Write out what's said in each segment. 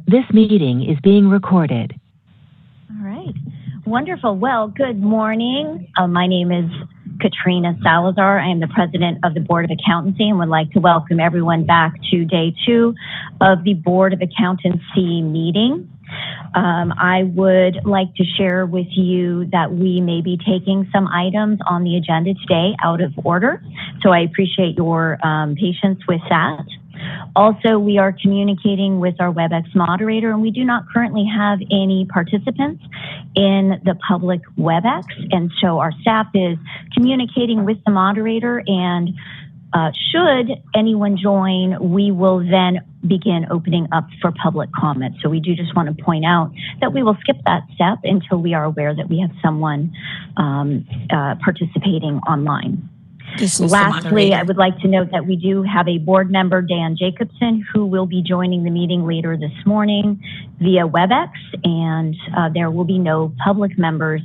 This meeting is being recorded. All right. Wonderful. Well, good morning. My name is Katrina Salazar. I am the president of the Board of Accountancy and would like to welcome everyone back to day 2 of the Board of Accountancy meeting. I would like to share with you that we may be taking some items on the agenda today out of order. So I appreciate your patience with that. Also, we are communicating with our WebEx moderator, and we do not currently have any participants in the public WebEx. And so our staff is communicating with the moderator, and should anyone join, we will then begin opening up for public comment. So we do just want to point out that we will skip that step until we are aware that we have someone participating online. Lastly, I would like to note that we do have a board member, Dan Jacobson, who will be joining the meeting later this morning via WebEx, and there will be no public members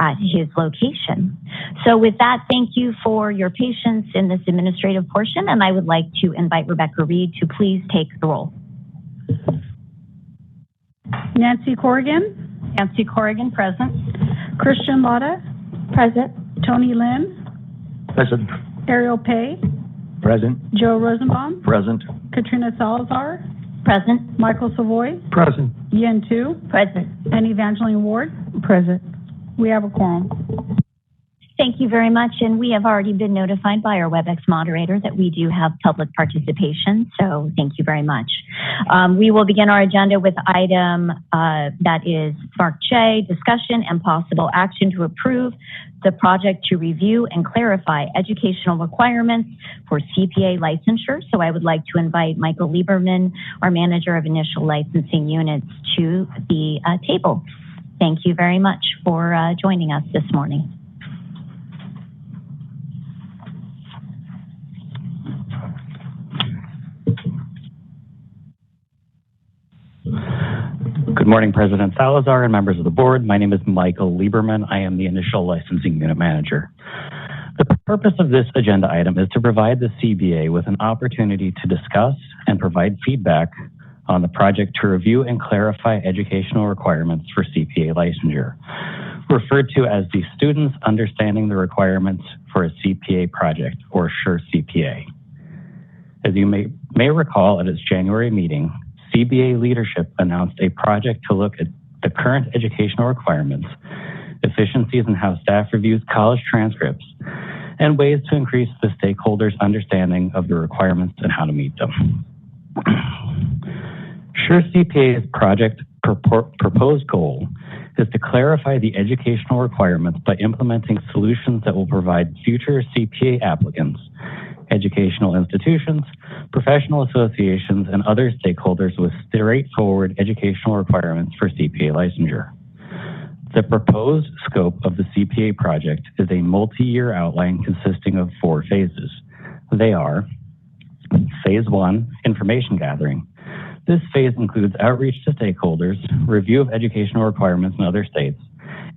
at his location. So with that, thank you for your patience in this administrative portion, and I would like to invite Rebecca Reed to please take the roll. Nancy Corrigan. Nancy Corrigan, present. Christian Lotta. Present. Tony Lin. Present. Ariel Pay. Present. Joe Rosenbaum. Present. Katrina Salazar. Present. Michael Savoy. Present. Yen Tu. Present. And Evangeline Ward. Present. We have a quorum. Thank you very much. And we have already been notified by our WebEx moderator that we do have public participation. So thank you very much. We will begin our agenda with item that is marked J, discussion and possible action to approve the project to review and clarify educational requirements for CPA licensure. So I would like to invite Michael Lieberman, our manager of initial licensing units, to the table. Thank you very much for joining us this morning. Good morning, President Salazar and members of the board. My name is Michael Lieberman. I am the initial licensing unit manager. The purpose of this agenda item is to provide the CBA with an opportunity to discuss and provide feedback on the project to review and clarify educational requirements for CPA licensure, referred to as the Students Understanding the Requirements for a CPA Project, or SURE CPA. As you may recall at its January meeting, CBA leadership announced a project to look at the current educational requirements, efficiencies in how staff reviews college transcripts, and ways to increase the stakeholders' understanding of the requirements and how to meet them. SURE CPA's project proposed goal is to clarify the educational requirements by implementing solutions that will provide future CPA applicants, educational institutions, professional associations, and other stakeholders with straightforward educational requirements for CPA licensure. The proposed scope of the CPA project is a multi-year outline consisting of 4 phases. They are Phase 1, information gathering. This phase includes outreach to stakeholders, review of educational requirements in other states,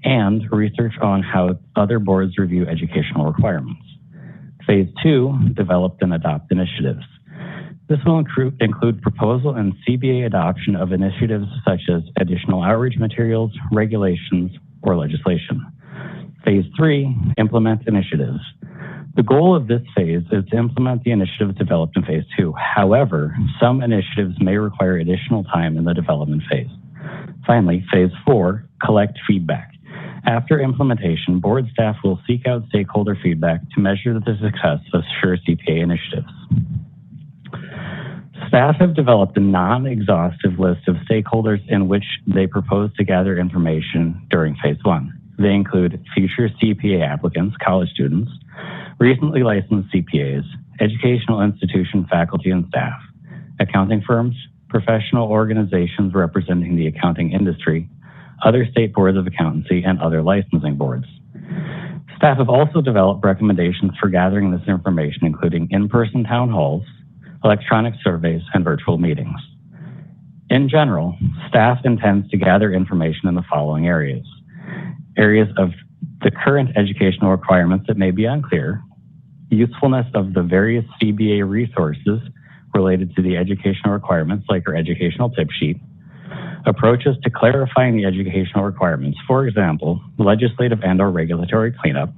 and research on how other boards review educational requirements. Phase 2, develop and adopt initiatives. This will include proposal and CBA adoption of initiatives such as additional outreach materials, regulations, or legislation. Phase 3, implement initiatives. The goal of this phase is to implement the initiatives developed in Phase 2. However, some initiatives may require additional time in the development phase. Finally, Phase 4, collect feedback. After implementation, board staff will seek out stakeholder feedback to measure the success of SURE CPA initiatives. Staff have developed a non-exhaustive list of stakeholders in which they propose to gather information during Phase 1. They include future CPA applicants, college students, recently licensed CPAs, educational institution faculty and staff, accounting firms, professional organizations representing the accounting industry, other state boards of accountancy, and other licensing boards. Staff have also developed recommendations for gathering this information, including in-person town halls, electronic surveys, and virtual meetings. In general, staff intends to gather information in the following areas. Areas of the current educational requirements that may be unclear, usefulness of the various CBA resources related to the educational requirements, like our educational tip sheet, Approaches to clarifying the educational requirements, for example, legislative and/or regulatory cleanup,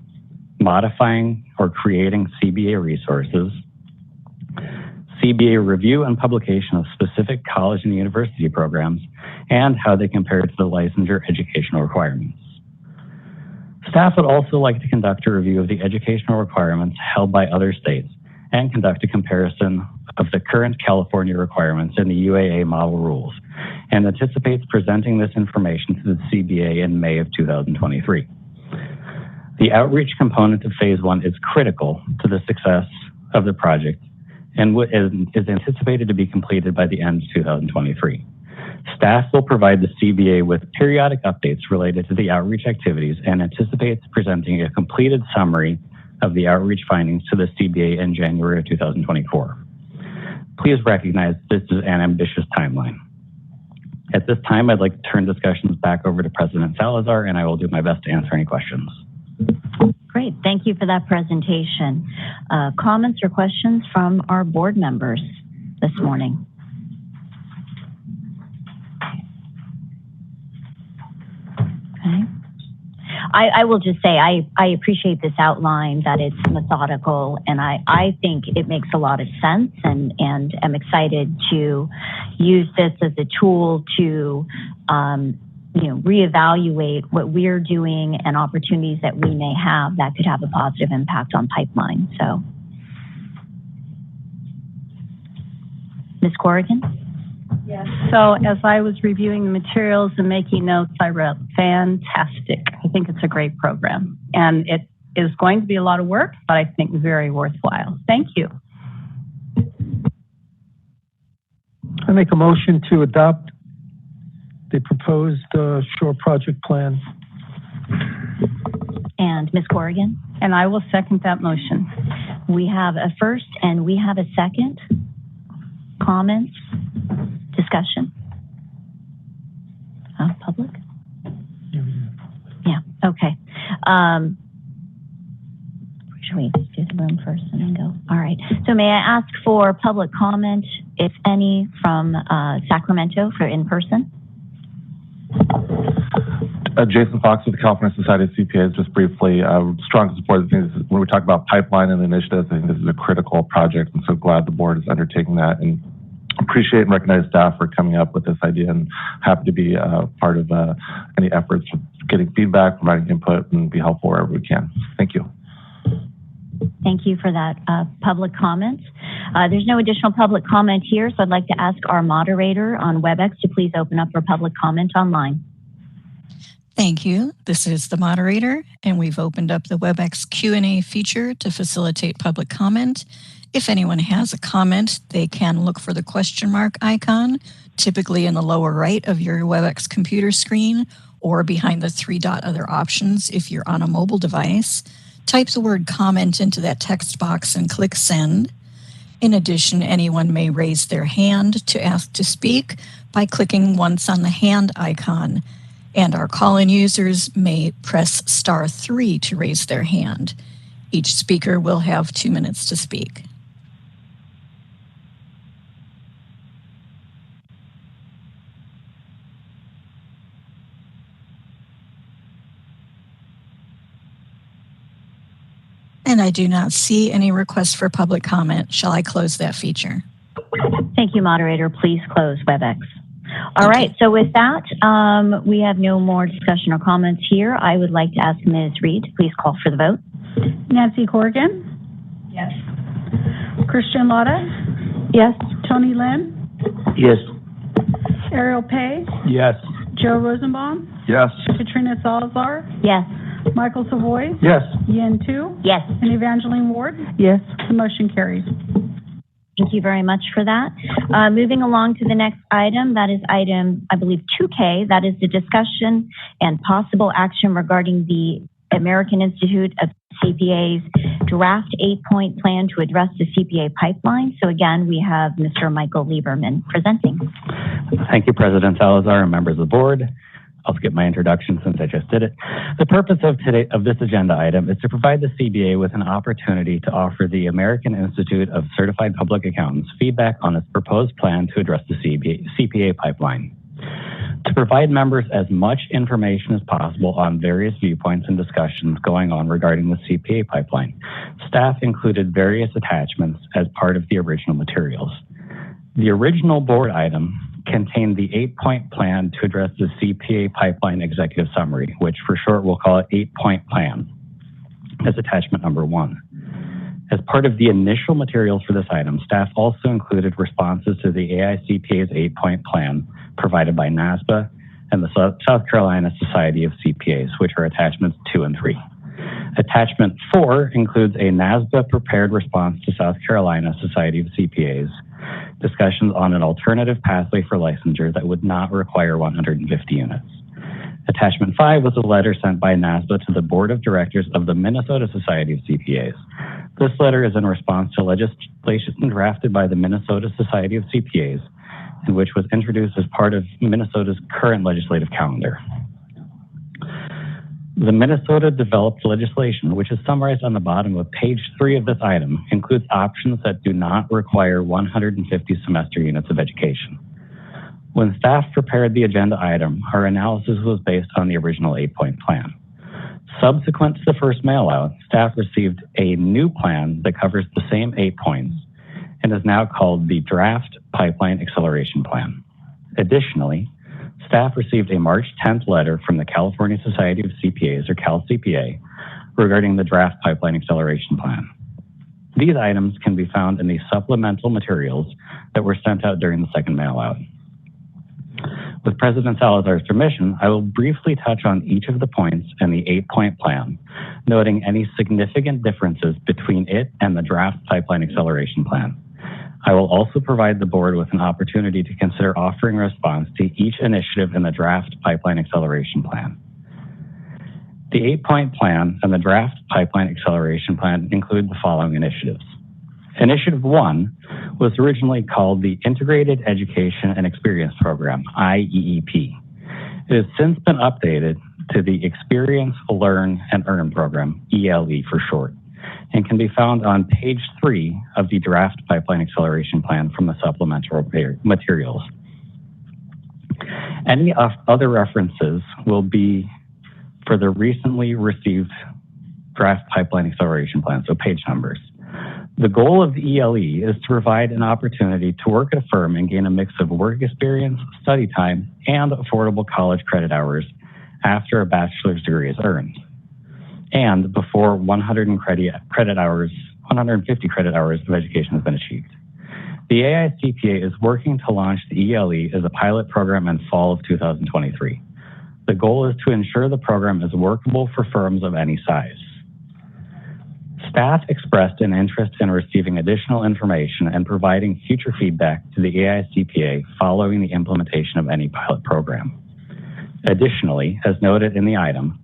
modifying or creating CBA resources, CBA review and publication of specific college and university programs, and how they compare to the licensure educational requirements. Staff would also like to conduct a review of the educational requirements held by other states and conduct a comparison of the current California requirements in the UAA model rules, and anticipates presenting this information to the CBA in May of 2023. The outreach component of Phase 1 is critical to the success of the project and is anticipated to be completed by the end of 2023. Staff will provide the CBA with periodic updates related to the outreach activities and anticipates presenting a completed summary of the outreach findings to the CBA in January of 2024. Please recognize this is an ambitious timeline. At this time, I'd like to turn discussions back over to President Salazar, and I will do my best to answer any questions. Great, thank you for that presentation. Comments or questions from our board members this morning? Okay. I will just say I appreciate this outline, that it's methodical, and I think it makes a lot of sense, and I'm excited to use this as a tool to reevaluate what we're doing and opportunities that we may have that could have a positive impact on pipeline. So, Ms. Corrigan? Yes. So as I was reviewing the materials and making notes, I wrote, fantastic. I think it's a great program. And it is going to be a lot of work, but I think very worthwhile. Thank you. I make a motion to adopt the proposed shore project plan. And Ms. Corrigan? And I will second that motion. We have a first and we have a second. Comments? Discussion? Public? Yeah, okay. Should we do the room first and then go? All right. So may I ask for public comment, if any, from Sacramento for in-person? Jason Fox with the California Society of CPAs. Just briefly, strong support of things. When we talk about pipeline and initiatives, I think this is a critical project, and so glad the board is undertaking that, and appreciate and recognize staff for coming up with this idea, and happy to be part of any efforts of getting feedback, providing input, and be helpful wherever we can. Thank you. Thank you for that public comment. There's no additional public comment here, so I'd like to ask our moderator on WebEx to please open up for public comment online. Thank you. This is the moderator, and we've opened up the WebEx Q&A feature to facilitate public comment. If anyone has a comment, they can look for the question mark icon, typically in the lower right of your WebEx computer screen, or behind the 3-dot other options if you're on a mobile device. Type the word comment into that text box and click send. In addition, anyone may raise their hand to ask to speak by clicking once on the hand icon. And our call-in users may press *3 to raise their hand. Each speaker will have 2 minutes to speak. And I do not see any requests for public comment. Shall I close that feature? Thank you, moderator. Please close WebEx. All right, so with that, we have no more discussion or comments here. I would like to ask Ms. Reed to please call for the vote. Nancy Corrigan? Yes. Christian Lotta? Yes. Tony Lynn? Yes. Ariel Pay? Yes. Joe Rosenbaum? Yes. Katrina Salazar? Yes. Michael Savoy? Yes. Yen Tu? Yes. And Evangeline Ward? Yes. The motion carries. Thank you very much for that. Moving along to the next item, that is item, I believe, 2K. That is the discussion and possible action regarding the American Institute of CPA's draft 8-point plan to address the CPA pipeline. So again, we have Mr. Michael Lieberman presenting. Thank you, President Salazar and members of the board. I'll skip my introduction since I just did it. The purpose of this agenda item is to provide the CBA with an opportunity to offer the American Institute of Certified Public Accountants feedback on its proposed plan to address the CPA pipeline. To provide members as much information as possible on various viewpoints and discussions going on regarding the CPA pipeline, staff included various attachments as part of the original materials. The original board item contained the 8-point plan to address the CPA pipeline executive summary, which for short we'll call it 8-point plan, as attachment number 1. As part of the initial materials for this item, staff also included responses to the AICPA's 8-point plan provided by NASBA and the South Carolina Society of CPAs, which are attachments 2 and 3. Attachment 4 includes a NASBA prepared response to South Carolina Society of CPAs, discussions on an alternative pathway for licensure that would not require 150 units. Attachment 5 was a letter sent by NASBA to the Board of Directors of the Minnesota Society of CPAs. This letter is in response to legislation drafted by the Minnesota Society of CPAs, and which was introduced as part of Minnesota's current legislative calendar. The Minnesota developed legislation, which is summarized on the bottom of page 3 of this item, includes options that do not require 150 semester units of education. When staff prepared the agenda item, our analysis was based on the original 8-point plan. Subsequent to the first mail out, staff received a new plan that covers the same 8 points and is now called the Draft Pipeline Acceleration Plan. Additionally, staff received a March 10th letter from the California Society of CPAs, or CalCPA, regarding the Draft Pipeline Acceleration Plan. These items can be found in the supplemental materials that were sent out during the second mail out. With President Salazar's permission, I will briefly touch on each of the points in the 8-point plan, noting any significant differences between it and the Draft Pipeline Acceleration Plan. I will also provide the board with an opportunity to consider offering a response to each initiative in the Draft Pipeline Acceleration Plan. The 8-point plan and the Draft Pipeline Acceleration Plan include the following initiatives. Initiative 1 was originally called the Integrated Education and Experience Program, IEEP. It has since been updated to the Experience, Learn, and Earn Program, ELE for short, and can be found on page 3 of the Draft Pipeline Acceleration Plan from the supplemental materials. Any other references will be for the recently received Draft Pipeline Acceleration Plan, so page numbers. The goal of the ELE is to provide an opportunity to work at a firm and gain a mix of work experience, study time, and affordable college credit hours after a bachelor's degree is earned, and before 150 credit hours of education has been achieved. The AICPA is working to launch the ELE as a pilot program in fall of 2023. The goal is to ensure the program is workable for firms of any size. Staff expressed an interest in receiving additional information and providing future feedback to the AICPA following the implementation of any pilot program. Additionally, as noted in the item,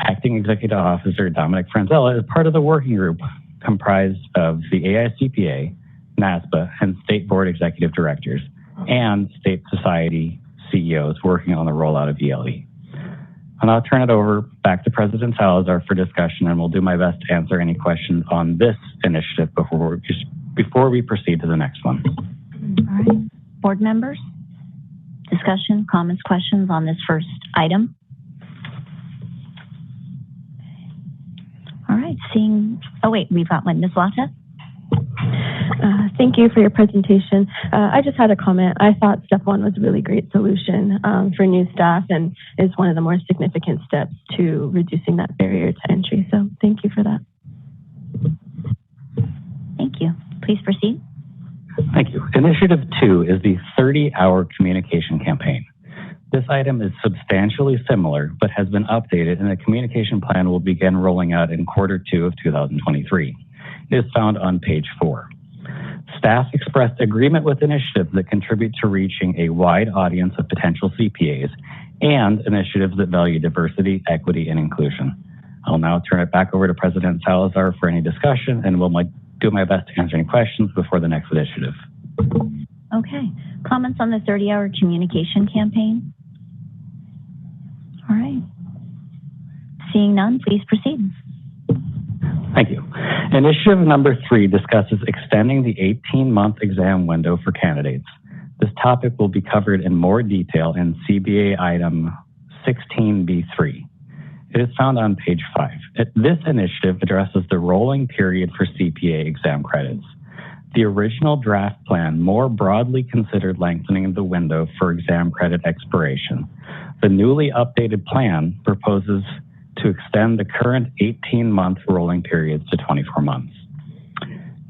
Acting Executive Officer Dominic Franzella is part of the working group comprised of the AICPA, NASBA, and State Board Executive Directors, and State Society CEOs working on the rollout of ELE. And I'll turn it over back to President Salazar for discussion, and we'll do my best to answer any questions on this initiative before we proceed to the next one. All right. Board members, discussion, comments, questions on this first item? All right, we've got one. Ms. Lata? Thank you for your presentation. I just had a comment. I thought step 1 was a really great solution for new staff and is one of the more significant steps to reducing that barrier to entry. So thank you for that. Thank you. Please proceed. Thank you. Initiative 2 is the 30-hour communication campaign. This item is substantially similar, but has been updated, and the communication plan will begin rolling out in Q2 of 2023. It is found on page 4. Staff expressed agreement with initiatives that contribute to reaching a wide audience of potential CPAs and initiatives that value diversity, equity, and inclusion. I'll now turn it back over to President Salazar for any discussion, and will do my best to answer any questions before the next initiative. Okay. Comments on the 30-hour communication campaign? All right. Seeing none, please proceed. Thank you. Initiative number 3 discusses extending the 18-month exam window for candidates. This topic will be covered in more detail in CBA item 16B3. It is found on page 5. This initiative addresses the rolling period for CPA exam credits. The original draft plan more broadly considered lengthening the window for exam credit expiration. The newly updated plan proposes to extend the current 18-month rolling periods to 24 months.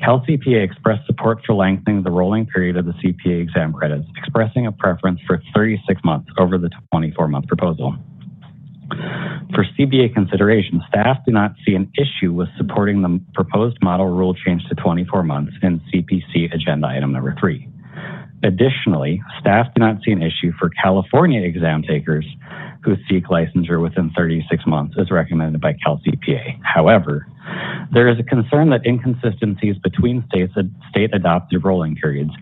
Cal CPA expressed support for lengthening the rolling period of the CPA exam credits, expressing a preference for 36 months over the 24-month proposal. For CBA consideration, staff do not see an issue with supporting the proposed model rule change to 24 months in CPC agenda item number 3. Additionally, staff do not see an issue for California exam takers who seek licensure within 36 months as recommended by Cal CPA. However, there is a concern that inconsistencies between state adopted rolling periods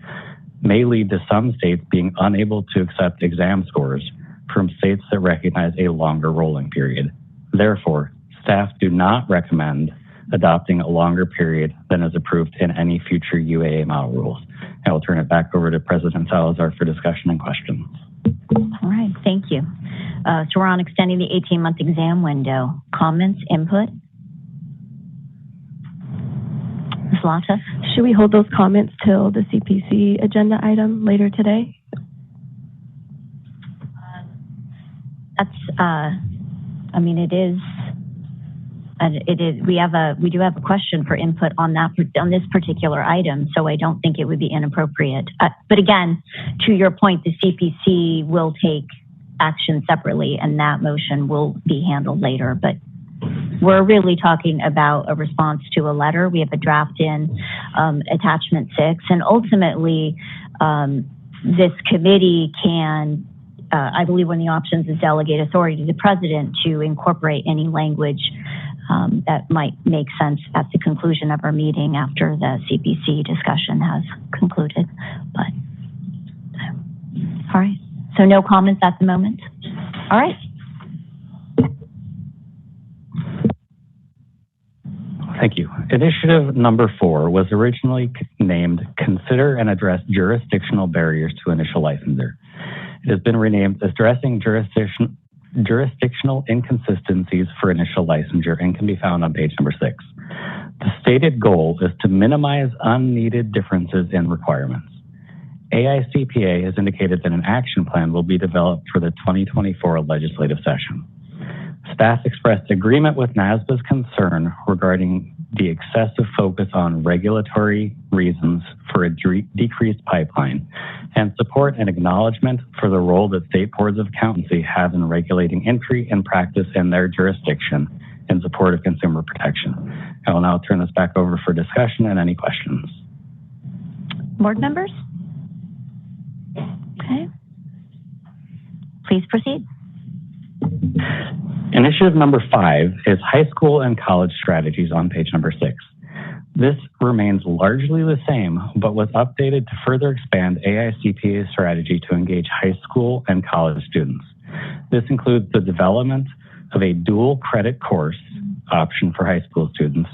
may lead to some states being unable to accept exam scores from states that recognize a longer rolling period. Therefore, staff do not recommend adopting a longer period than is approved in any future UAA model rules. I will turn it back over to President Salazar for discussion and questions. All right, thank you. So we're on extending the 18-month exam window. Comments, input? Ms. Lata? Should we hold those comments till the CPC agenda item later today? We do have a question for input on this particular item, so I don't think it would be inappropriate. But again, to your point, the CPC will take action separately, and that motion will be handled later. But we're really talking about a response to a letter. We have a draft in attachment 6, and ultimately, this committee can. I believe one of the options is delegate authority to the president to incorporate any language that might make sense at the conclusion of our meeting after the CPC discussion has concluded. But all right, so no comments at the moment. All right. Thank you. Initiative number 4 was originally named Consider and Address Jurisdictional Barriers to Initial Licensure. It has been renamed Addressing Jurisdictional Inconsistencies for Initial Licensure and can be found on page number 6. The stated goal is to minimize unneeded differences in requirements. AICPA has indicated that an action plan will be developed for the 2024 legislative session. Staff expressed agreement with NASBA's concern regarding the excessive focus on regulatory reasons for a decreased pipeline and support and acknowledgement for the role that state boards of accountancy have in regulating entry and practice in their jurisdiction in support of consumer protection. I will now turn this back over for discussion and any questions. Board members? Okay. Please proceed. Initiative number 5 is High School and College Strategies on page number 6. This remains largely the same, but was updated to further expand AICPA's strategy to engage high school and college students. This includes the development of a dual credit course option for high school students,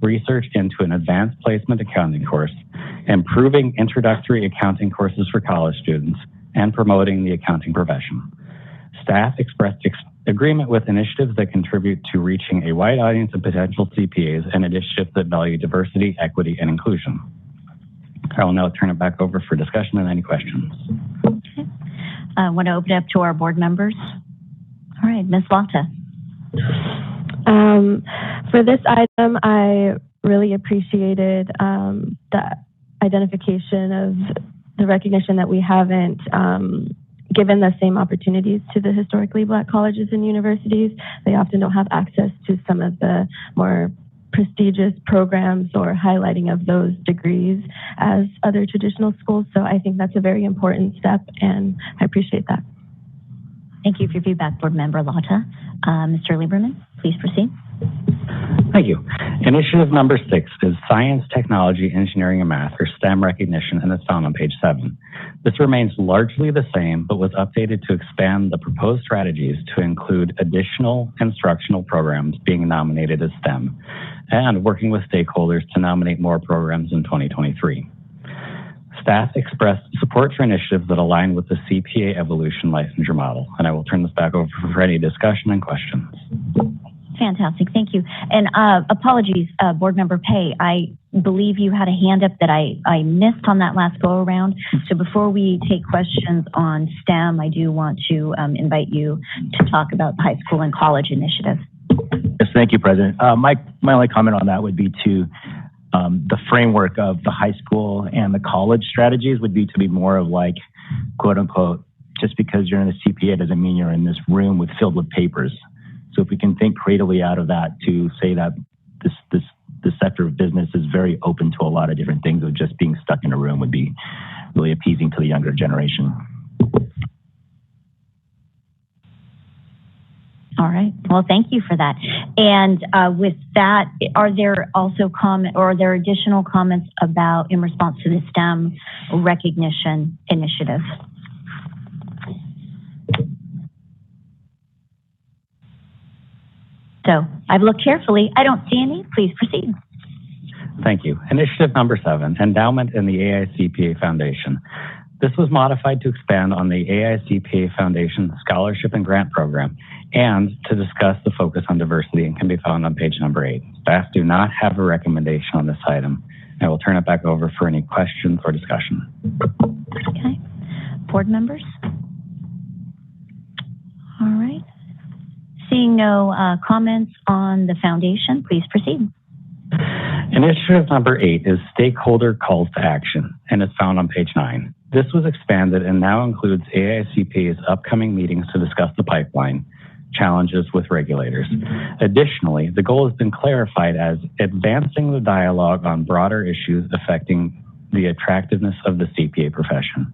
research into an advanced placement accounting course, improving introductory accounting courses for college students, and promoting the accounting profession. Staff expressed agreement with initiatives that contribute to reaching a wide audience of potential CPAs and initiatives that value diversity, equity, and inclusion. I will now turn it back over for discussion and any questions. Okay. I want to open it up to our board members. All right, Ms. Lata. For this item, I really appreciated the identification of the recognition that we haven't given the same opportunities to the historically Black colleges and universities. They often don't have access to some of the more prestigious programs or highlighting of those degrees as other traditional schools. So I think that's a very important step, and I appreciate that. Thank you for your feedback, Board Member Lata. Mr. Lieberman, please proceed. Thank you. Initiative number 6 is Science, Technology, Engineering, and Math, or STEM recognition, and it's found on page 7. This remains largely the same, but was updated to expand the proposed strategies to include additional instructional programs being nominated as STEM, and working with stakeholders to nominate more programs in 2023. Staff expressed support for initiatives that align with the CPA evolution licensure model. And I will turn this back over for any discussion and questions. Fantastic, thank you. And apologies, Board Member Pei, I believe you had a hand up that I missed on that last go around. So before we take questions on STEM, I do want to invite you to talk about the high school and college initiative. Yes, thank you, President. My only comment on that would be to the framework of the high school and the college strategies would be to be more of like, quote unquote, just because you're in the CPA doesn't mean you're in this room filled with papers. So if we can think creatively out of that to say that this sector of business is very open to a lot of different things, of just being stuck in a room would be really appeasing to the younger generation. All right. Well, thank you for that. And with that, are there also are there additional comments about in response to the STEM recognition initiative? So I've looked carefully. I don't see any. Please proceed. Thank you. Initiative number 7, Endowment in the AICPA Foundation. This was modified to expand on the AICPA Foundation Scholarship and Grant Program and to discuss the focus on diversity, and can be found on page number 8. Staff do not have a recommendation on this item. I will turn it back over for any questions or discussion. Okay. Board members? All right. Seeing no comments on the foundation, please proceed. Initiative number 8 is Stakeholder Calls to Action and is found on page 9. This was expanded and now includes AICPA's upcoming meetings to discuss the pipeline, challenges with regulators. Additionally, the goal has been clarified as advancing the dialogue on broader issues affecting the attractiveness of the CPA profession.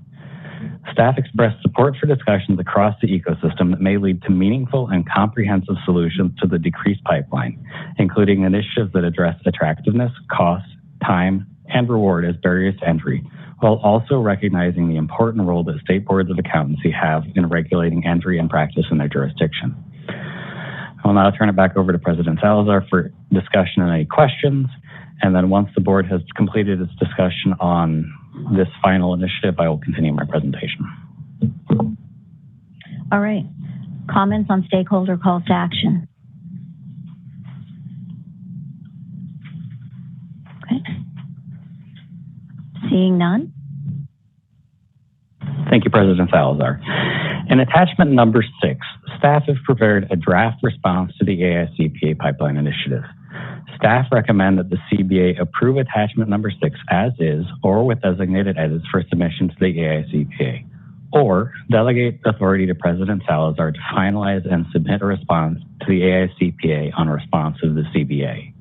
Staff expressed support for discussions across the ecosystem that may lead to meaningful and comprehensive solutions to the decreased pipeline, including initiatives that address attractiveness, cost, time, and reward as barriers to entry, while also recognizing the important role that state boards of accountancy have in regulating entry and practice in their jurisdiction. I will now turn it back over to President Salazar for discussion and any questions. And then once the board has completed its discussion on this final initiative, I will continue my presentation. All right. Comments on stakeholder calls to action? Okay. Seeing none. Thank you, President Salazar. In attachment number 6, staff have prepared a draft response to the AICPA pipeline initiative. Staff recommend that the CBA approve attachment number 6 as is or with designated edits for submission to the AICPA, or delegate authority to President Salazar to finalize and submit a response to the AICPA on response of the CBA.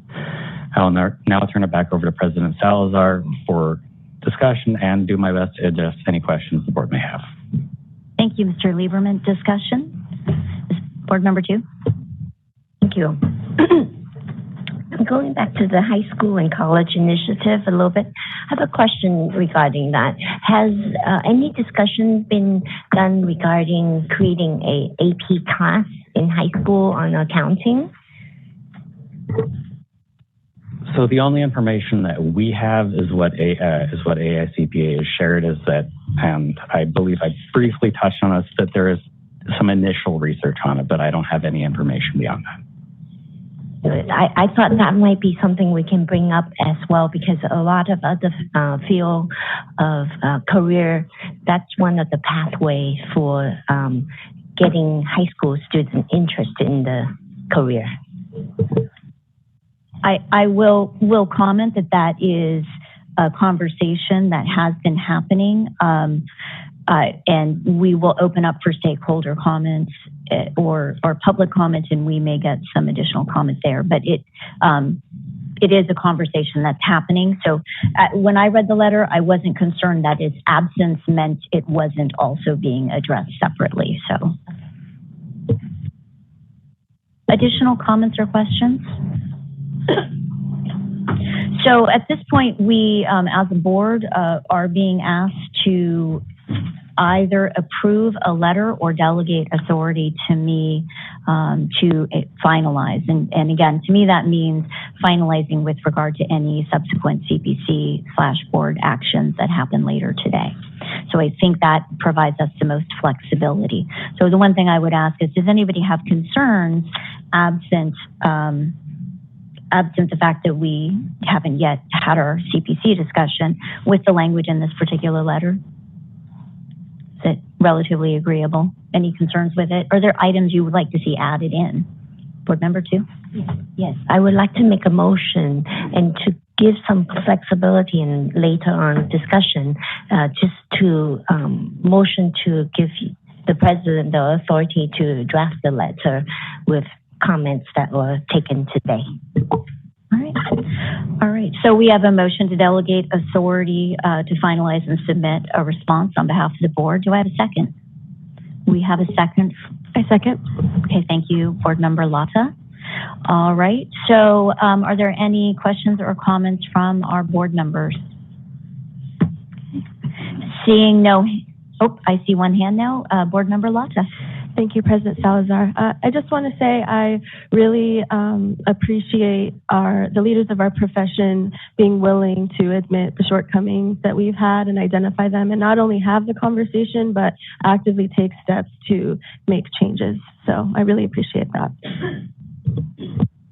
I will now turn it back over to President Salazar for discussion and do my best to address any questions the board may have. Thank you, Mr. Lieberman. Discussion? Board member 2. Thank you. Going back to the high school and college initiative a little bit, I have a question regarding that. Has any discussion been done regarding creating a AP class in high school on accounting? So the only information that we have is what AICPA has shared, is that, and I believe I briefly touched on this, that there is some initial research on it, but I don't have any information beyond that. I thought that might be something we can bring up as well, because a lot of other field of career, that's one of the pathways for getting high school students interested in the career. I will comment that is a conversation that has been happening, and we will open up for stakeholder comments or public comment, and we may get some additional comments there. But it is a conversation that's happening. So when I read the letter, I wasn't concerned that its absence meant it wasn't also being addressed separately. So additional comments or questions? So at this point, we, as a board, are being asked to either approve a letter or delegate authority to me to finalize. And again, to me, that means finalizing with regard to any subsequent CPC/board actions that happen later today. So I think that provides us the most flexibility. So the one thing I would ask is, does anybody have concerns absent the fact that we haven't yet had our CPC discussion with the language in this particular letter? Is it relatively agreeable? Any concerns with it? Are there items you would like to see added in? Board Member 2? Yes, I would like to make a motion and to give some flexibility in later on discussion, just to motion to give the President the authority to draft the letter with comments that were taken today. All right. So we have a motion to delegate authority to finalize and submit a response on behalf of the board. Do I have a second? We have a second. I second. Okay, thank you, Board Member Lata. All right. So are there any questions or comments from our board members? Seeing no, oh, I see one hand now. Board Member Lata. Thank you, President Salazar. I just want to say I really appreciate the leaders of our profession being willing to admit the shortcomings that we've had and identify them, and not only have the conversation, but actively take steps to make changes. So I really appreciate that.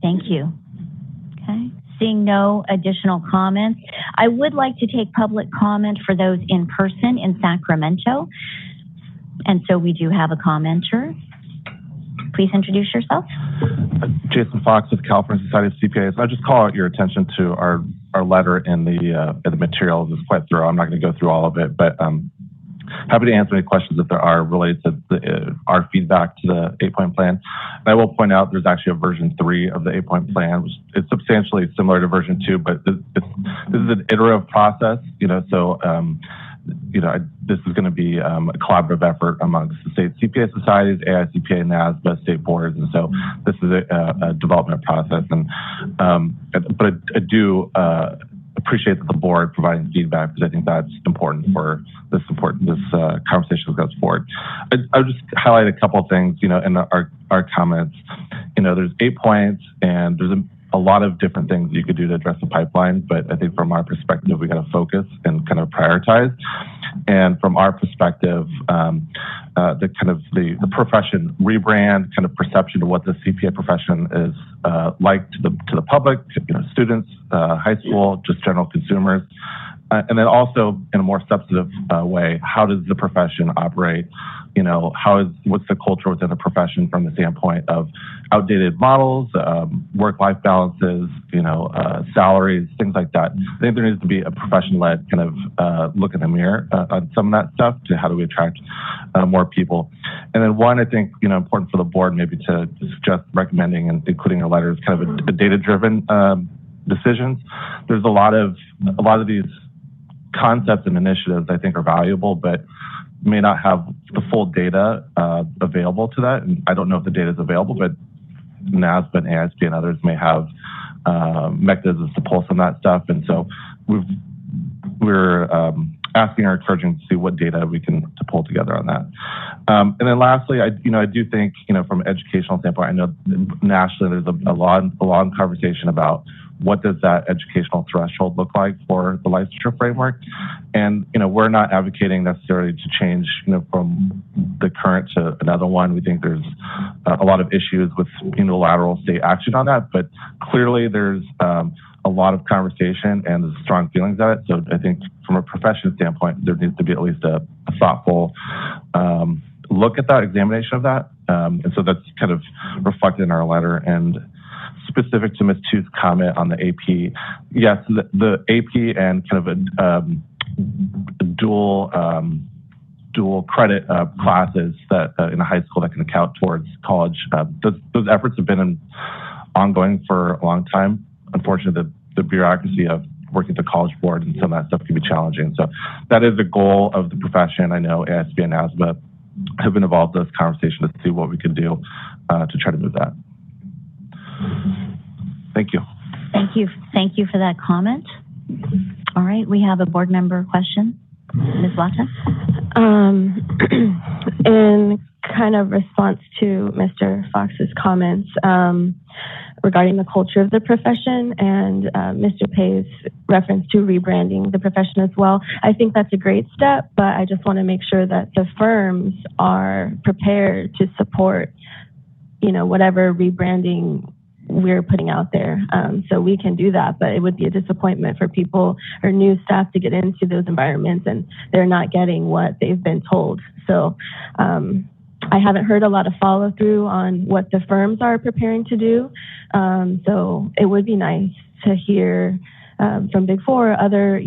Thank you. Okay. Seeing no additional comments, I would like to take public comment for those in person in Sacramento. And so we do have a commenter. Please introduce yourself. Jason Fox with California Society of CPAs. I'll just call out your attention to our letter in the materials. It's quite thorough. I'm not going to go through all of it, but happy to answer any questions if there are related to our feedback to the 8-point plan. And I will point out there's actually a version 3 of the 8-point plan, which is substantially similar to version 2, but this is an iterative process, so this is going to be a collaborative effort amongst the state CPA societies, AICPA, NASBA, state boards, and so this is a development process. And but I do appreciate that the board providing feedback, because I think that's important for this conversation that goes forward. I'll just highlight a couple of things, in our comments. There's 8 points, and there's a lot of different things you could do to address the pipeline, but I think from our perspective, we got to focus and kind of prioritize. And from our perspective, the profession rebrand, kind of perception of what the CPA profession is like to the public, students, high school, just general consumers. And then also in a more substantive way, how does the profession operate? What's the culture within the profession from the standpoint of outdated models, work-life balances, salaries, things like that. I think there needs to be a profession-led kind of look in the mirror on some of that stuff to how do we attract more people. And then one, I think, important for the board maybe to suggest recommending and including a letter is kind of a data-driven decisions. There's a lot of these concepts and initiatives I think are valuable, but may not have the full data available to that. And I don't know if the data is available, but NASBA and AISP and others may have mechanisms to pull some of that stuff. And so we're asking or encouraging to see what data we can to pull together on that. And then lastly, I do think, from an educational standpoint, I know nationally there's a long conversation about what does that educational threshold look like for the licensure framework. And, we're not advocating necessarily to change, from the current to another one. We think there's a lot of issues with unilateral state action on that, but clearly there's a lot of conversation and there's strong feelings at it. So I think from a profession standpoint, there needs to be at least a thoughtful look at that, examination of that. And so that's kind of reflected in our letter. And specific to Ms. Tu's comment on the AP, yes, the AP and kind of a dual credit classes that in a high school that can account towards college, those efforts have been ongoing for a long time. Unfortunately, the bureaucracy of working at the College Board and some of that stuff can be challenging. So that is the goal of the profession. I know ASB and NASBA have been involved in this conversation to see what we can do to try to move that. Thank you. Thank you. Thank you for that comment. All right, we have a board member question. Ms. Lata? In kind of response to Mr. Fox's comments regarding the culture of the profession and Mr. Pay's reference to rebranding the profession as well, I think that's a great step, but I just want to make sure that the firms are prepared to support, whatever rebranding we're putting out there. So we can do that, but it would be a disappointment for people or new staff to get into those environments and they're not getting what they've been told. So I haven't heard a lot of follow through on what the firms are preparing to do. So it would be nice to hear from Big Four, other,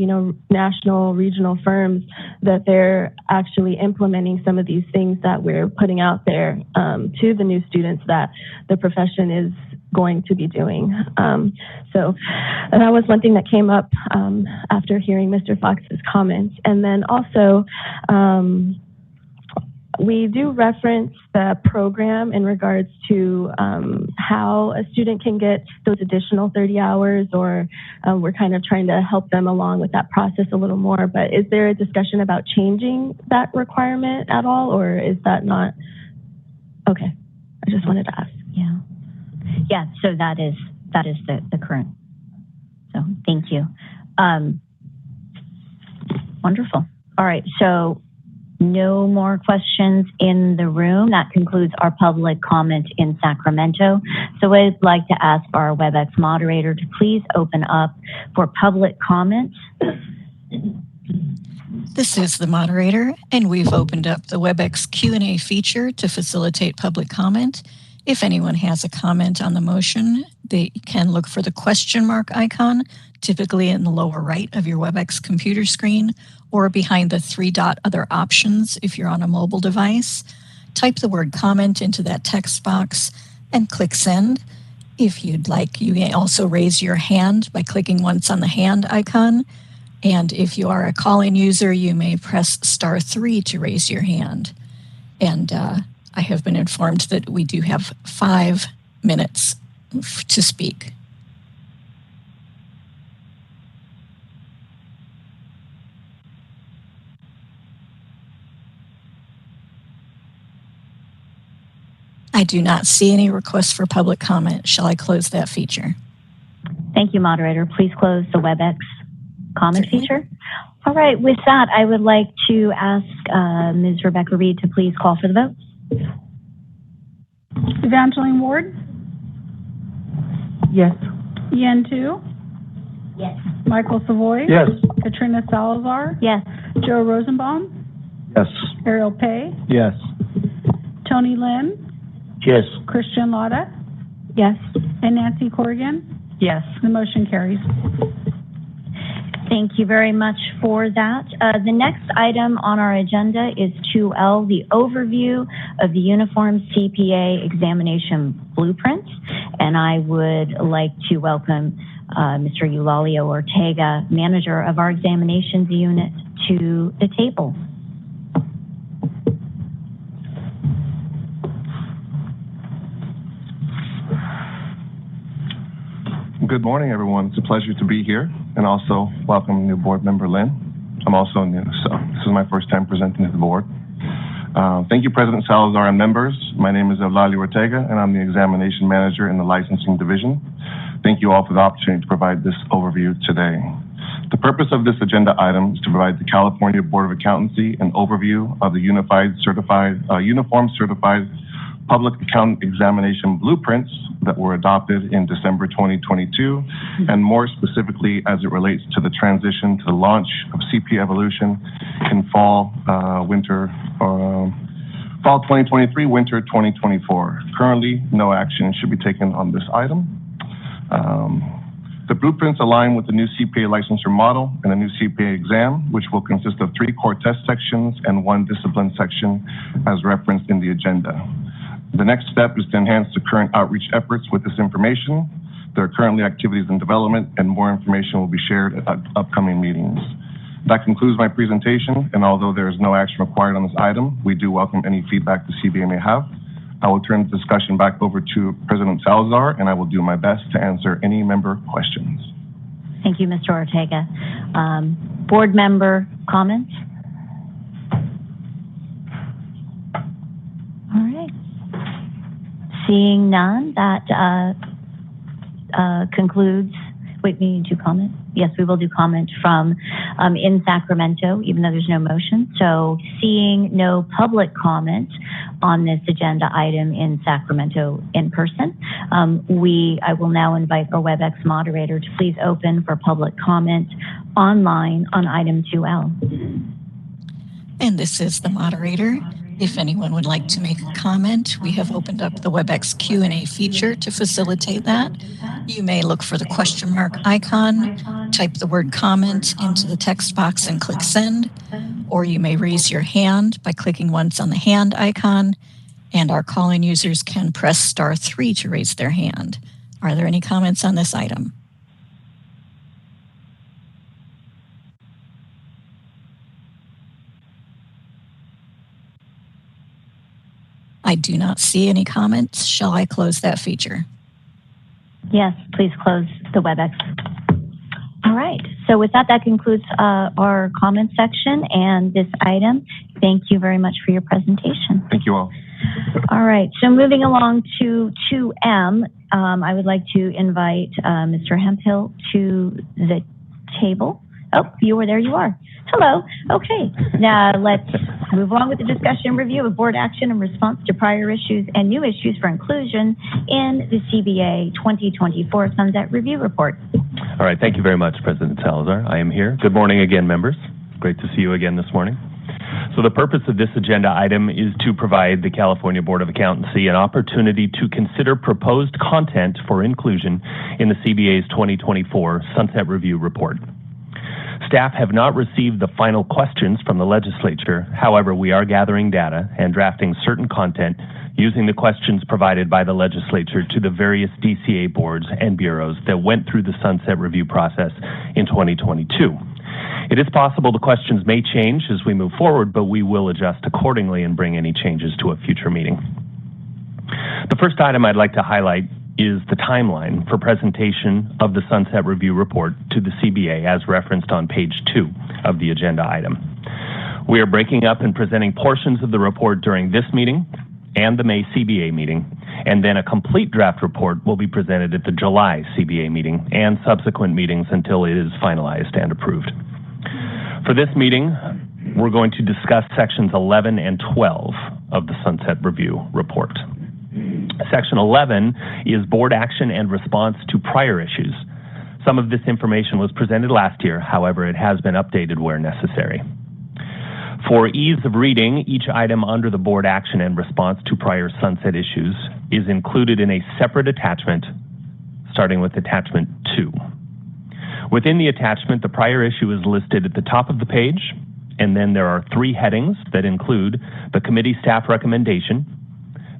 national, regional firms that they're actually implementing some of these things that we're putting out there to the new students that the profession is going to be doing. So that was one thing that came up after hearing Mr. Fox's comments. And then also, we do reference the program in regards to how a student can get those additional 30 hours, or we're kind of trying to help them along with that process a little more. But is there a discussion about changing that requirement at all, or is that not? Okay, I just wanted to ask. Yeah, so that is the current. So thank you. Wonderful. All right, so no more questions in the room. That concludes our public comment in Sacramento. So I'd like to ask our WebEx moderator to please open up for public comments. This is the moderator, and we've opened up the WebEx Q&A feature to facilitate public comment. If anyone has a comment on the motion, they can look for the question mark icon, typically in the lower right of your WebEx computer screen, or behind the 3-dot other options if you're on a mobile device. Type the word comment into that text box and click send. If you'd like, you may also raise your hand by clicking once on the hand icon. And if you are a call-in user, you may press *3 to raise your hand. And I have been informed that we do have 5 minutes to speak. I do not see any requests for public comment. Shall I close that feature? Thank you, moderator. Please close the WebEx comment feature. All right, with that, I would like to ask Ms. Rebecca Reed to please call for the vote. Evangeline Ward? Yes. Yen Tu? Yes. Michael Savoy? Yes. Katrina Salazar? Yes. Joe Rosenbaum? Yes. Ariel Pay? Yes. Tony Lynn? Yes. Christian Lotta? Yes. And Nancy Corrigan? Yes. The motion carries. Thank you very much for that. The next item on our agenda is 2L, the overview of the Uniform CPA Examination Blueprints. And I would like to welcome Mr. Eulalio Ortega, manager of our examinations unit, to the table. Good morning, everyone. It's a pleasure to be here, and also welcome new board member Lynn. I'm also new, so this is my first time presenting to the board. Thank you, President Salazar and members. My name is Eulalio Ortega, and I'm the examination manager in the licensing division. Thank you all for the opportunity to provide this overview today. The purpose of this agenda item is to provide the California Board of Accountancy an overview of the Uniform Certified Public Accountant Examination Blueprints that were adopted in December 2022, and more specifically as it relates to the transition to the launch of CPA Evolution in fall 2023, winter 2024. Currently, no action should be taken on this item. The blueprints align with the new CPA licensure model and a new CPA exam, which will consist of 3 core test sections and 1 discipline section as referenced in the agenda. The next step is to enhance the current outreach efforts with this information. There are currently activities in development, and more information will be shared at upcoming meetings. That concludes my presentation, and although there is no action required on this item, we do welcome any feedback the CBA may have. I will turn the discussion back over to President Salazar, and I will do my best to answer any member questions. Thank you, Mr. Ortega. Board member comments? Seeing none, that concludes. Wait, we need to comment? Yes, we will do comment from in Sacramento, even though there's no motion. So seeing no public comment on this agenda item in Sacramento in person, I will now invite our WebEx moderator to please open for public comment online on item 2L. And this is the moderator. If anyone would like to make a comment, we have opened up the WebEx Q&A feature to facilitate that. You may look for the question mark icon, type the word comment into the text box and click send, or you may raise your hand by clicking once on the hand icon, and our call-in users can press *3 to raise their hand. Are there any comments on this item? I do not see any comments. Shall I close that feature? Yes, please close the WebEx. All right. So with that, that concludes our comment section and this item. Thank you very much for your presentation. Thank you all. All right. So moving along to 2M, I would like to invite Mr. Hemphill to the table. Oh, you were there. You are. Hello. Okay. Now let's move on with the discussion and review of board action in response to prior issues and new issues for inclusion in the CBA 2024 Sunset Review Report. All right. Thank you very much, President Salazar. I am here. Good morning again, members. Great to see you again this morning. So the purpose of this agenda item is to provide the California Board of Accountancy an opportunity to consider proposed content for inclusion in the CBA's 2024 Sunset Review Report. Staff have not received the final questions from the legislature. However, we are gathering data and drafting certain content using the questions provided by the legislature to the various DCA boards and bureaus that went through the Sunset Review process in 2022. It is possible the questions may change as we move forward, but we will adjust accordingly and bring any changes to a future meeting. The first item I'd like to highlight is the timeline for presentation of the Sunset Review Report to the CBA as referenced on page 2 of the agenda item. We are breaking up and presenting portions of the report during this meeting and the May CBA meeting, and then a complete draft report will be presented at the July CBA meeting and subsequent meetings until it is finalized and approved. For this meeting, we're going to discuss sections 11 and 12 of the Sunset Review Report. Section 11 is board action and response to prior issues. Some of this information was presented last year, however, it has been updated where necessary. For ease of reading, each item under the board action and response to prior sunset issues is included in a separate attachment, starting with attachment 2. Within the attachment, the prior issue is listed at the top of the page, and then there are 3 headings that include the committee staff recommendation,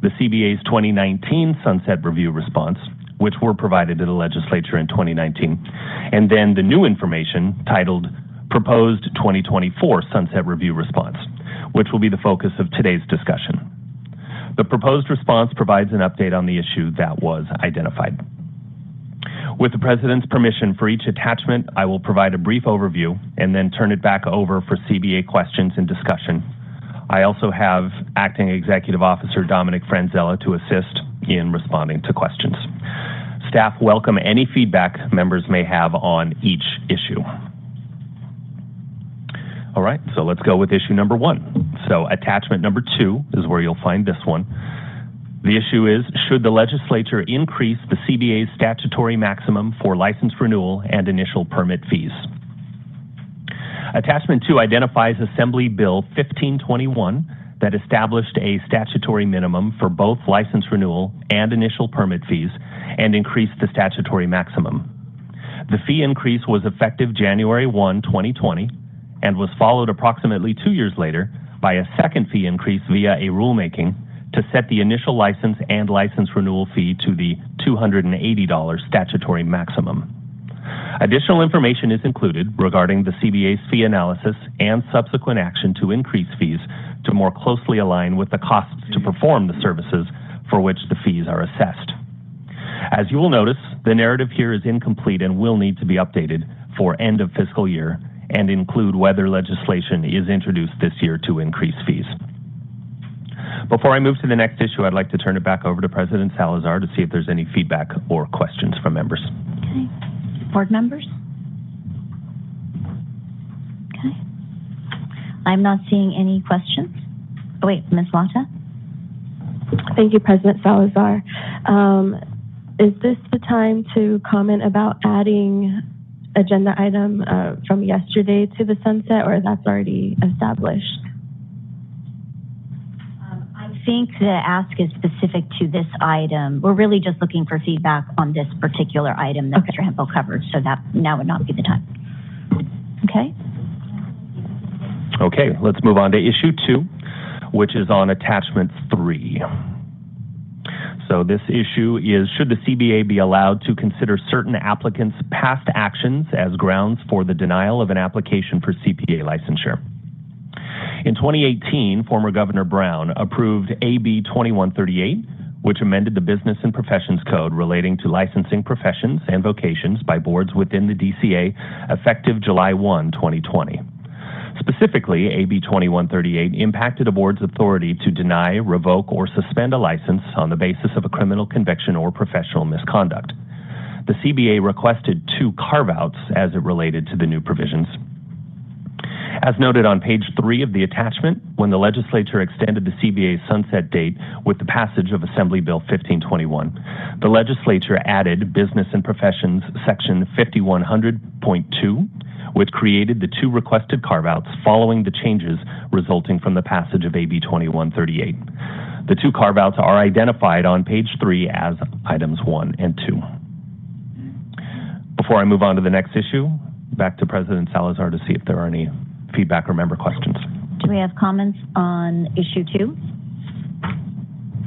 the CBA's 2019 Sunset Review response, which were provided to the legislature in 2019, and then the new information titled Proposed 2024 Sunset Review Response, which will be the focus of today's discussion. The proposed response provides an update on the issue that was identified. With the President's permission for each attachment, I will provide a brief overview and then turn it back over for CBA questions and discussion. I also have Acting Executive Officer Dominic Franzella to assist in responding to questions. Staff welcome any feedback members may have on each issue. All right, so let's go with issue number 1. So attachment number 2 is where you'll find this one. The issue is, should the legislature increase the CBA's statutory maximum for license renewal and initial permit fees? Attachment 2 identifies Assembly Bill 1521 that established a statutory minimum for both license renewal and initial permit fees and increased the statutory maximum. The fee increase was effective January 1, 2020, and was followed approximately 2 years later by a second fee increase via a rulemaking to set the initial license and license renewal fee to the $280 statutory maximum. Additional information is included regarding the CBA's fee analysis and subsequent action to increase fees to more closely align with the costs to perform the services for which the fees are assessed. As you will notice, the narrative here is incomplete and will need to be updated for end of fiscal year and include whether legislation is introduced this year to increase fees. Before I move to the next issue, I'd like to turn it back over to President Salazar to see if there's any feedback or questions from members. Okay. Board members? Okay. I'm not seeing any questions. Oh, wait, Ms. Lata? Thank you, President Salazar. Is this the time to comment about adding agenda item from yesterday to the sunset, or that's already established? I think the ask is specific to this item. We're really just looking for feedback on this particular item that Mr. Hempel covered, so that now would not be the time. Okay? Okay, let's move on to issue 2, which is on attachment 3. So this issue is, should the CBA be allowed to consider certain applicants' past actions as grounds for the denial of an application for CPA licensure? In 2018, former Governor Brown approved AB 2138, which amended the Business and Professions Code relating to licensing professions and vocations by boards within the DCA effective July 1, 2020. Specifically, AB 2138 impacted a board's authority to deny, revoke, or suspend a license on the basis of a criminal conviction or professional misconduct. The CBA requested 2 carve-outs as it related to the new provisions. As noted on page 3 of the attachment, when the legislature extended the CBA's sunset date with the passage of Assembly Bill 1521, the legislature added Business and Professions Section 5100.2, which created the 2 requested carve-outs following the changes resulting from the passage of AB 2138. The 2 carve-outs are identified on page 3 as items 1 and 2. Before I move on to the next issue, back to President Salazar to see if there are any feedback or member questions. Do we have comments on issue 2?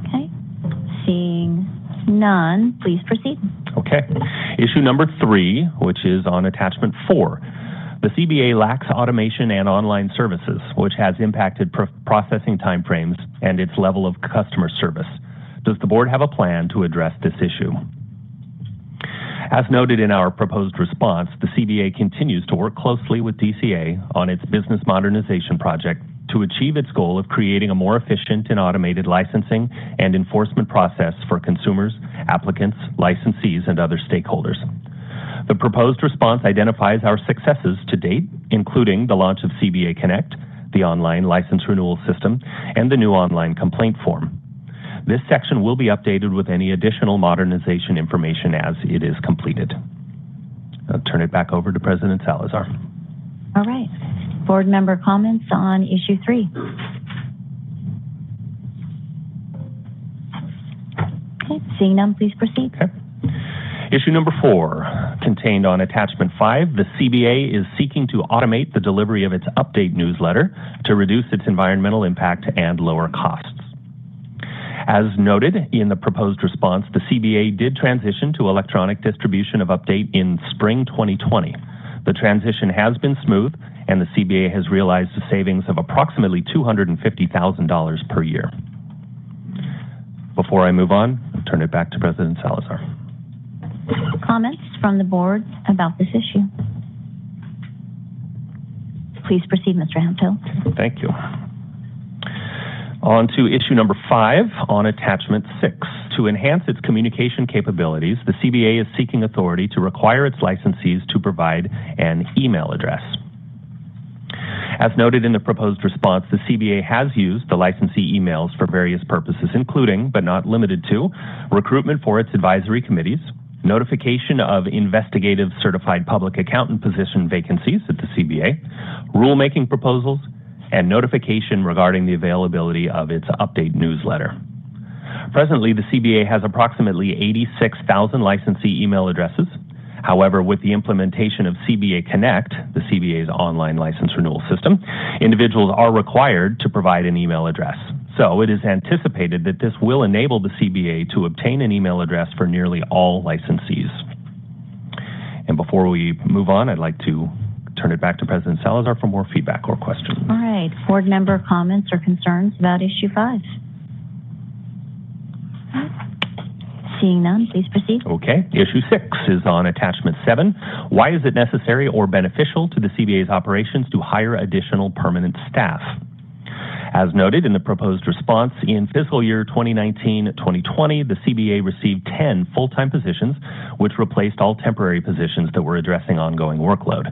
Okay. Seeing none, please proceed. Okay. Issue number 3, which is on attachment 4. The CBA lacks automation and online services, which has impacted processing timeframes and its level of customer service. Does the board have a plan to address this issue? As noted in our proposed response, the CBA continues to work closely with DCA on its business modernization project to achieve its goal of creating a more efficient and automated licensing and enforcement process for consumers, applicants, licensees, and other stakeholders. The proposed response identifies our successes to date, including the launch of CBA Connect, the online license renewal system, and the new online complaint form. This section will be updated with any additional modernization information as it is completed. I'll turn it back over to President Salazar. All right. Board member comments on issue 3. Okay. Seeing none, please proceed. Okay. Issue number 4, contained on attachment 5, the CBA is seeking to automate the delivery of its update newsletter to reduce its environmental impact and lower costs. As noted in the proposed response, the CBA did transition to electronic distribution of update in spring 2020. The transition has been smooth, and the CBA has realized a savings of approximately $250,000 per year. Before I move on, I'll turn it back to President Salazar. Comments from the board about this issue? Please proceed, Mr. Hemphill. Thank you. On to issue number 5 on attachment 6. To enhance its communication capabilities, the CBA is seeking authority to require its licensees to provide an email address. As noted in the proposed response, the CBA has used the licensee emails for various purposes, including, but not limited to, recruitment for its advisory committees, notification of investigative certified public accountant position vacancies at the CBA, rulemaking proposals, and notification regarding the availability of its update newsletter. Presently, the CBA has approximately 86,000 licensee email addresses. However, with the implementation of CBA Connect, the CBA's online license renewal system, individuals are required to provide an email address. So it is anticipated that this will enable the CBA to obtain an email address for nearly all licensees. And before we move on, I'd like to turn it back to President Salazar for more feedback or questions. All right. Board member comments or concerns about issue 5? Seeing none, please proceed. Okay. Issue 6 is on attachment 7. Why is it necessary or beneficial to the CBA's operations to hire additional permanent staff? As noted in the proposed response, in fiscal year 2019-2020, the CBA received 10 full-time positions, which replaced all temporary positions that were addressing ongoing workload.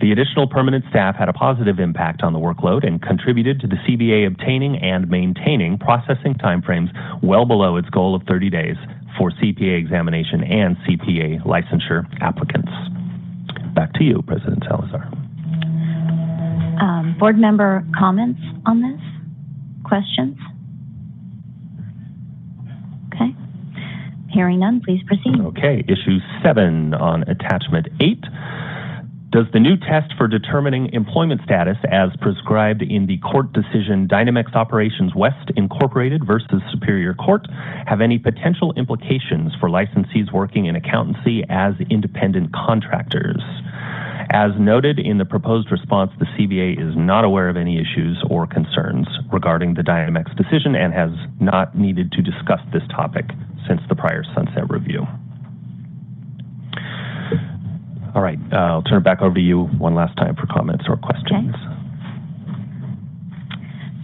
The additional permanent staff had a positive impact on the workload and contributed to the CBA obtaining and maintaining processing timeframes well below its goal of 30 days for CPA examination and CPA licensure applicants. Back to you, President Salazar. Board member comments on this? Questions? Okay. Hearing none, please proceed. Okay. Issue 7 on attachment 8. Does the new test for determining employment status as prescribed in the court decision Dynamex Operations West Incorporated versus Superior Court have any potential implications for licensees working in accountancy as independent contractors? As noted in the proposed response, the CBA is not aware of any issues or concerns regarding the Dynamex decision and has not needed to discuss this topic since the prior sunset review. All right, I'll turn it back over to you one last time for comments or questions. Okay.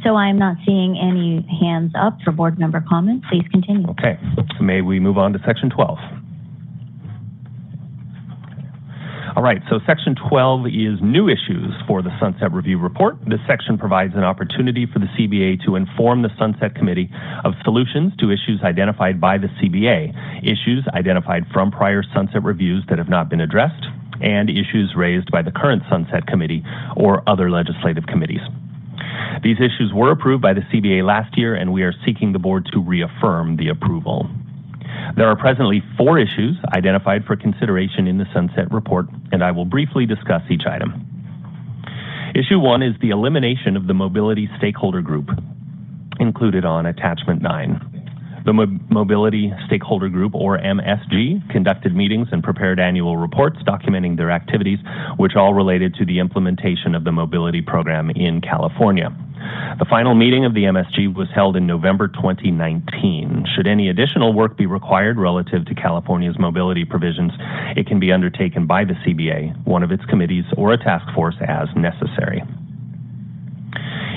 So I'm not seeing any hands up for board member comments. Please continue. Okay, may we move on to section 12? All right, so section 12 is new issues for the Sunset Review Report. This section provides an opportunity for the CBA to inform the Sunset Committee of solutions to issues identified by the CBA, issues identified from prior Sunset reviews that have not been addressed, and issues raised by the current Sunset Committee or other legislative committees. These issues were approved by the CBA last year, and we are seeking the board to reaffirm the approval. There are presently 4 issues identified for consideration in the Sunset Report, and I will briefly discuss each item. Issue 1 is the elimination of the Mobility Stakeholder Group, included on Attachment 9. The Mobility Stakeholder Group, or MSG, conducted meetings and prepared annual reports documenting their activities, which all related to the implementation of the mobility program in California. The final meeting of the MSG was held in November 2019. Should any additional work be required relative to California's mobility provisions, it can be undertaken by the CBA, one of its committees, or a task force as necessary.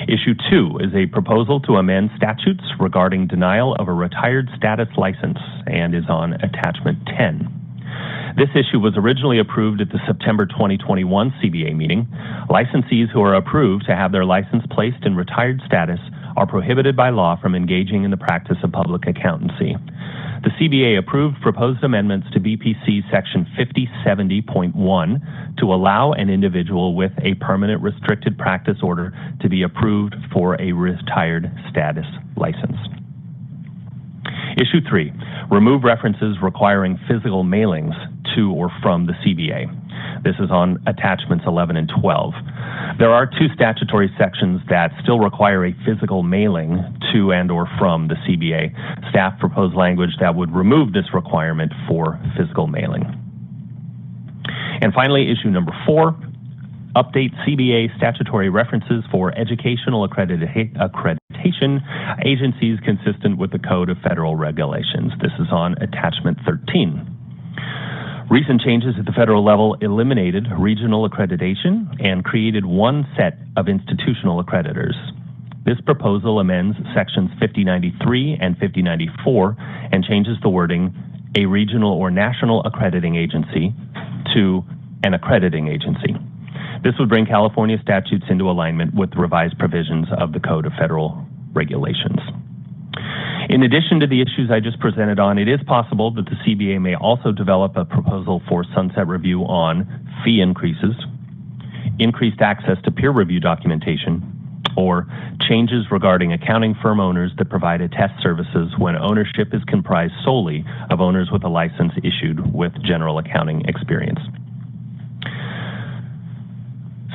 Issue 2 is a proposal to amend statutes regarding denial of a retired status license and is on Attachment 10. This issue was originally approved at the September 2021 CBA meeting. Licensees who are approved to have their license placed in retired status are prohibited by law from engaging in the practice of public accountancy. The CBA approved proposed amendments to BPC Section 5070.1 to allow an individual with a permanent restricted practice order to be approved for a retired status license. Issue 3, remove references requiring physical mailings to or from the CBA. This is on Attachments 11 and 12. There are 2 statutory sections that still require a physical mailing to and or from the CBA. Staff proposed language that would remove this requirement for physical mailing. And finally, issue number 4, update CBA statutory references for educational accreditation agencies consistent with the Code of Federal Regulations. This is on Attachment 13. Recent changes at the federal level eliminated regional accreditation and created one set of institutional accreditors. This proposal amends sections 5093 and 5094 and changes the wording a regional or national accrediting agency to an accrediting agency. This would bring California statutes into alignment with the revised provisions of the Code of Federal Regulations. In addition to the issues I just presented on, it is possible that the CBA may also develop a proposal for sunset review on fee increases, increased access to peer review documentation, or changes regarding accounting firm owners that provide attest services when ownership is comprised solely of owners with a license issued with general accounting experience.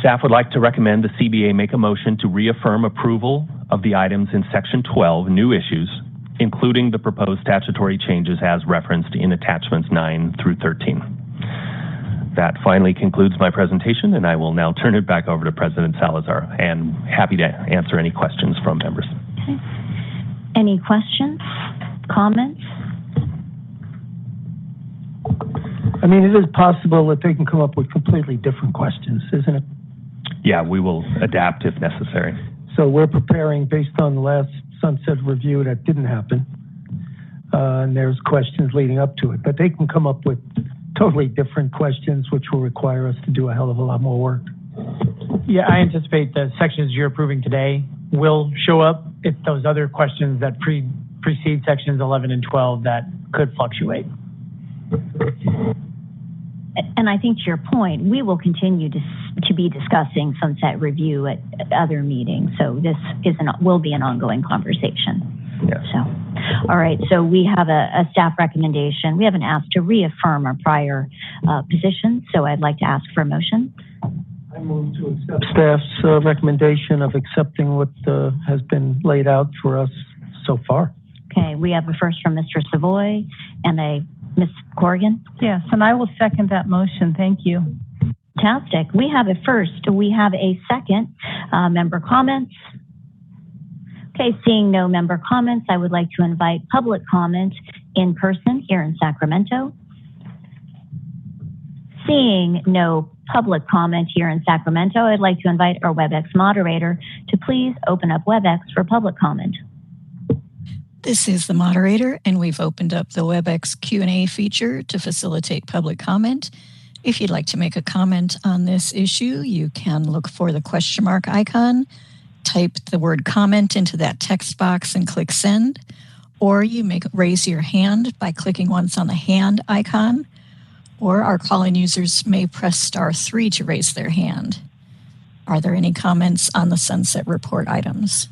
Staff would like to recommend the CBA make a motion to reaffirm approval of the items in Section 12, new issues, including the proposed statutory changes as referenced in Attachments 9 through 13. That finally concludes my presentation, and I will now turn it back over to President Salazar, and happy to answer any questions from members. Okay. Any questions, comments? I mean, it is possible that they can come up with completely different questions, isn't it? Yeah, we will adapt if necessary. So we're preparing based on the last sunset review that didn't happen. And there's questions leading up to it, but they can come up with totally different questions, which will require us to do a hell of a lot more work. Yeah, I anticipate the sections you're approving today will show up. It's those other questions that precede sections 11 and 12 that could fluctuate. And I think to your point, we will continue to be discussing sunset review at other meetings. So this will be an ongoing conversation. Yes. So, all right. So we have a staff recommendation. We have an ask to reaffirm our prior position. So I'd like to ask for a motion. I move to accept staff's recommendation of accepting what has been laid out for us so far. Okay. We have a first from Mr. Savoy and a Ms. Corrigan. Yes, and I will second that motion. Thank you. Fantastic. We have a first. We have a second. Member comments. Okay, seeing no member comments, I would like to invite public comment in person here in Sacramento. Seeing no public comment here in Sacramento, I'd like to invite our WebEx moderator to please open up WebEx for public comment. This is the moderator, and we've opened up the WebEx Q&A feature to facilitate public comment. If you'd like to make a comment on this issue, you can look for the question mark icon, type the word comment into that text box and click send, or you raise your hand by clicking once on the hand icon, or our call-in users may press *3 to raise their hand. Are there any comments on the sunset report items?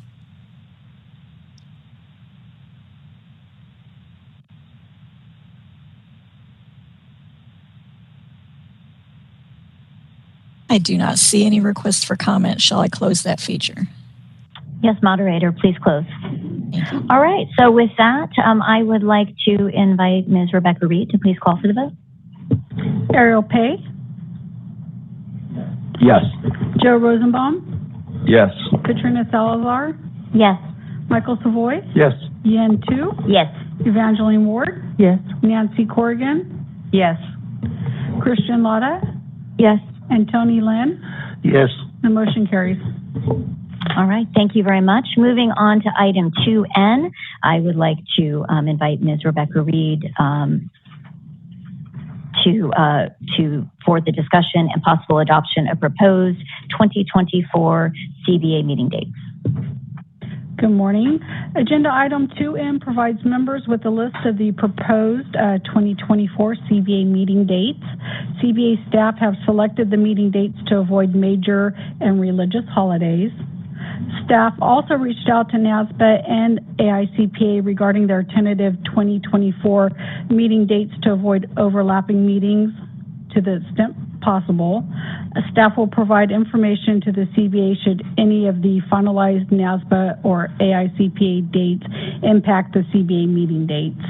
I do not see any requests for comment. Shall I close that feature? Yes, moderator, please close. All right, so with that, I would like to invite Ms. Rebecca Reed to please call for the vote. Ariel Pay, Yes. Joe Rosenbaum, Yes. Katrina Salazar, Yes. Michael Savoy, Yes. Yen Tu, Yes. Evangeline Ward, Yes. Nancy Corrigan, Yes. Christian Lotta, Yes. and Tony Lynn. Yes. The motion carries. All right, thank you very much. Moving on to item 2N, I would like to invite Ms. Rebecca Reed for the discussion and possible adoption of proposed 2024 CBA meeting dates. Good morning. Agenda item 2M provides members with a list of the proposed 2024 CBA meeting dates. CBA staff have selected the meeting dates to avoid major and religious holidays. Staff also reached out to NASBA and AICPA regarding their tentative 2024 meeting dates to avoid overlapping meetings to the extent possible. Staff will provide information to the CBA should any of the finalized NASBA or AICPA dates impact the CBA meeting dates.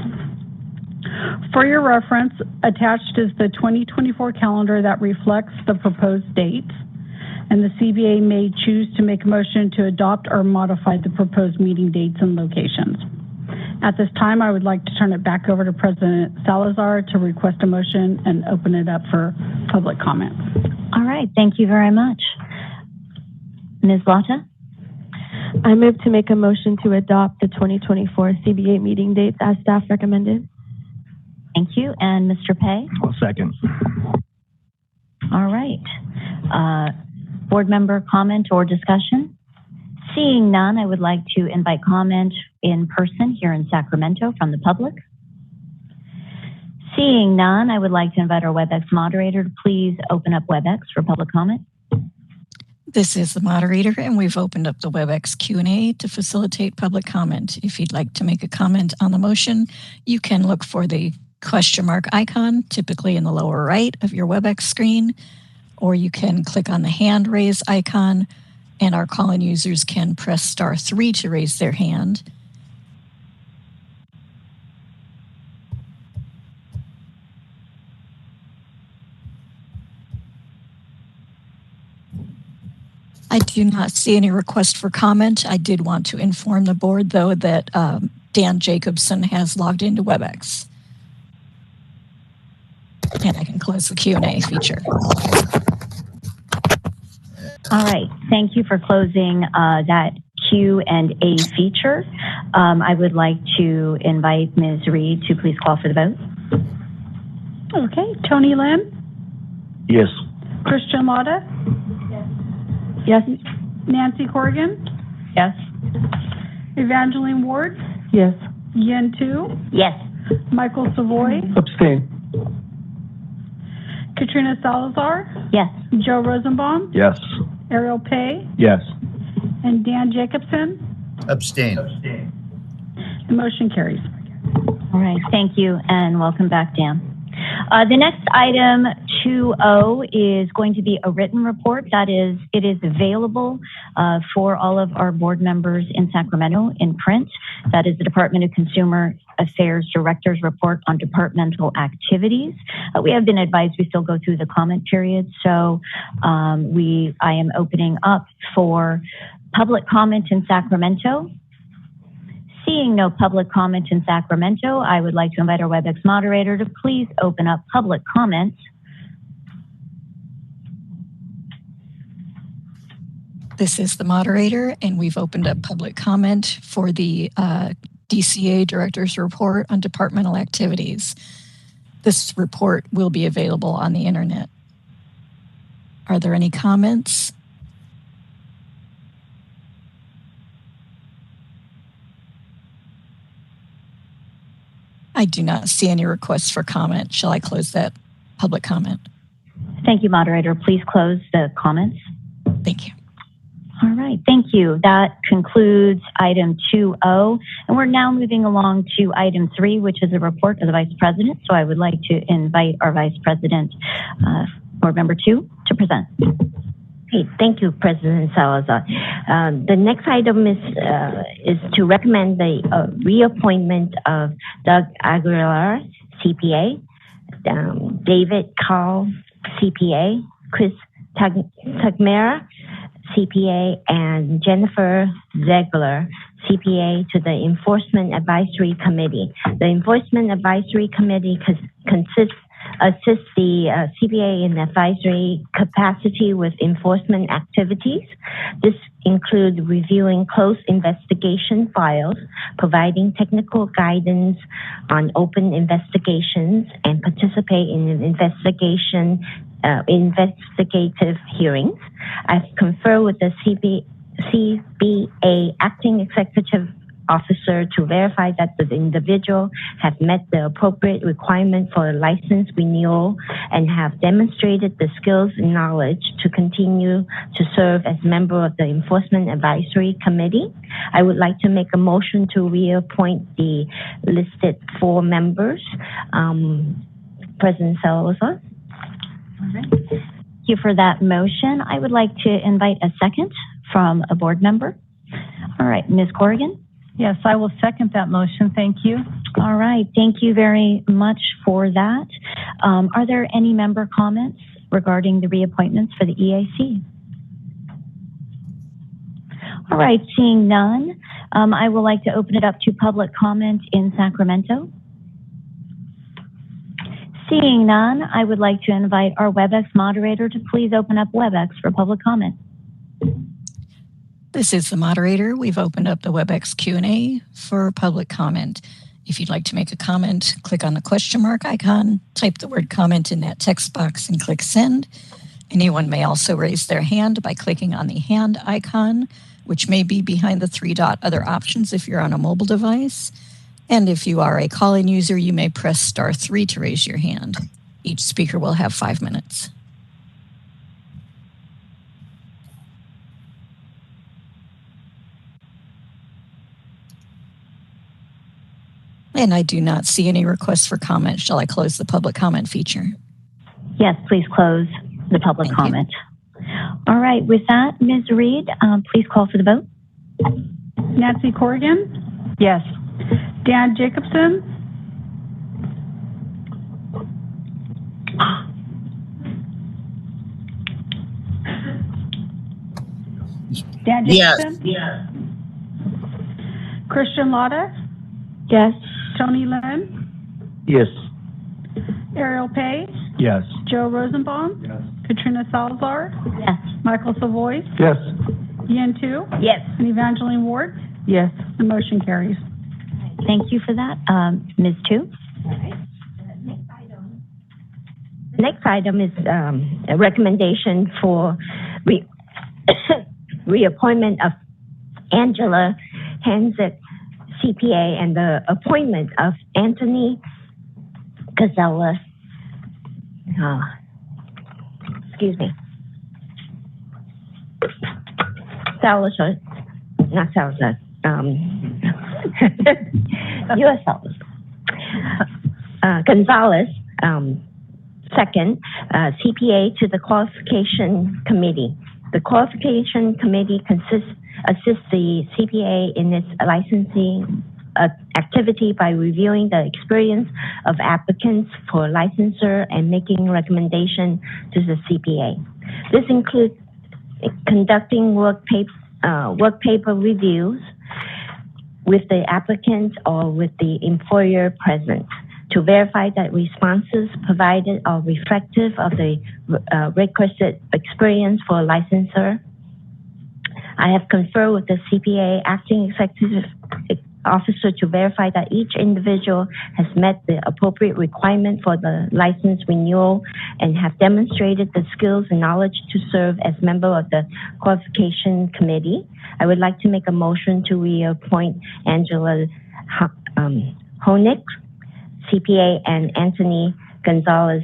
For your reference, attached is the 2024 calendar that reflects the proposed dates, and the CBA may choose to make a motion to adopt or modify the proposed meeting dates and locations. At this time, I would like to turn it back over to President Salazar to request a motion and open it up for public comment. All right, thank you very much. Ms. Lotta? I move to make a motion to adopt the 2024 CBA meeting dates as staff recommended. Thank you. And Mr. Pay? I'll second. All right. Board member comment or discussion? Seeing none, I would like to invite comment in person here in Sacramento from the public. Seeing none, I would like to invite our WebEx moderator to please open up WebEx for public comment. This is the moderator, and we've opened up the WebEx Q&A to facilitate public comment. If you'd like to make a comment on the motion, you can look for the question mark icon, typically in the lower right of your WebEx screen, or you can click on the hand raise icon, and our call-in users can press *3 to raise their hand. I do not see any request for comment. I did want to inform the board, though, that Dan Jacobson has logged into WebEx. And I can close the Q&A feature. All right, thank you for closing that Q&A feature. I would like to invite Ms. Reed to please call for the vote. Okay, Tony Lynn, Yes. Christian Lotta, Yes. Nancy Corrigan, Yes. Evangeline Ward, Yes. Yen Tu, Yes. Michael Savoy, Abstain. Katrina Salazar, Yes. Joe Rosenbaum, Yes. Ariel Pay, Yes. and Dan Jacobson. Abstain. The motion carries. All right, thank you, and welcome back, Dan. The next item, 2O, is going to be a written report. That is, it is available for all of our board members in Sacramento in print. That is the Department of Consumer Affairs Director's Report on Departmental Activities. We have been advised we still go through the comment period, so I am opening up for public comment in Sacramento. Seeing no public comment in Sacramento, I would like to invite our WebEx moderator to please open up public comment. This is the moderator, and we've opened up public comment for the DCA Director's Report on Departmental Activities. This report will be available on the internet. Are there any comments? I do not see any requests for comment. Shall I close that public comment? Thank you, moderator. Please close the comments. Thank you. All right, thank you. That concludes item 2O, and we're now moving along to item 3, which is a report of the Vice President. So I would like to invite our Vice President, Board Member 2, to present. Okay, thank you, President Salazar. The next item is to recommend the reappointment of Doug Aguilar, CPA, David Carl, CPA, Chris Tagmera, CPA, and Jennifer Zegler, CPA, to the Enforcement Advisory Committee. The Enforcement Advisory Committee assists the CPA in advisory capacity with enforcement activities. This includes reviewing closed investigation files, providing technical guidance on open investigations, and participate in investigative hearings. I've conferred with the CBA Acting Executive Officer to verify that the individual have met the appropriate requirement for a license renewal and have demonstrated the skills and knowledge to continue to serve as member of the Enforcement Advisory Committee. I would like to make a motion to reappoint the listed 4 members. President Salazar. All right. Thank you for that motion. I would like to invite a second from a board member. All right, Ms. Corrigan. Yes, I will second that motion. Thank you. All right, thank you very much for that. Are there any member comments regarding the reappointments for the EAC? All right, seeing none, I would like to open it up to public comment in Sacramento. Seeing none, I would like to invite our WebEx moderator to please open up WebEx for public comment. This is the moderator. We've opened up the WebEx Q&A for public comment. If you'd like to make a comment, click on the question mark icon, type the word comment in that text box and click send. Anyone may also raise their hand by clicking on the hand icon, which may be behind the 3-dot other options if you're on a mobile device. And if you are a call-in user, you may press *3 to raise your hand. Each speaker will have 5 minutes. And I do not see any requests for comment. Shall I close the public comment feature? Yes, please close the public comment. All right, with that, Ms. Reed, please call for the vote. Nancy Corrigan, Yes. Dan Jacobson, Dan Jacobson, Yes. Christian Lotta, Yes. Tony Lynn, Yes. Ariel Pay, Yes. Joe Rosenbaum, Yes. Katrina Salazar, Yes. Michael Savoy, Yes. Yen Tu, Yes. and Evangeline Ward. Yes. The motion carries. Thank you for that. Ms. Tu? Next item is a recommendation for reappointment of Angela Hanzett, CPA, and the appointment of Anthony Gonzalez. Salazar, not Salazar. U.S. Salazar. Gonzalez. Second, CPA to the Qualification Committee. The Qualification Committee assists the CPA in its licensing activity by reviewing the experience of applicants for licensure and making recommendation to the CPA. This includes conducting work paper reviews with the applicant or with the employer present, to verify that responses provided are reflective of the requisite experience for a licensor. I have conferred with the CPA acting executive officer to verify that each individual has met the appropriate requirement for the license renewal and have demonstrated the skills and knowledge to serve as member of the Qualification Committee. I would like to make a motion to reappoint Angela Honig, CPA, and Anthony Gonzalez,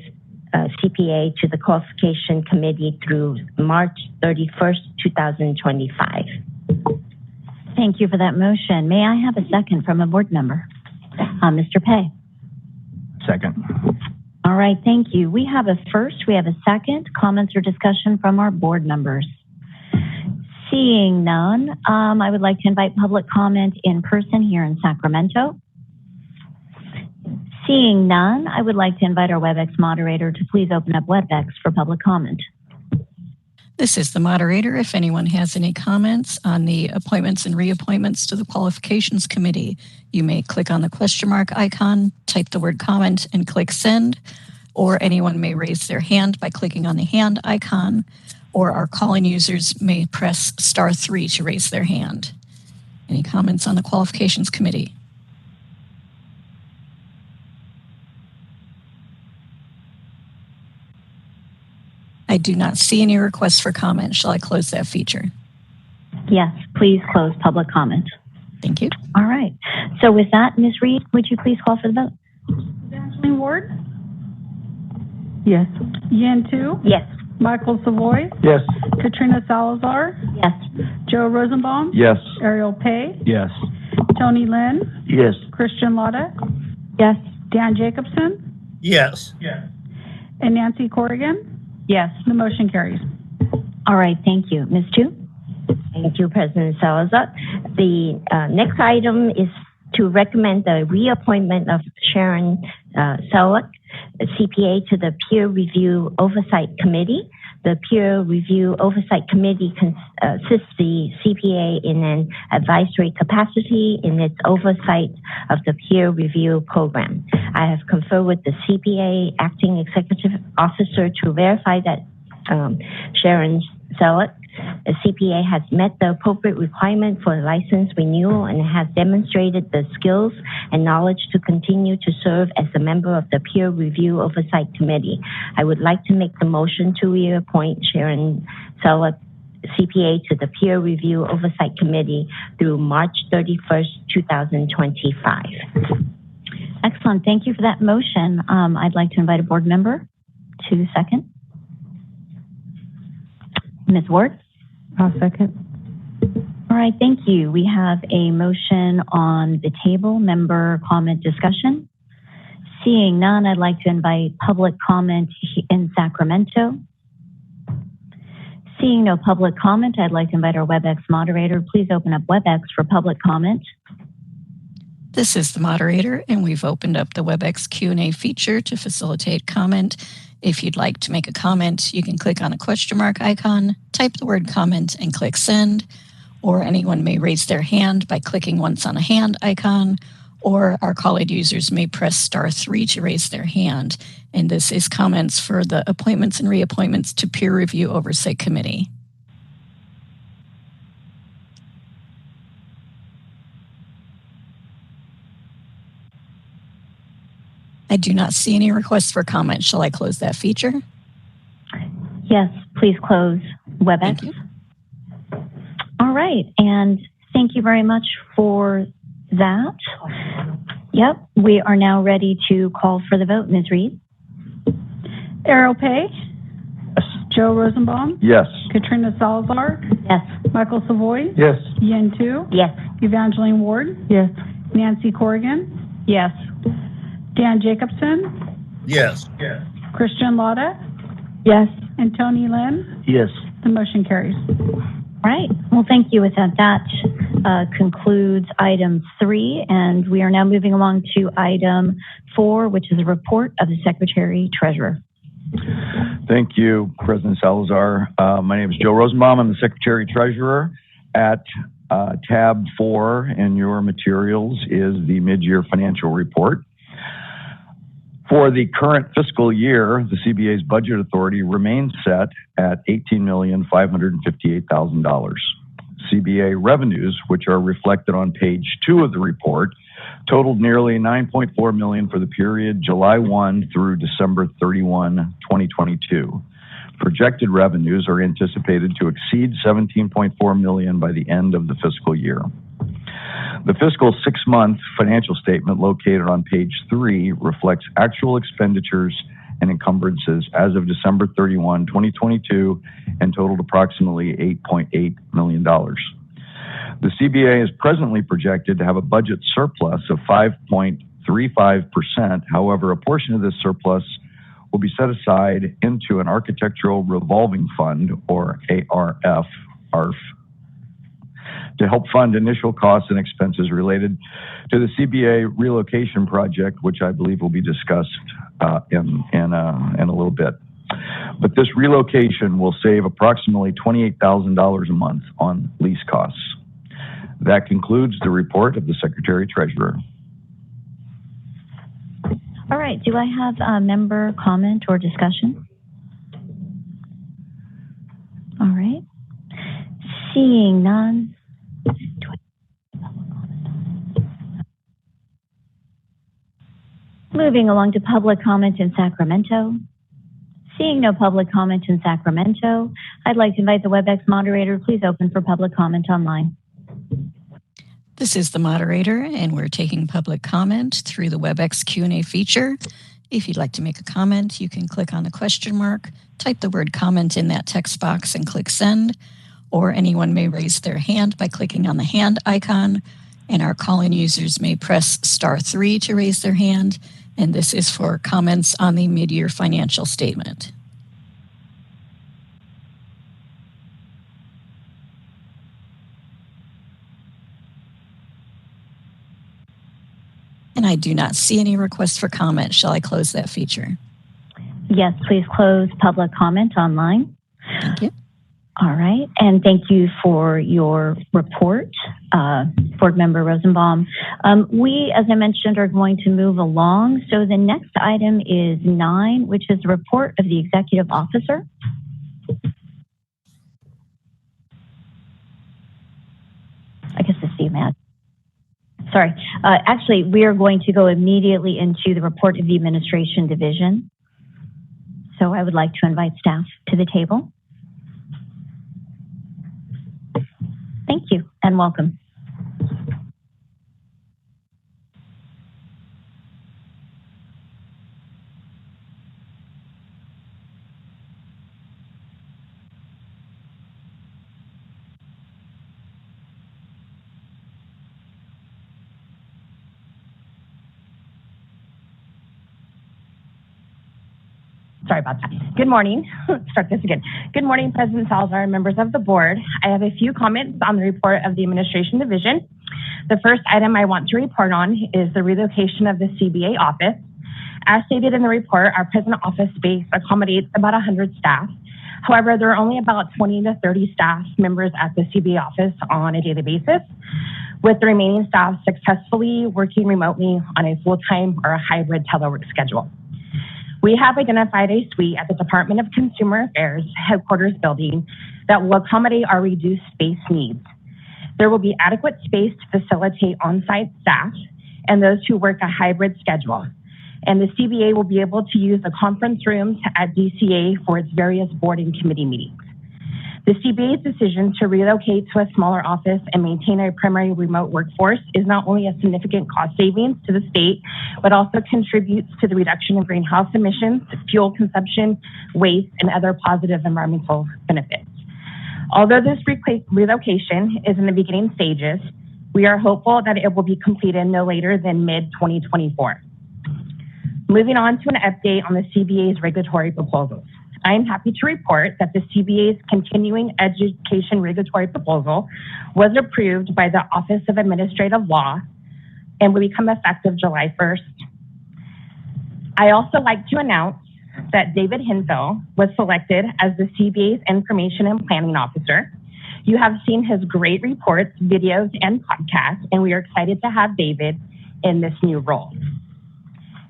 CPA, to the Qualification Committee through March 31st, 2025. Thank you for that motion. May I have a second from a board member? Mr. Pei. Second. All right, thank you. We have a first, we have a second. Comments or discussion from our board members? Seeing none, I would like to invite public comment in person here in Sacramento. Seeing none, I would like to invite our WebEx moderator to please open up WebEx for public comment. This is the moderator. If anyone has any comments on the appointments and reappointments to the Qualifications Committee, you may click on the question mark icon, type the word comment, and click send, or anyone may raise their hand by clicking on the hand icon, or our call-in users may press *3 to raise their hand. Any comments on the Qualifications Committee? I do not see any requests for comment. Shall I close that feature? Yes, please close public comment. Thank you. All right. So with that, Ms. Reed, would you please call for the vote? Evangeline Ward. Yes. Yen Tu. Yes. Michael Savoy. Yes. Katrina Salazar. Yes. Joe Rosenbaum. Yes. Ariel Pei. Yes. Tony Lynn. Yes. Christian Lotta. Yes. Dan Jacobson. Yes. And Nancy Corrigan. Yes. The motion carries. All right, thank you. Ms. Chu? Thank you, President Salazar. The next item is to recommend the reappointment of Sharon Selleck, CPA, to the Peer Review Oversight Committee. The Peer Review Oversight Committee assists the CPA in an advisory capacity in its oversight of the peer review program. I have conferred with the CPA acting executive officer to verify that Sharon Selleck, a CPA, has met the appropriate requirement for license renewal and has demonstrated the skills and knowledge to continue to serve as a member of the Peer Review Oversight Committee. I would like to make the motion to reappoint Sharon Selleck, CPA, to the Peer Review Oversight Committee through March 31st, 2025. Excellent. Thank you for that motion. I'd like to invite a board member to second. Ms. Ward? I'll second. All right, thank you. We have a motion on the table, member comment discussion. Seeing none, I'd like to invite public comment in Sacramento. Seeing no public comment, I'd like to invite our WebEx moderator. Please open up WebEx for public comment. This is the moderator, and we've opened up the WebEx Q&A feature to facilitate comment. If you'd like to make a comment, you can click on a question mark icon, type the word comment, and click send. Or anyone may raise their hand by clicking once on a hand icon, or our call-in users may press *3 to raise their hand. And this is comments for the appointments and reappointments to Peer Review Oversight Committee. I do not see any requests for comment. Shall I close that feature? Yes, please close WebEx. Thank you. All right, and thank you very much for that. Yep, we are now ready to call for the vote. Ms. Reed? Errol Pay? Yes. Joe Rosenbaum? Yes. Katrina Salazar? Yes. Michael Savoy? Yes. Yen Tu? Yes. Evangeline Ward? Yes. Nancy Corrigan? Yes. Dan Jacobson? Yes. Christian Lotta? Yes. And Tony Lynn? Yes. The motion carries. Right. Well, thank you. With that, concludes item 3, and we are now moving along to item 4, which is a report of the Secretary Treasurer. Thank you, President Salazar. My name is Joe Rosenbaum. I'm the Secretary Treasurer. At tab 4 in your materials is the mid-year financial report. For the current fiscal year, the CBA's budget authority remains set at $18,558,000. CBA revenues, which are reflected on page 2 of the report, totaled nearly $9.4 million for the period July 1 through December 31, 2022. Projected revenues are anticipated to exceed $17.4 million by the end of the fiscal year. The fiscal 6-month financial statement located on page 3 reflects actual expenditures and encumbrances as of December 31, 2022, and totaled approximately $8.8 million. The CBA is presently projected to have a budget surplus of 5.35%. However, a portion of this surplus will be set aside into an architectural revolving fund, or ARF, to help fund initial costs and expenses related to the CBA relocation project, which I believe will be discussed in a little bit. But this relocation will save approximately $28,000 a month on lease costs. That concludes the report of the Secretary Treasurer. All right. Do I have a member comment or discussion? All right. Seeing none. Moving along to public comment in Sacramento. Seeing no public comment in Sacramento, I'd like to invite the WebEx moderator. Please open for public comment online. This is the moderator, and we're taking public comment through the WebEx Q&A feature. If you'd like to make a comment, you can click on the question mark, type the word comment in that text box and click send, or anyone may raise their hand by clicking on the hand icon, and our call-in users may press *3 to raise their hand, and this is for comments on the mid-year financial statement. And I do not see any requests for comment. Shall I close that feature? Yes, please close public comment online. Thank you. All right, and thank you for your report, Board Member Rosenbaum. We, as I mentioned, are going to move along. So the next item is 9, which is the report of the Executive Officer. I guess it's the Matt. Sorry. Actually, we are going to go immediately into the report of the Administration Division. So I would like to invite staff to the table. Thank you and welcome. Sorry about that. Good morning. Let's start this again. Good morning, President Salazar and members of the board. I have a few comments on the report of the Administration Division. The first item I want to report on is the relocation of the CBA office. As stated in the report, our present office space accommodates about 100 staff. However, there are only about 20 to 30 staff members at the CBA office on a daily basis, with the remaining staff successfully working remotely on a full-time or a hybrid telework schedule. We have identified a suite at the Department of Consumer Affairs headquarters building that will accommodate our reduced space needs. There will be adequate space to facilitate on-site staff and those who work a hybrid schedule. and the CBA will be able to use the conference rooms at DCA for its various board and committee meetings. The CBA's decision to relocate to a smaller office and maintain a primary remote workforce is not only a significant cost savings to the state, but also contributes to the reduction of greenhouse emissions, fuel consumption, waste, and other positive environmental benefits. Although this relocation is in the beginning stages, we are hopeful that it will be completed no later than mid-2024. Moving on to an update on the CBA's regulatory proposals. I am happy to report that the CBA's continuing education regulatory proposal was approved by the Office of Administrative Law and will become effective July 1st. I also like to announce that David Hinzel was selected as the CBA's Information and Planning Officer. You have seen his great reports, videos, and podcasts, and we are excited to have David in this new role.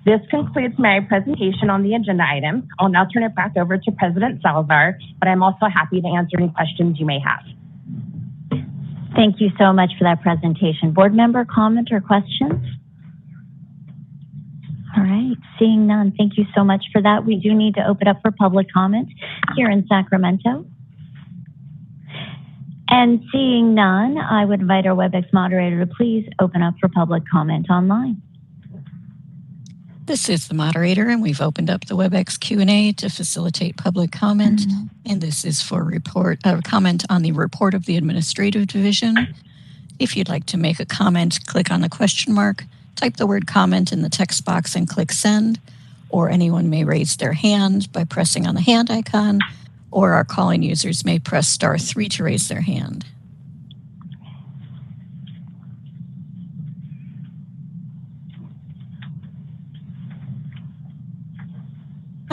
This concludes my presentation on the agenda item. I'll now turn it back over to President Salazar, but I'm also happy to answer any questions you may have. Thank you so much for that presentation. Board member comment or questions? All right, seeing none, thank you so much for that. We do need to open up for public comment here in Sacramento. And seeing none, I would invite our WebEx moderator to please open up for public comment online. This is the moderator, and we've opened up the WebEx Q&A to facilitate public comment. And this is for comment on the report of the Administrative Division. If you'd like to make a comment, click on the question mark, type the word comment in the text box and click send, or anyone may raise their hand by pressing on the hand icon, or our calling users may press *3 to raise their hand.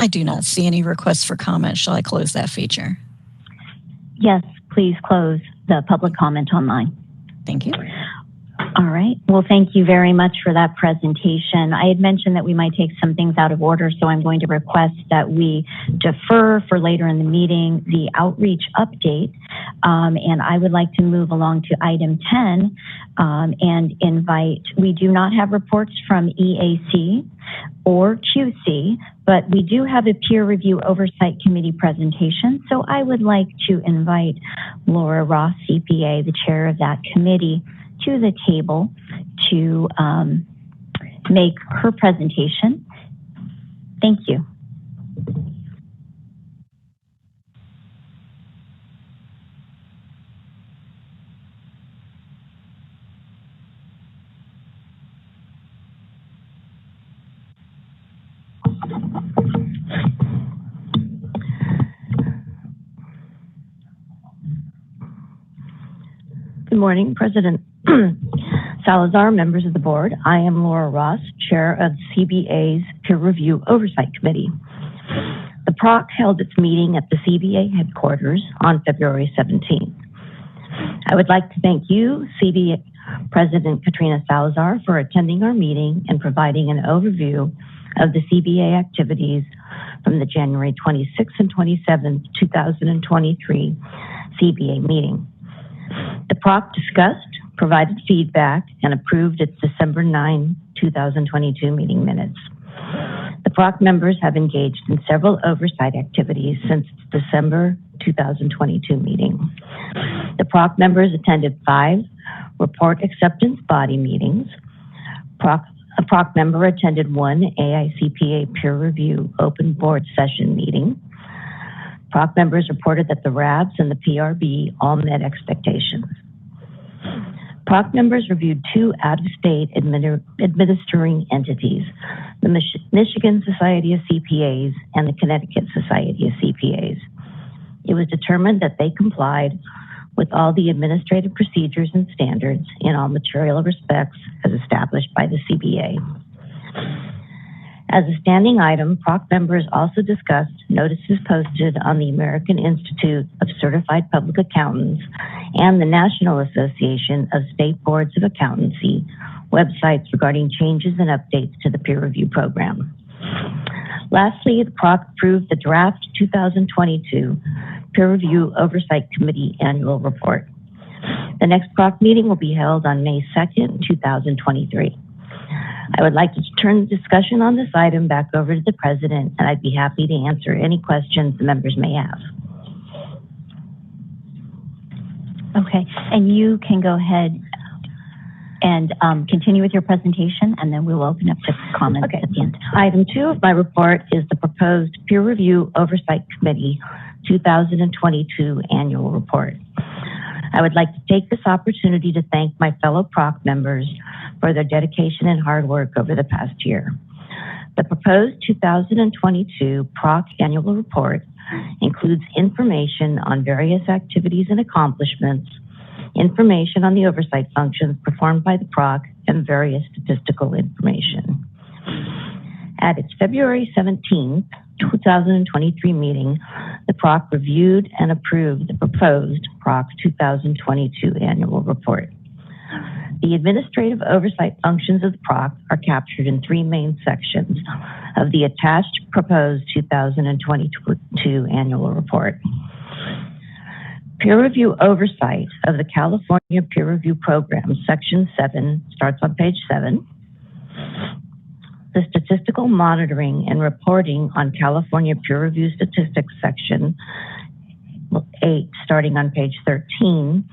I do not see any requests for comment. Shall I close that feature? Yes, please close the public comment online. Thank you. All right. Well, thank you very much for that presentation. I had mentioned that we might take some things out of order, so I'm going to request that we defer for later in the meeting the outreach update. And I would like to move along to item 10 and invite, we do not have reports from EAC or QC, but we do have a peer review oversight committee presentation. So I would like to invite Laura Ross, CPA, the chair of that committee, to the table to make her presentation. Thank you. Good morning, President Salazar, members of the board. I am Laura Ross, chair of CBA's Peer Review Oversight Committee. The PROC held its meeting at the CBA headquarters on February 17th. I would like to thank you, CBA President Katrina Salazar, for attending our meeting and providing an overview of the CBA activities from the January 26th and 27th, 2023 CBA meeting. The PROC discussed, provided feedback, and approved its December 9, 2022 meeting minutes. The PROC members have engaged in several oversight activities since its December 2022 meeting. The PROC members attended 5 report acceptance body meetings. A PROC member attended 1 AICPA peer review open board session meeting. PROC members reported that the RABs and the PRB all met expectations. PROC members reviewed 2 out-of-state administering entities, the Michigan Society of CPAs and the Connecticut Society of CPAs. It was determined that they complied with all the administrative procedures and standards in all material respects as established by the CBA. As a standing item, PROC members also discussed notices posted on the American Institute of Certified Public Accountants and the National Association of State Boards of Accountancy websites regarding changes and updates to the peer review program. Lastly, the PROC approved the draft 2022 Peer Review Oversight Committee Annual Report. The next PROC meeting will be held on May 2nd, 2023. I would like to turn the discussion on this item back over to the president, and I'd be happy to answer any questions the members may have. Okay, and you can go ahead and continue with your presentation, and then we will open up to comments at the end. Item 2 of my report is the proposed Peer Review Oversight Committee 2022 Annual Report. I would like to take this opportunity to thank my fellow PROC members for their dedication and hard work over the past year. The proposed 2022 PROC Annual Report includes information on various activities and accomplishments, information on the oversight functions performed by the PROC, and various statistical information. At its February 17th, 2023 meeting, the PROC reviewed and approved the proposed PROC 2022 Annual Report. The administrative oversight functions of the PROC are captured in 3 main sections of the attached proposed 2022 Annual Report. Peer review oversight of the California Peer Review Program, Section 7, starts on page 7. The statistical monitoring and reporting on California peer review statistics, Section 8, starting on page 13.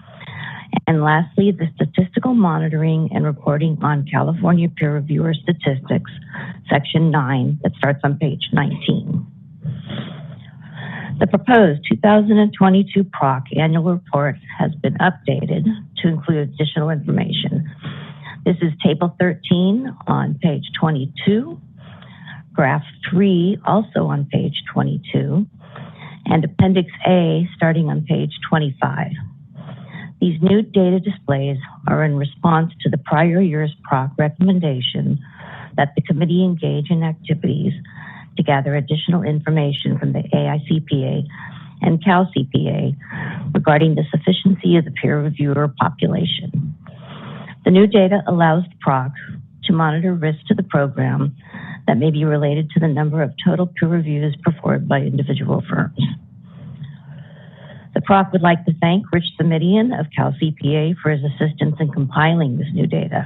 And lastly, the statistical monitoring and reporting on California peer reviewer statistics, Section 9, that starts on page 19. The proposed 2022 PROC Annual Report has been updated to include additional information. This is Table 13 on page 22, Graph 3 also on page 22, and Appendix A starting on page 25. These new data displays are in response to the prior year's PROC recommendation that the committee engage in activities to gather additional information from the AICPA and CalCPA regarding the sufficiency of the peer reviewer population. The new data allows the PROC to monitor risks to the program that may be related to the number of total peer reviews performed by individual firms. The PROC would like to thank Rich Samitian of CalCPA for his assistance in compiling this new data.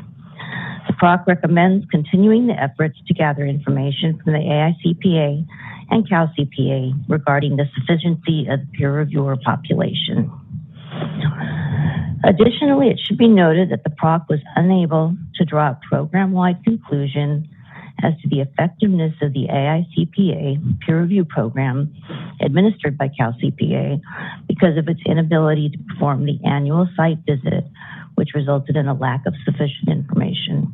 The PROC recommends continuing the efforts to gather information from the AICPA and CalCPA regarding the sufficiency of the peer reviewer population. Additionally, it should be noted that the PROC was unable to draw a program-wide conclusion as to the effectiveness of the AICPA peer review program administered by CalCPA because of its inability to perform the annual site visit, which resulted in a lack of sufficient information.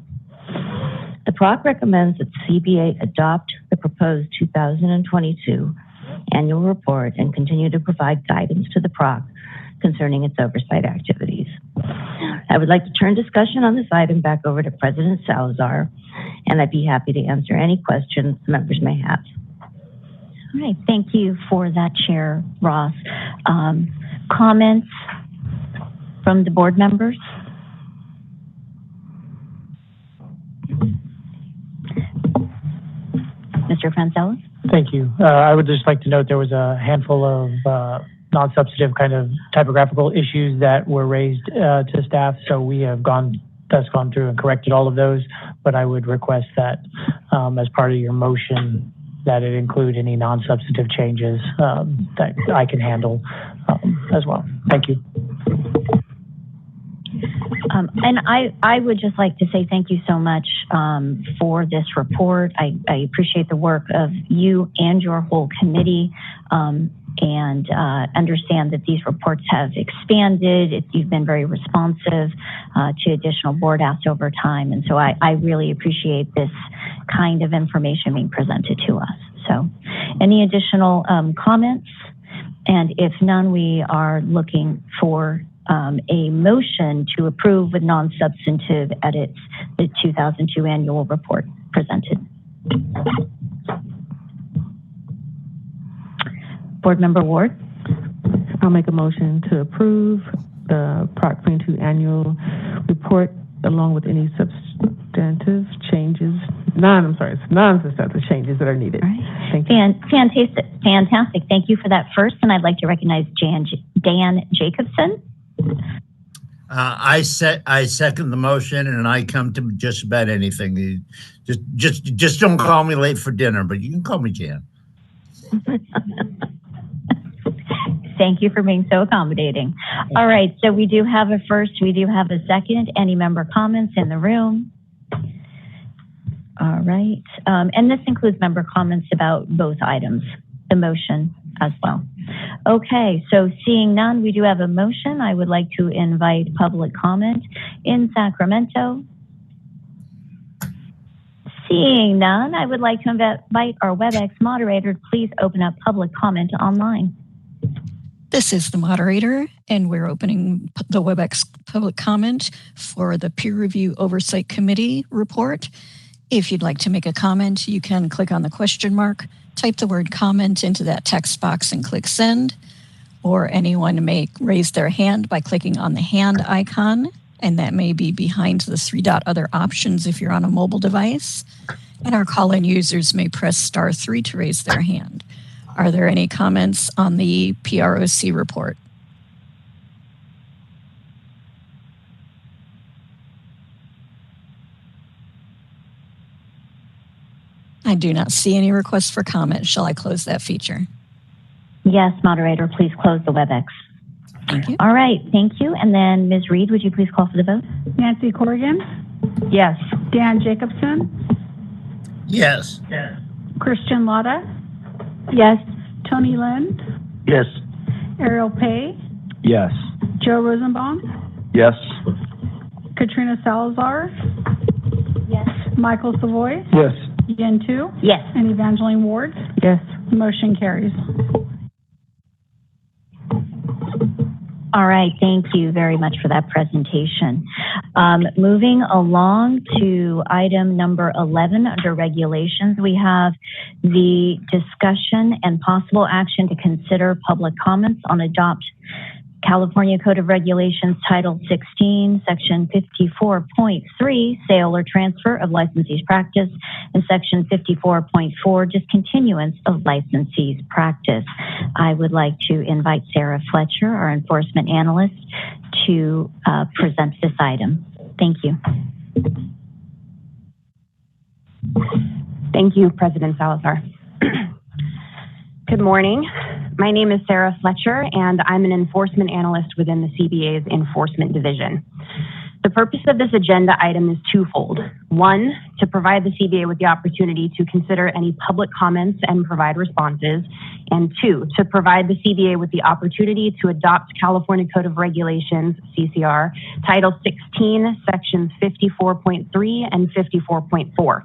The PROC recommends that CBA adopt the proposed 2022 annual report and continue to provide guidance to the PROC concerning its oversight activities. I would like to turn discussion on this item back over to President Salazar, and I'd be happy to answer any questions the members may have. All right, thank you for that, Chair Ross. Comments from the board members? Mr. Francelis? Thank you. I would just like to note there was a handful of non-substantive kind of typographical issues that were raised to staff, so we have gone through and corrected all of those, but I would request that as part of your motion that it include any non-substantive changes that I can handle as well. Thank you. And I would just like to say thank you so much for this report. I appreciate the work of you and your whole committee, and understand that these reports have expanded. You've been very responsive to additional board asks over time. And so I really appreciate this kind of information being presented to us. So any additional comments? And if none, we are looking for a motion to approve with non-substantive edits the 2002 annual report presented. Board Member Ward. I'll make a motion to approve the PROC 22 annual report along with any substantive changes, non-substantive changes that are needed. All right. Thank you. Fantastic. Thank you for that first. And I'd like to recognize Dan Jacobson. I second the motion, and I come to just about anything. Just don't call me late for dinner, but you can call me Jan. Thank you for being so accommodating. All right, so we do have a first, we do have a second. Any member comments in the room? All right, and this includes member comments about both items, the motion as well. Okay, so seeing none, we do have a motion. I would like to invite public comment in Sacramento. Seeing none, I would like to invite our WebEx moderator to please open up public comment online. This is the moderator, and we're opening the WebEx public comment for the Peer Review Oversight Committee report. If you'd like to make a comment, you can click on the question mark, type the word comment into that text box and click send, or anyone may raise their hand by clicking on the hand icon, and that may be behind the 3-dot other options if you're on a mobile device. And our call-in users may press *3 to raise their hand. Are there any comments on the PROC report? I do not see any requests for comment. Shall I close that feature? Yes, moderator, please close the WebEx. Thank you. All right, thank you. And then Ms. Reed, would you please call for the vote? Nancy Corrigan? Yes. Dan Jacobson? Yes. Christian Lotta? Yes. Tony Lind? Yes. Ariel Pay? Yes. Joe Rosenbaum? Yes. Katrina Salazar? Yes. Michael Savoy? Yes. Yen Tu? Yes. And Evangeline Ward? Yes. Motion carries. All right, thank you very much for that presentation. Moving along to item number 11 under regulations, we have the discussion and possible action to consider public comments on adopt California Code of Regulations Title 16, Section 54.3, sale or transfer of licensee's practice, and Section 54.4, discontinuance of licensee's practice. I would like to invite Sarah Fletcher, our enforcement analyst, to present this item. Thank you. Thank you, President Salazar. Good morning. My name is Sarah Fletcher, and I'm an enforcement analyst within the CBA's Enforcement Division. The purpose of this agenda item is twofold. One, to provide the CBA with the opportunity to consider any public comments and provide responses. And two, to provide the CBA with the opportunity to adopt California Code of Regulations, CCR, Title 16, Sections 54.3 and 54.4.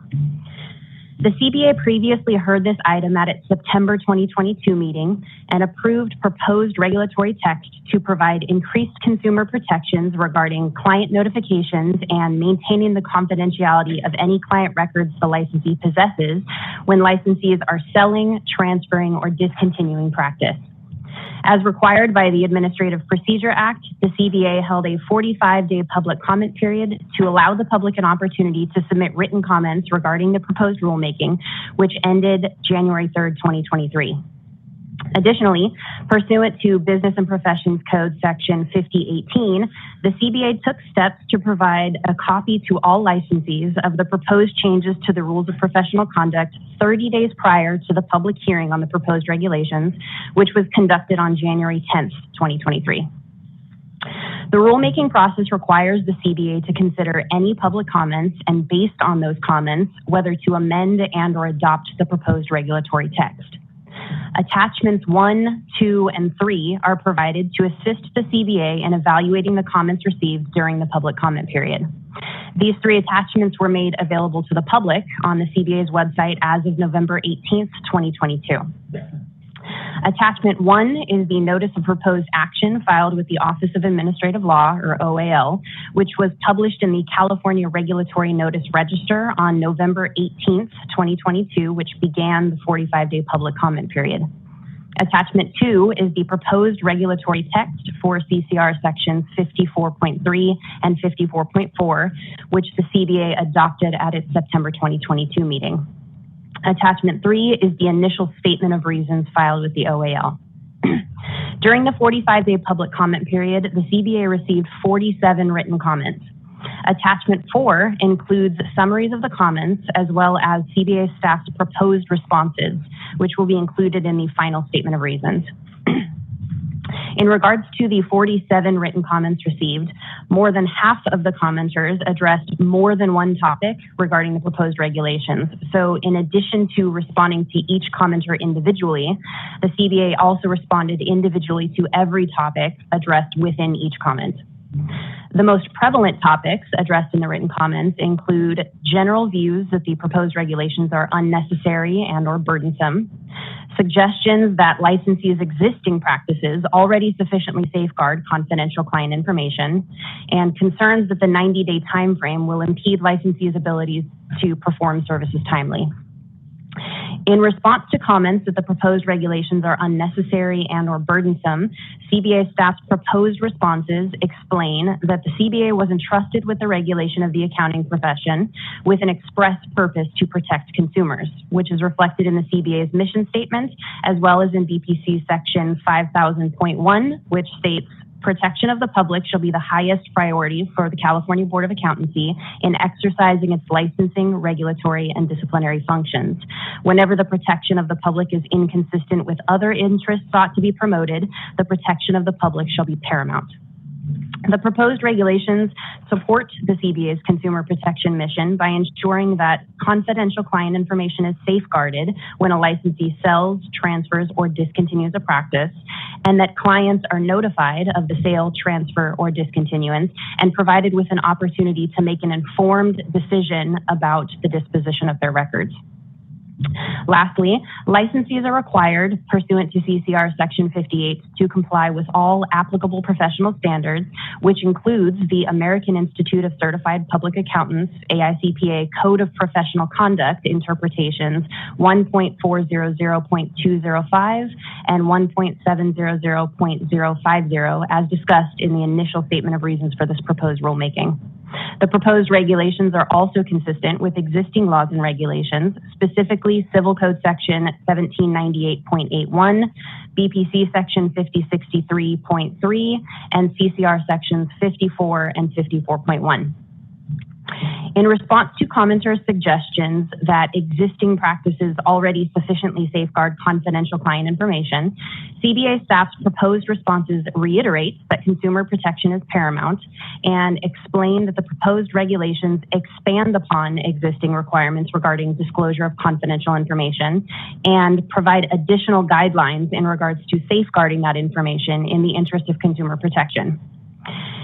The CBA previously heard this item at its September 2022 meeting and approved proposed regulatory text to provide increased consumer protections regarding client notifications and maintaining the confidentiality of any client records the licensee possesses when licensees are selling, transferring, or discontinuing practice. As required by the Administrative Procedure Act, the CBA held a 45-day public comment period to allow the public an opportunity to submit written comments regarding the proposed rulemaking, which ended January 3rd, 2023. Additionally, pursuant to Business and Professions Code Section 5018, the CBA took steps to provide a copy to all licensees of the proposed changes to the rules of professional conduct 30 days prior to the public hearing on the proposed regulations, which was conducted on January 10th, 2023. The rulemaking process requires the CBA to consider any public comments and, based on those comments, whether to amend and or adopt the proposed regulatory text. Attachments 1, 2, and 3 are provided to assist the CBA in evaluating the comments received during the public comment period. These 3 attachments were made available to the public on the CBA's website as of November 18th, 2022. Attachment 1 is the Notice of Proposed Action filed with the Office of Administrative Law, or OAL, which was published in the California Regulatory Notice Register on November 18th, 2022, which began the 45-day public comment period. Attachment 2 is the proposed regulatory text for CCR sections 54.3 and 54.4, which the CBA adopted at its September 2022 meeting. Attachment 3 is the initial statement of reasons filed with the OAL. During the 45-day public comment period, the CBA received 47 written comments. Attachment 4 includes summaries of the comments as well as CBA staff's proposed responses, which will be included in the final statement of reasons. In regards to the 47 written comments received, more than half of the commenters addressed more than one topic regarding the proposed regulations. So in addition to responding to each commenter individually, the CBA also responded individually to every topic addressed within each comment. The most prevalent topics addressed in the written comments include general views that the proposed regulations are unnecessary and or burdensome, suggestions that licensees' existing practices already sufficiently safeguard confidential client information, and concerns that the 90-day time frame will impede licensees' abilities to perform services timely. In response to comments that the proposed regulations are unnecessary and or burdensome, CBA staff's proposed responses explain that the CBA was entrusted with the regulation of the accounting profession with an express purpose to protect consumers, which is reflected in the CBA's mission statement, as well as in BPC section 5000.1, which states, protection of the public shall be the highest priority for the California Board of Accountancy in exercising its licensing, regulatory, and disciplinary functions. Whenever the protection of the public is inconsistent with other interests sought to be promoted, the protection of the public shall be paramount. The proposed regulations support the CBA's consumer protection mission by ensuring that confidential client information is safeguarded when a licensee sells, transfers, or discontinues a practice, and that clients are notified of the sale, transfer, or discontinuance and provided with an opportunity to make an informed decision about the disposition of their records. Lastly, licensees are required, pursuant to CCR Section 58, to comply with all applicable professional standards, which includes the American Institute of Certified Public Accountants, AICPA Code of Professional Conduct Interpretations 1.400.205 and 1.700.050, as discussed in the initial statement of reasons for this proposed rulemaking. The proposed regulations are also consistent with existing laws and regulations, specifically Civil Code Section 1798.81, BPC Section 5063.3, and CCR Sections 54 and 54.1. In response to commenters' suggestions that existing practices already sufficiently safeguard confidential client information, CBA staff's proposed responses reiterate that consumer protection is paramount and explain that the proposed regulations expand upon existing requirements regarding disclosure of confidential information and provide additional guidelines in regards to safeguarding that information in the interest of consumer protection.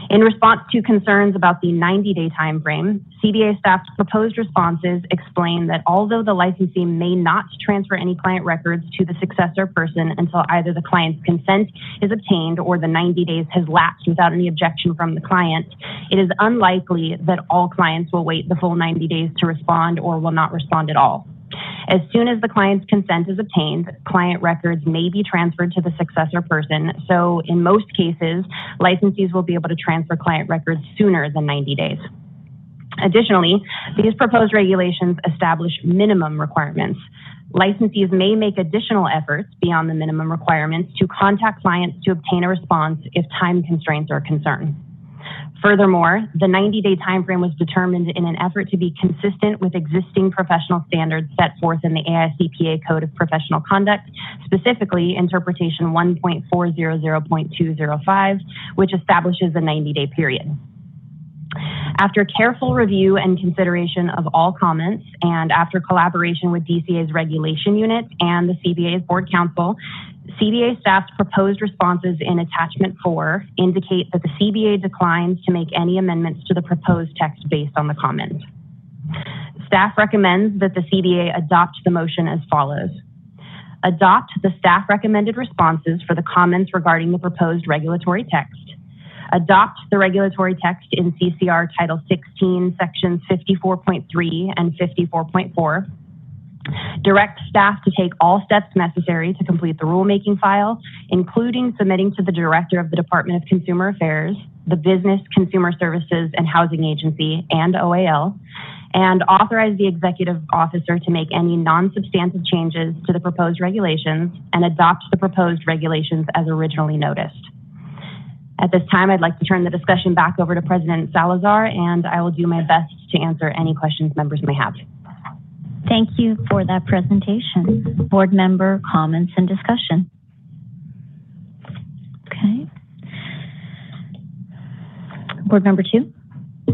In response to concerns about the 90-day time frame, CBA staff's proposed responses explain that although the licensee may not transfer any client records to the successor person until either the client's consent is obtained or the 90 days has lapsed without any objection from the client, it is unlikely that all clients will wait the full 90 days to respond or will not respond at all. As soon as the client's consent is obtained, client records may be transferred to the successor person. So in most cases, licensees will be able to transfer client records sooner than 90 days. Additionally, these proposed regulations establish minimum requirements. Licensees may make additional efforts beyond the minimum requirements to contact clients to obtain a response if time constraints are a concern. Furthermore, the 90-day timeframe was determined in an effort to be consistent with existing professional standards set forth in the AICPA Code of Professional Conduct, specifically Interpretation 1.400.205, which establishes a 90-day period. After careful review and consideration of all comments, and after collaboration with DCA's regulation unit and the CBA's board counsel, CBA staff's proposed responses in Attachment 4 indicate that the CBA declines to make any amendments to the proposed text based on the comment. Staff recommends that the CBA adopt the motion as follows. Adopt the staff recommended responses for the comments regarding the proposed regulatory text. Adopt the regulatory text in CCR Title 16, Sections 54.3 and 54.4. Direct staff to take all steps necessary to complete the rulemaking file, including submitting to the Director of the Department of Consumer Affairs, the Business, Consumer Services, and Housing Agency, and OAL, and authorize the executive officer to make any non-substantive changes to the proposed regulations and adopt the proposed regulations as originally noticed. At this time, I'd like to turn the discussion back over to President Salazar, and I will do my best to answer any questions members may have. Thank you for that presentation. Board member comments and discussion. Okay. Board member 2.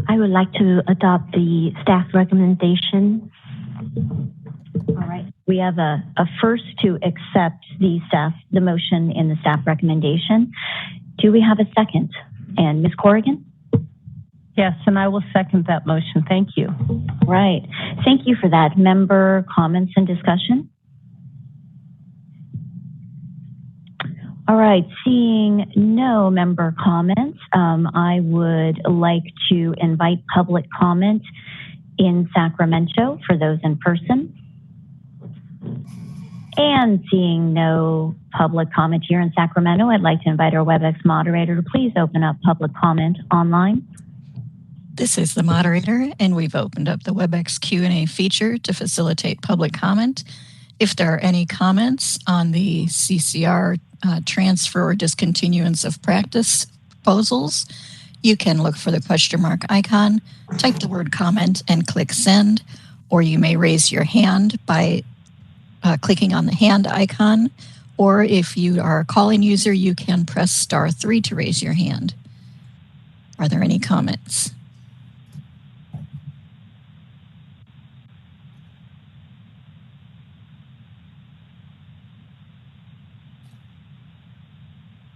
I would like to adopt the staff recommendation. All right. We have a first to accept the motion in the staff recommendation. Do we have a second? And Ms. Corrigan? Yes, and I will second that motion. Thank you. Right. Thank you for that. Member comments and discussion? All right, seeing no member comments, I would like to invite public comment in Sacramento for those in person. And seeing no public comment here in Sacramento, I'd like to invite our WebEx moderator to please open up public comment online. This is the moderator, and we've opened up the WebEx Q&A feature to facilitate public comment. If there are any comments on the CCR transfer or discontinuance of practice proposals, you can look for the question mark icon, type the word comment, and click send, or you may raise your hand by clicking on the hand icon, or if you are a call-in user, you can press *3 to raise your hand. Are there any comments?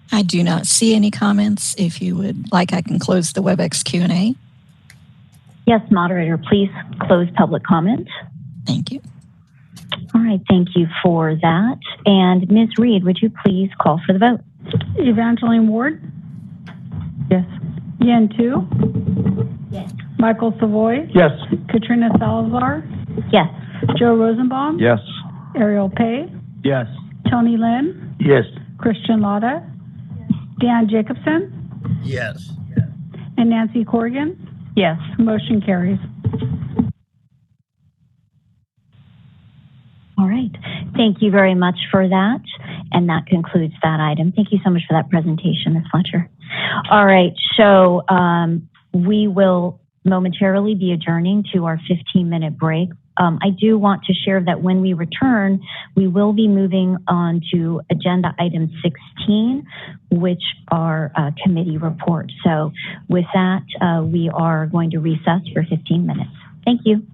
I do not see any comments. If you would like, I can close the WebEx Q&A. Yes, moderator, please close public comment. Thank you. All right, thank you for that. And Ms. Reed, would you please call for the vote? Evangeline Ward? Yes. Yen Tu? Yes. Michael Savoy? Yes. Katrina Salazar? Yes. Joe Rosenbaum? Yes. Ariel Pay? Yes. Tony Lynn? Yes. Christian Latta? Dan Jacobson? Yes. And Nancy Corrigan? Yes. Motion carries. All right. Thank you very much for that. And that concludes that item. Thank you so much for that presentation, Ms. Fletcher. All right. So we will momentarily be adjourning to our 15-minute break. I do want to share that when we return, we will be moving on to agenda item 16, which are committee reports. So with that, we are going to recess for 15 minutes. Thank you.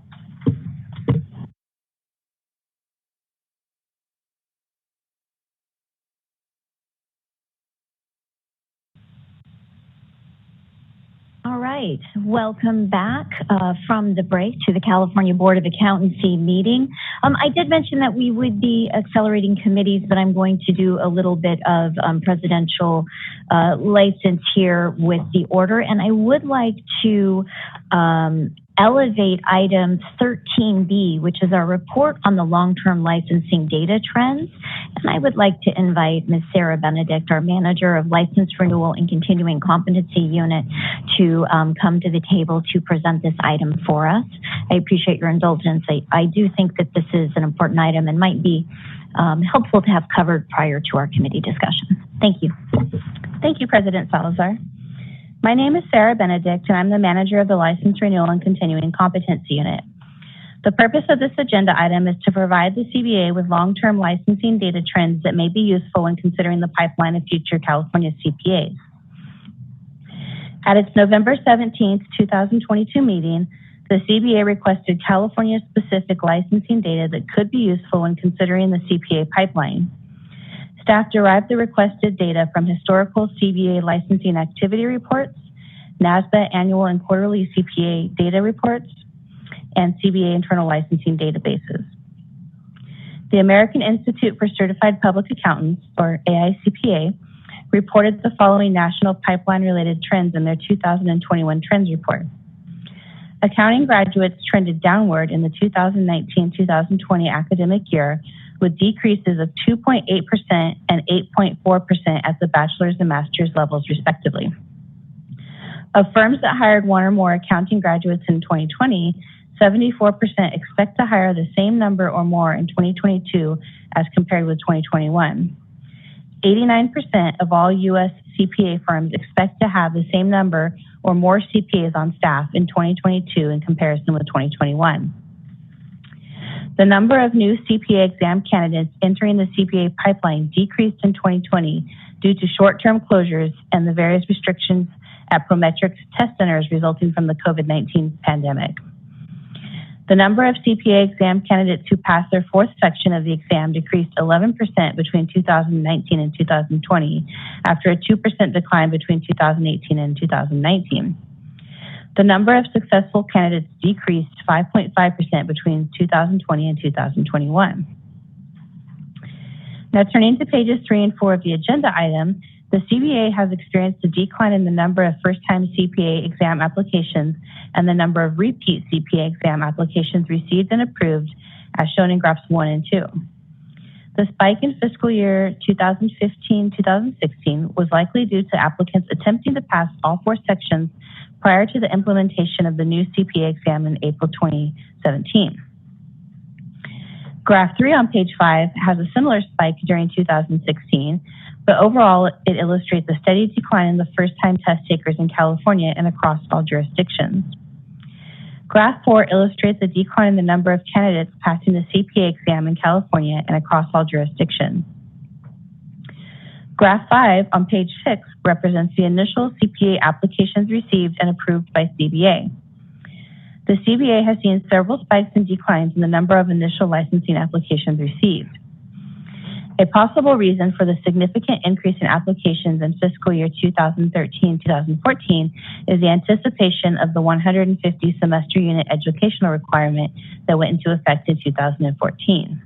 All right, welcome back from the break to the California Board of Accountancy meeting. I did mention that we would be accelerating committees, but I'm going to do a little bit of presidential license here with the order. And I would like to elevate item 13B, which is our report on the long-term licensing data trends. And I would like to invite Ms. Sarah Benedict, our manager of license renewal and continuing competency unit, to come to the table to present this item for us. I appreciate your indulgence. I do think that this is an important item and might be helpful to have covered prior to our committee discussion. Thank you. Thank you, President Salazar. My name is Sarah Benedict, and I'm the manager of the License Renewal and Continuing Competency Unit. The purpose of this agenda item is to provide the CBA with long-term licensing data trends that may be useful when considering the pipeline of future California CPAs. At its November 17th, 2022 meeting, the CBA requested California-specific licensing data that could be useful when considering the CPA pipeline. Staff derived the requested data from historical CBA licensing activity reports, NASBA annual and quarterly CPA data reports, and CBA internal licensing databases. The American Institute for Certified Public Accountants, or AICPA, reported the following national pipeline-related trends in their 2021 trends report. Accounting graduates trended downward in the 2019-2020 academic year, with decreases of 2.8% and 8.4% at the bachelor's and master's levels, respectively. Of firms that hired one or more accounting graduates in 2020, 74% expect to hire the same number or more in 2022 as compared with 2021. 89% of all U.S. CPA firms expect to have the same number or more CPAs on staff in 2022 in comparison with 2021. The number of new CPA exam candidates entering the CPA pipeline decreased in 2020 due to short-term closures and the various restrictions at Prometric test centers resulting from the COVID-19 pandemic. The number of CPA exam candidates who passed their fourth section of the exam decreased 11% between 2019 and 2020, after a 2% decline between 2018 and 2019. The number of successful candidates decreased 5.5% between 2020 and 2021. Now, turning to pages 3 and 4 of the agenda item, the CBA has experienced a decline in the number of first-time CPA exam applications and the number of repeat CPA exam applications received and approved, as shown in graphs 1 and 2. The spike in fiscal year 2015-2016 was likely due to applicants attempting to pass all 4 sections prior to the implementation of the new CPA exam in April 2017. Graph 3 on page 5 has a similar spike during 2016, but overall it illustrates a steady decline in the first-time test takers in California and across all jurisdictions. Graph 4 illustrates a decline in the number of candidates passing the CPA exam in California and across all jurisdictions. Graph 5 on page 6 represents the initial CPA applications received and approved by CBA. The CBA has seen several spikes and declines in the number of initial licensing applications received. A possible reason for the significant increase in applications in fiscal year 2013-2014 is the anticipation of the 150 semester unit educational requirement that went into effect in 2014.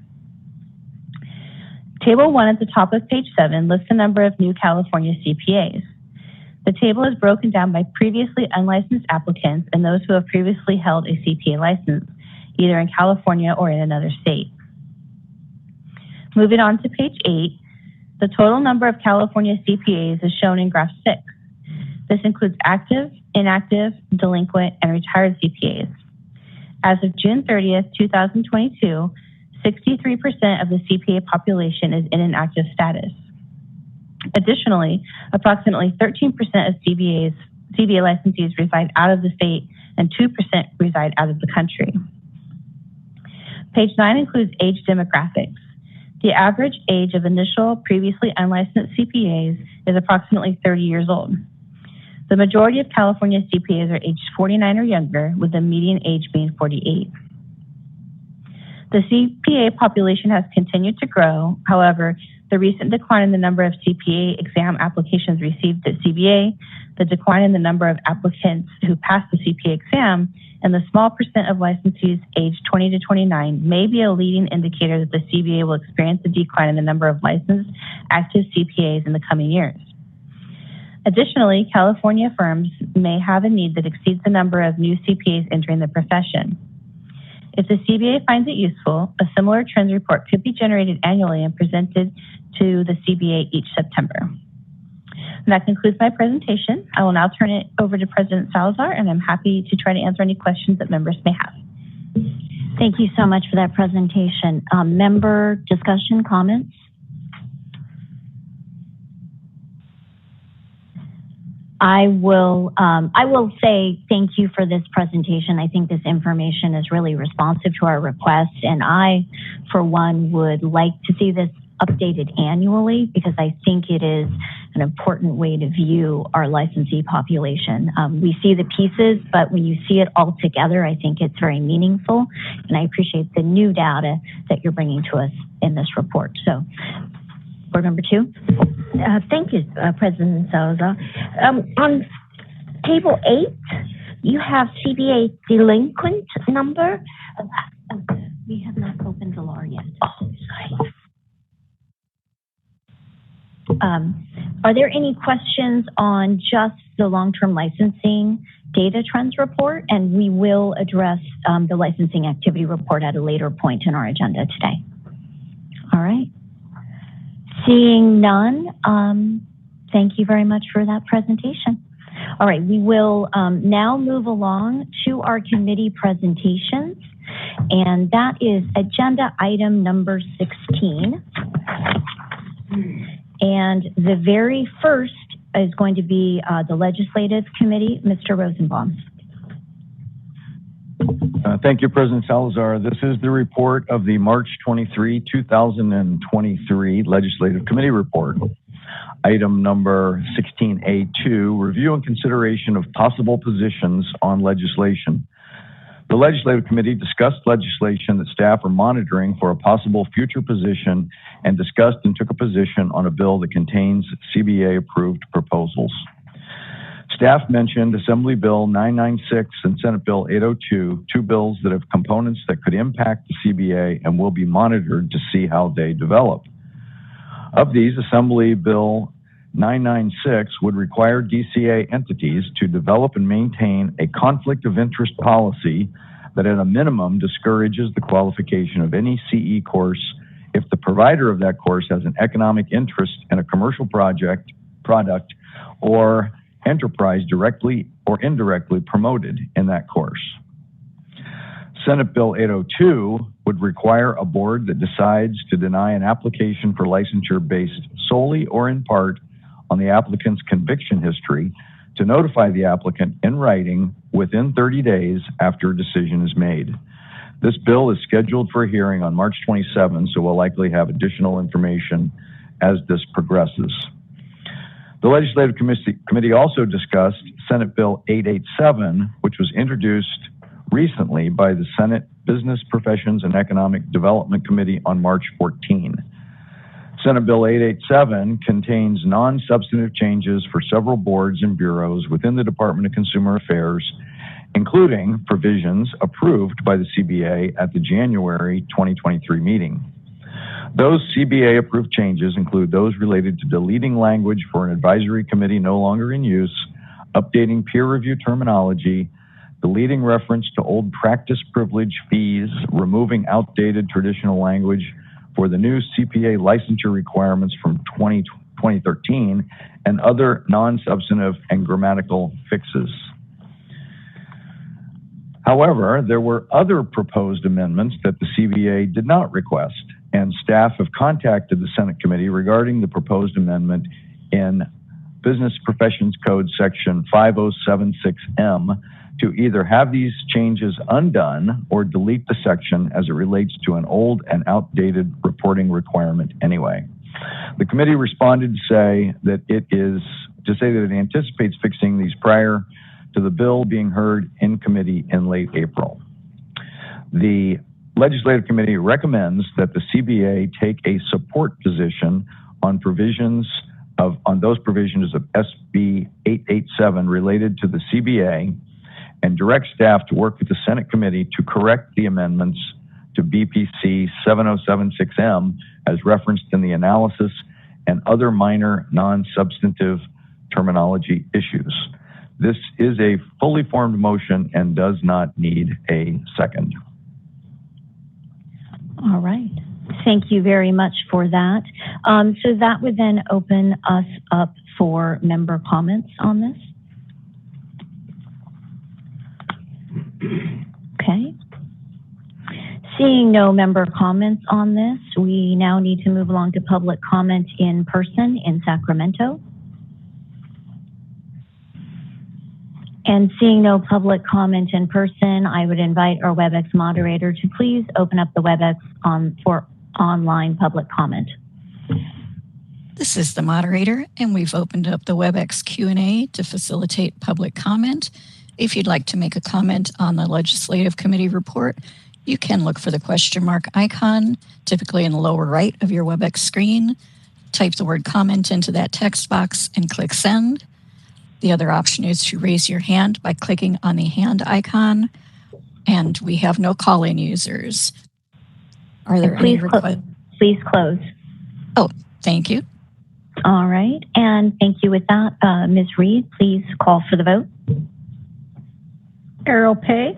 Table 1 at the top of page 7 lists the number of new California CPAs. The table is broken down by previously unlicensed applicants and those who have previously held a CPA license, either in California or in another state. Moving on to page 8, the total number of California CPAs is shown in graph 6. This includes active, inactive, delinquent, and retired CPAs. As of June 30th, 2022, 63% of the CPA population is in an active status. Additionally, approximately 13% of CPA licensees reside out of the state and 2% reside out of the country. Page 9 includes age demographics. The average age of initial previously unlicensed CPAs is approximately 30 years old. The majority of California CPAs are aged 49 or younger, with the median age being 48. The CPA population has continued to grow. However, the recent decline in the number of CPA exam applications received at CBA, the decline in the number of applicants who passed the CPA exam, and the small percent of licensees aged 20 to 29 may be a leading indicator that the CBA will experience a decline in the number of licensed active CPAs in the coming years. Additionally, California firms may have a need that exceeds the number of new CPAs entering the profession. If the CBA finds it useful, a similar trends report could be generated annually and presented to the CBA each September. And that concludes my presentation. I will now turn it over to President Salazar, and I'm happy to try to answer any questions that members may have. Thank you so much for that presentation. Member discussion, comments? I will say thank you for this presentation. I think this information is really responsive to our requests, and I, for one, would like to see this updated annually because I think it is an important way to view our licensee population. We see the pieces, but when you see it all together, I think it's very meaningful, and I appreciate the new data that you're bringing to us in this report. So, Board Member 2. Thank you, President Salazar. On table 8, you have CBA delinquent number. We have not opened the law yet. Oh, sorry. Are there any questions on just the long-term licensing data trends report? And we will address the licensing activity report at a later point in our agenda today. All right. Seeing none, thank you very much for that presentation. All right, we will now move along to our committee presentations, and that is agenda item number 16. And the very first is going to be the Legislative Committee. Mr. Rosenbaum. Thank you, President Salazar. This is the report of the March 23, 2023 Legislative Committee report. Item number 16A2, review and consideration of possible positions on legislation. The Legislative Committee discussed legislation that staff are monitoring for a possible future position and discussed and took a position on a bill that contains CBA-approved proposals. Staff mentioned Assembly Bill 996 and Senate Bill 802, two bills that have components that could impact the CBA and will be monitored to see how they develop. Of these, Assembly Bill 996 would require DCA entities to develop and maintain a conflict of interest policy that at a minimum discourages the qualification of any CE course if the provider of that course has an economic interest in a commercial product, or enterprise directly or indirectly promoted in that course. Senate Bill 802 would require a board that decides to deny an application for licensure based solely or in part on the applicant's conviction history to notify the applicant in writing within 30 days after a decision is made. This bill is scheduled for a hearing on March 27, so we'll likely have additional information as this progresses. The Legislative Committee also discussed Senate Bill 887, which was introduced recently by the Senate Business Professions and Economic Development Committee on March 14. Senate Bill 887 contains non-substantive changes for several boards and bureaus within the Department of Consumer Affairs, including provisions approved by the CBA at the January 2023 meeting. Those CBA-approved changes include those related to deleting language for an advisory committee no longer in use, updating peer review terminology, deleting reference to old practice privilege fees, removing outdated traditional language for the new CPA licensure requirements from 2013, and other non-substantive and grammatical fixes. However, there were other proposed amendments that the CBA did not request, and staff have contacted the Senate Committee regarding the proposed amendment in Business Professions Code Section 5076M to either have these changes undone or delete the section as it relates to an old and outdated reporting requirement anyway. The committee responded to say that it anticipates fixing these prior to the bill being heard in committee in late April. The Legislative Committee recommends that the CBA take a support position on those provisions of SB 887 related to the CBA and direct staff to work with the Senate Committee to correct the amendments to BPC 7076M as referenced in the analysis and other minor non-substantive terminology issues. This is a fully formed motion and does not need a second. All right. Thank you very much for that. So that would then open us up for member comments on this. Okay. Seeing no member comments on this, we now need to move along to public comment in person in Sacramento. And seeing no public comment in person, I would invite our WebEx moderator to please open up the WebEx for online public comment. This is the moderator, and we've opened up the WebEx Q&A to facilitate public comment. If you'd like to make a comment on the Legislative Committee report, you can look for the question mark icon, typically in the lower right of your WebEx screen. Type the word comment into that text box and click send. The other option is to raise your hand by clicking on the hand icon. And we have no call-in users. Are there any requests? Please close. Oh, thank you. All right. And thank you with that. Ms. Reed, please call for the vote. Errol Pay.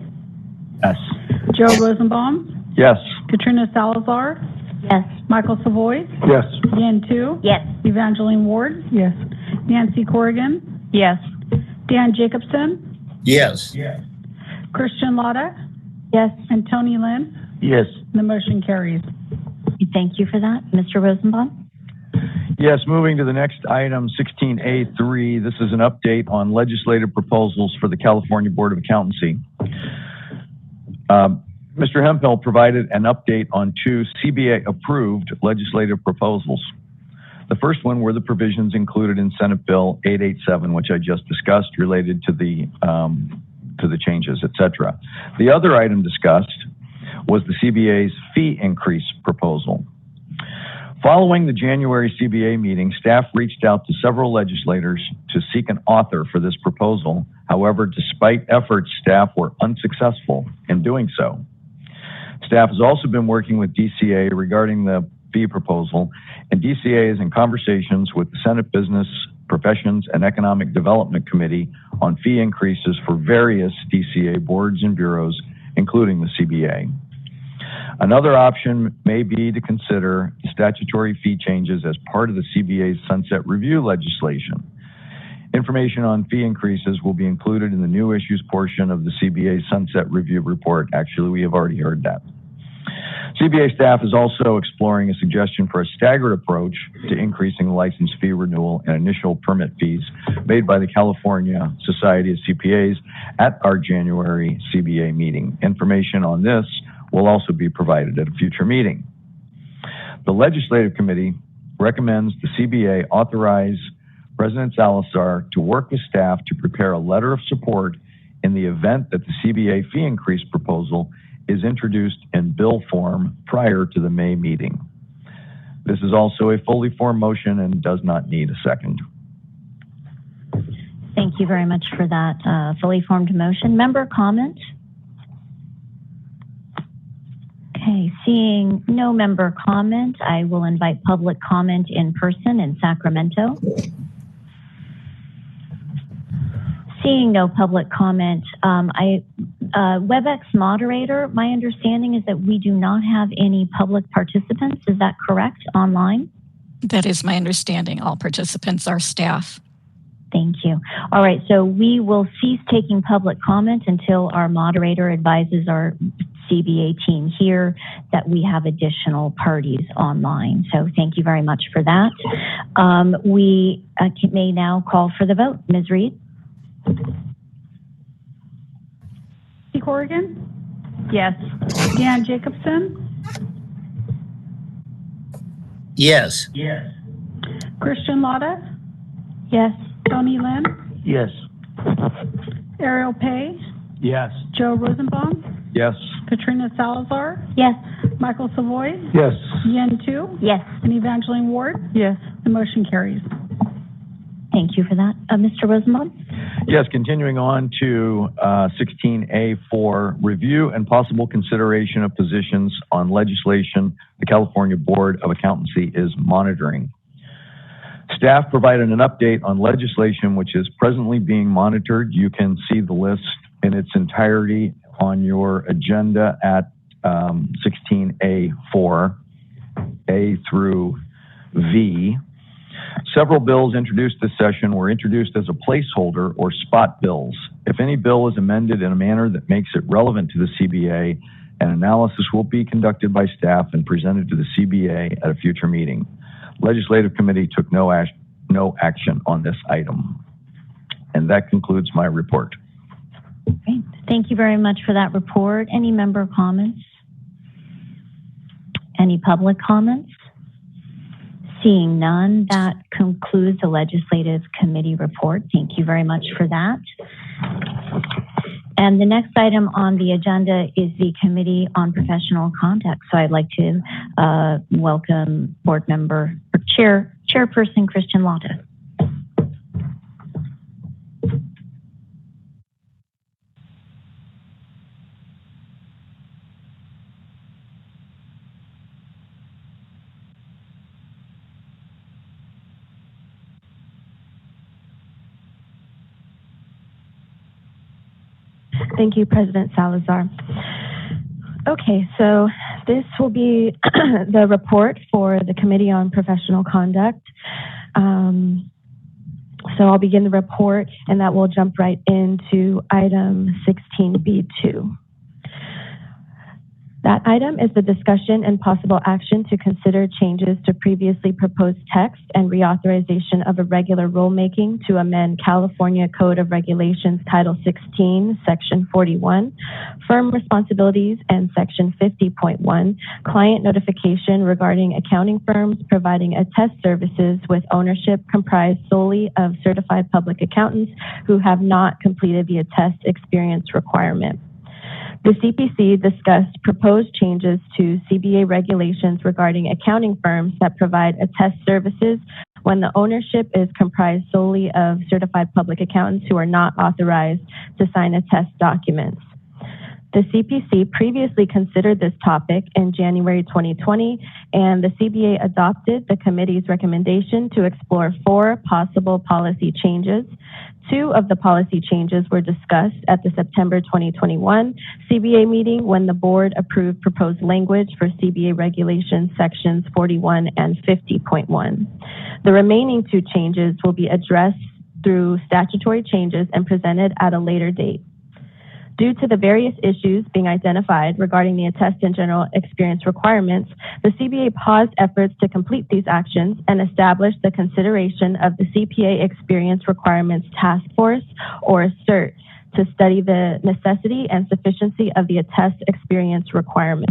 Yes. Joe Rosenbaum. Yes. Katrina Salazar. Yes. Michael Savoy. Yes. Yan Tu. Yes. Evangeline Ward. Yes. Nancy Corrigan. Yes. Dan Jacobson, Yes. Christian Lotta, Yes. and Tony Lynn. Yes. The motion carries. Thank you for that. Mr. Rosenbaum? Yes, moving to the next item, 16A3. This is an update on legislative proposals for the California Board of Accountancy. Mr. Hemphill provided an update on two CBA-approved legislative proposals. The first one were the provisions included in Senate Bill 887, which I just discussed, related to the changes, etc. The other item discussed was the CBA's fee increase proposal. Following the January CBA meeting, staff reached out to several legislators to seek an author for this proposal. However, despite efforts, staff were unsuccessful in doing so. Staff has also been working with DCA regarding the fee proposal, and DCA is in conversations with the Senate Business, Professions, and Economic Development Committee on fee increases for various DCA boards and bureaus, including the CBA. Another option may be to consider statutory fee changes as part of the CBA's sunset review legislation. Information on fee increases will be included in the new issues portion of the CBA's sunset review report. Actually, we have already heard that. CBA staff is also exploring a suggestion for a staggered approach to increasing the license fee renewal and initial permit fees made by the California Society of CPAs at our January CBA meeting. Information on this will also be provided at a future meeting. The Legislative Committee recommends the CBA authorize President Salazar to work with staff to prepare a letter of support in the event that the CBA fee increase proposal is introduced in bill form prior to the May meeting. This is also a fully formed motion and does not need a second. Thank you very much for that fully formed motion. Member comment? Okay, seeing no member comment, I will invite public comment in person in Sacramento. Seeing no public comment, WebEx moderator, my understanding is that we do not have any public participants. Is that correct online? That is my understanding. All participants are staff. Thank you. All right, so we will cease taking public comment until our moderator advises our CBA team here that we have additional parties online. So thank you very much for that. We may now call for the vote. Ms. Reed? Corrigan? Yes. Dan Jacobson? Yes. Christian Lotta? Yes. Tony Lynn? Yes. Ariel Pay? Yes. Joe Rosenbaum? Yes. Katrina Salazar? Yes. Michael Savoy? Yes. Yen Tu? Yes. And Evangeline Ward? Yes. The motion carries. Thank you for that. Mr. Rosenbaum? Yes, continuing on to 16A4, review and possible consideration of positions on legislation the California Board of Accountancy is monitoring. Staff provided an update on legislation which is presently being monitored. You can see the list in its entirety on your agenda at 16A4, A through V. Several bills introduced this session were introduced as a placeholder or spot bills. If any bill is amended in a manner that makes it relevant to the CBA, an analysis will be conducted by staff and presented to the CBA at a future meeting. Legislative Committee took no action on this item. And that concludes my report. Great. Thank you very much for that report. Any member comments? Any public comments? Seeing none, that concludes the Legislative Committee report. Thank you very much for that. And the next item on the agenda is the Committee on Professional Conduct. So I'd like to welcome Board Member or Chairperson Christian Lotta. Thank you, President Salazar. Okay, so this will be the report for the Committee on Professional Conduct. So I'll begin the report, and that will jump right into item 16B2. That item is the discussion and possible action to consider changes to previously proposed text and reauthorization of a regular rulemaking to amend California Code of Regulations Title 16, Section 41, Firm Responsibilities, and Section 50.1, Client Notification regarding accounting firms providing attest services with ownership comprised solely of certified public accountants who have not completed the attest experience requirement. The CPC discussed proposed changes to CBA regulations regarding accounting firms that provide attest services when the ownership is comprised solely of certified public accountants who are not authorized to sign attest documents. The CPC previously considered this topic in January 2020, and the CBA adopted the committee's recommendation to explore 4 possible policy changes. 2 of the policy changes were discussed at the September 2021 CBA meeting when the board approved proposed language for CBA regulations sections 41 and 50.1. The remaining 2 changes will be addressed through statutory changes and presented at a later date. Due to the various issues being identified regarding the attest and general experience requirements, the CBA paused efforts to complete these actions and established the consideration of the CPA Experience Requirements Task Force, or CERT, to study the necessity and sufficiency of the attest experience requirement.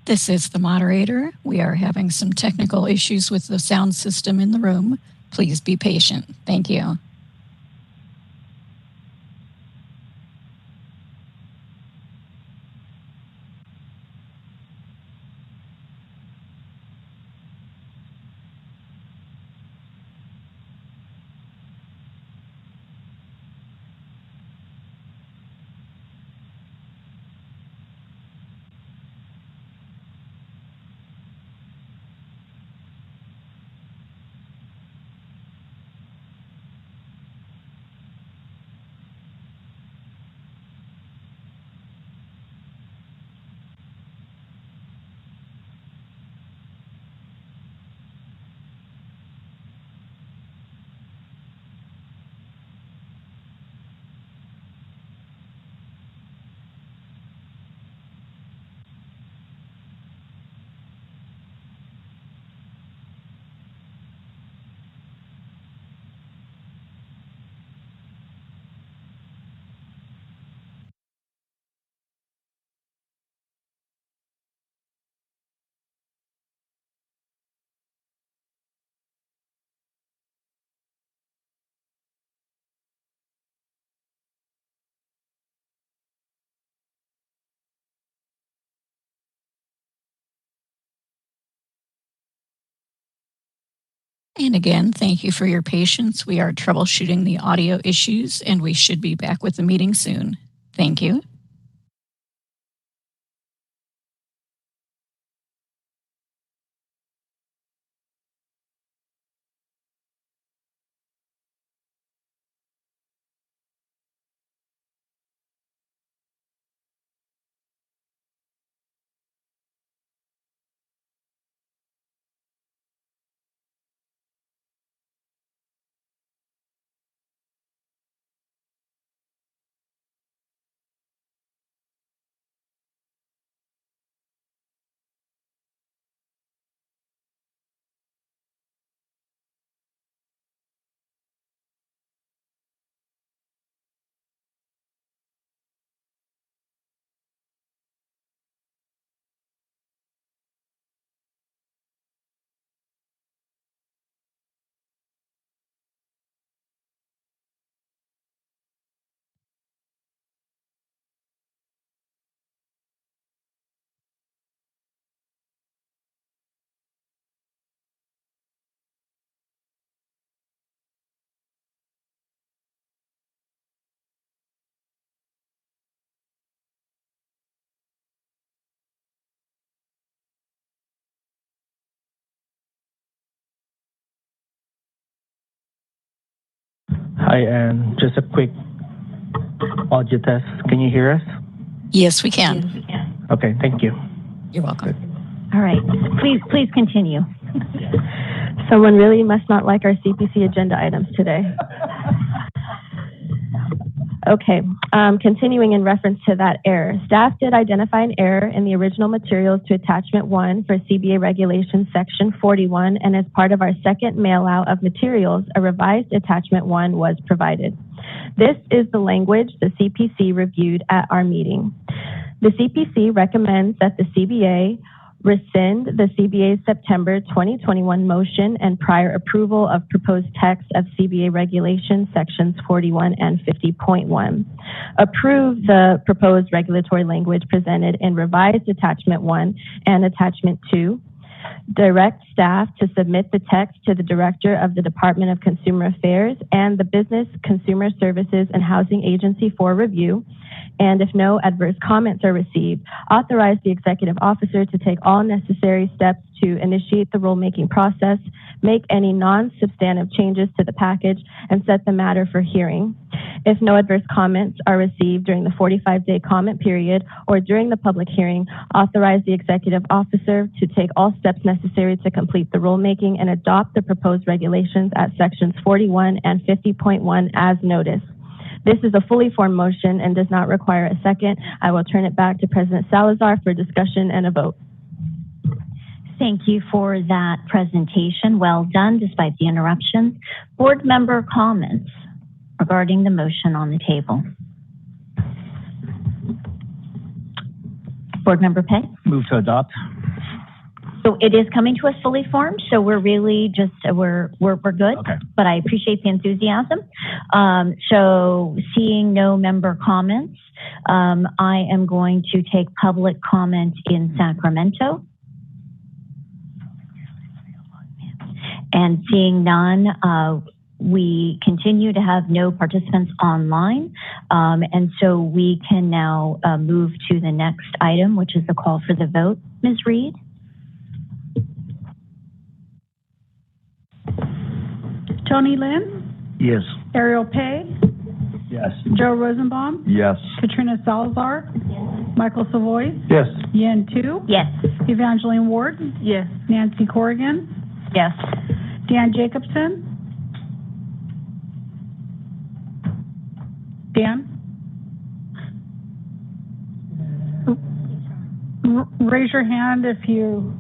This is the moderator. We are having some technical issues with the sound system in the room. Please be patient. Thank you. And again, thank you for your patience. We are troubleshooting the audio issues, and we should be back with the meeting soon. Thank you. Hi, and just a quick audio test. Can you hear us? Yes, we can. Okay, thank you. You're welcome. All right. Please continue. Someone really must not like our CPC agenda items today. Okay, continuing in reference to that error. Staff did identify an error in the original materials to attachment 1 for CBA regulations section 41, and as part of our second mail out of materials, a revised attachment 1 was provided. This is the language the CPC reviewed at our meeting. The CPC recommends that the CBA rescind the CBA's September 2021 motion and prior approval of proposed text of CBA regulations sections 41 and 50.1. Approve the proposed regulatory language presented in revised attachment 1 and attachment 2. Direct staff to submit the text to the Director of the Department of Consumer Affairs and the Business, Consumer Services, and Housing Agency for review. And if no adverse comments are received, authorize the executive officer to take all necessary steps to initiate the rulemaking process, make any non-substantive changes to the package, and set the matter for hearing. If no adverse comments are received during the 45-day comment period or during the public hearing, authorize the executive officer to take all steps necessary to complete the rulemaking and adopt the proposed regulations at sections 41 and 50.1 as noticed. This is a fully formed motion and does not require a second. I will turn it back to President Salazar for discussion and a vote. Thank you for that presentation. Well done, despite the interruptions. Board member comments regarding the motion on the table. Board member Pei? Move to adopt. So it is coming to us fully formed, so we're really just, we're good, okay. But I appreciate the enthusiasm. So seeing no member comments, I am going to take public comment in Sacramento. And seeing none, we continue to have no participants online. And so we can now move to the next item, which is the call for the vote. Ms. Reed? Tony Lynn? Yes. Ariel Pei? Yes. Joe Rosenbaum? Yes. Katrina Salazar? Yes. Michael Savoy? Yes. Yen Tu? Yes. Evangeline Ward? Yes. Nancy Corrigan? Yes. Dan Jacobson? Dan? Raise your hand if you're.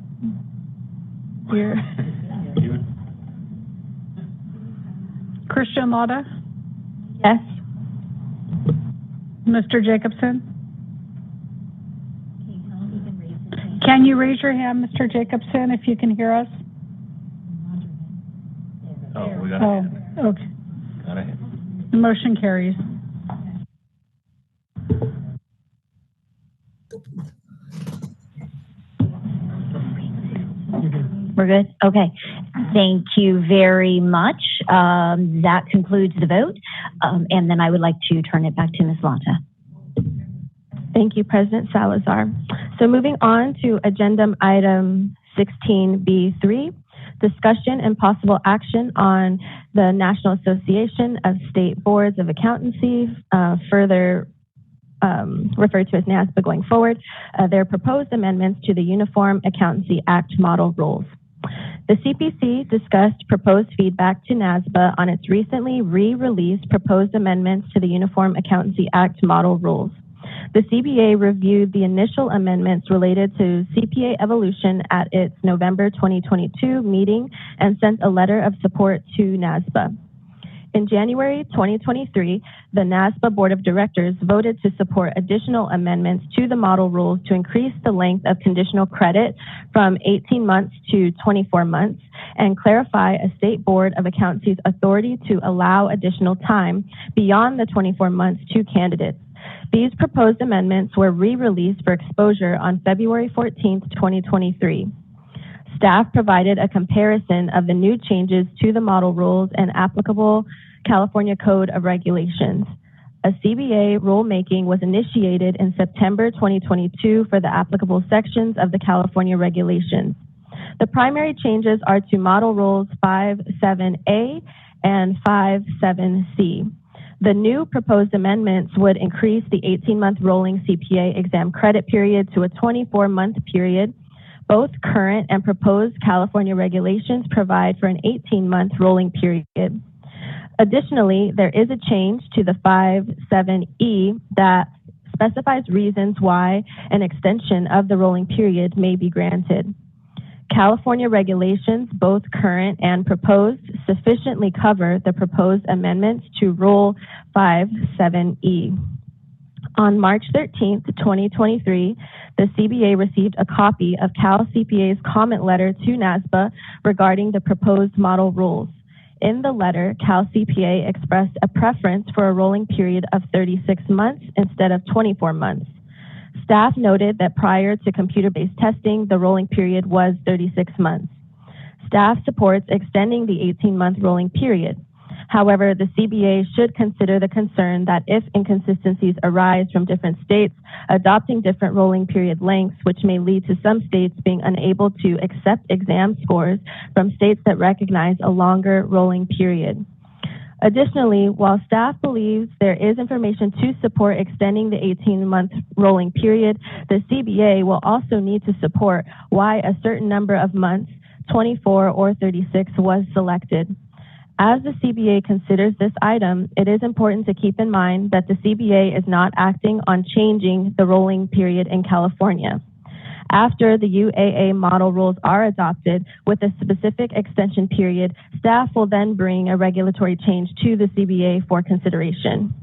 Christian Lotta? Yes. Mr. Jacobson? Can you raise your hand, Mr. Jacobson, if you can hear us? Oh, we got a hand. Okay. Got a hand. The motion carries. We're good? Okay. Thank you very much. That concludes the vote. And then I would like to turn it back to Ms. Lata. Thank you, President Salazar. So moving on to agenda item 16B3, discussion and possible action on the National Association of State Boards of Accountancy, further referred to as NASBA going forward, their proposed amendments to the Uniform Accountancy Act model rules. The CPC discussed proposed feedback to NASBA on its recently re-released proposed amendments to the Uniform Accountancy Act model rules. The CBA reviewed the initial amendments related to CPA evolution at its November 2022 meeting and sent a letter of support to NASBA. In January 2023, the NASBA Board of Directors voted to support additional amendments to the model rules to increase the length of conditional credit from 18 months to 24 months and clarify a State Board of Accountancy's authority to allow additional time beyond the 24 months to candidates. These proposed amendments were re-released for exposure on February 14th, 2023. Staff provided a comparison of the new changes to the model rules and applicable California Code of Regulations. A CBA rulemaking was initiated in September 2022 for the applicable sections of the California regulations. The primary changes are to Model Rules 5.7a and 5.7c. The new proposed amendments would increase the 18-month rolling CPA exam credit period to a 24-month period. Both current and proposed California regulations provide for an 18-month rolling period. Additionally, there is a change to the 5.7e that specifies reasons why an extension of the rolling period may be granted. California regulations, both current and proposed, sufficiently cover the proposed amendments to Rule 5.7e. On March 13th, 2023, the CBA received a copy of Cal CPA's comment letter to NASBA regarding the proposed model rules. In the letter, Cal CPA expressed a preference for a rolling period of 36 months instead of 24 months. Staff noted that prior to computer-based testing, the rolling period was 36 months. Staff supports extending the 18-month rolling period. However, the CBA should consider the concern that if inconsistencies arise from different states, adopting different rolling period lengths, which may lead to some states being unable to accept exam scores from states that recognize a longer rolling period. Additionally, while staff believes there is information to support extending the 18-month rolling period, the CBA will also need to support why a certain number of months, 24 or 36, was selected. As the CBA considers this item, it is important to keep in mind that the CBA is not acting on changing the rolling period in California. After the UAA model rules are adopted with a specific extension period, staff will then bring a regulatory change to the CBA for consideration.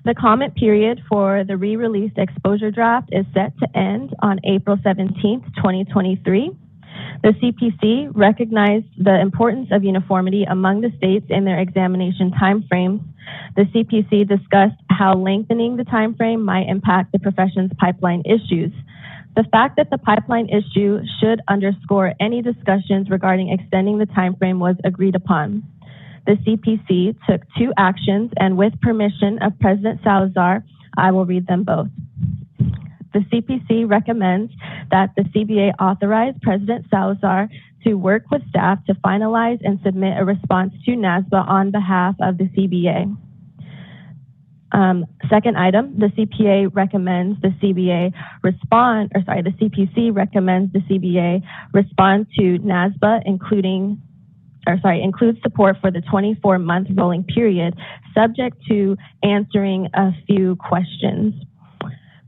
The comment period for the re-released exposure draft is set to end on April 17th, 2023. The CPC recognized the importance of uniformity among the states in their examination timeframes. The CPC discussed how lengthening the timeframe might impact the profession's pipeline issues. The fact that the pipeline issue should underscore any discussions regarding extending the timeframe was agreed upon. The CPC took two actions, and with permission of President Salazar, I will read them both. The CPC recommends that the CBA authorize President Salazar to work with staff to finalize and submit a response to NASBA on behalf of the CBA. Second item, the CPC recommends the CBA respond to NASBA, includes support for the 24-month rolling period, subject to answering a few questions.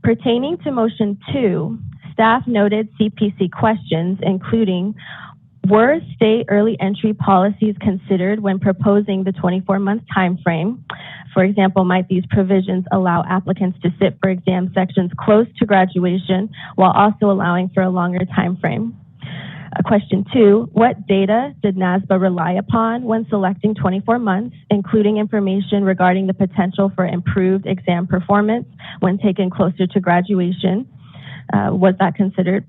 Pertaining to motion 2, staff noted CPC questions, including, were state early entry policies considered when proposing the 24-month time frame? For example, might these provisions allow applicants to sit for exam sections close to graduation while also allowing for a longer time frame? Question 2, what data did NASBA rely upon when selecting 24 months, including information regarding the potential for improved exam performance when taken closer to graduation? Was that considered?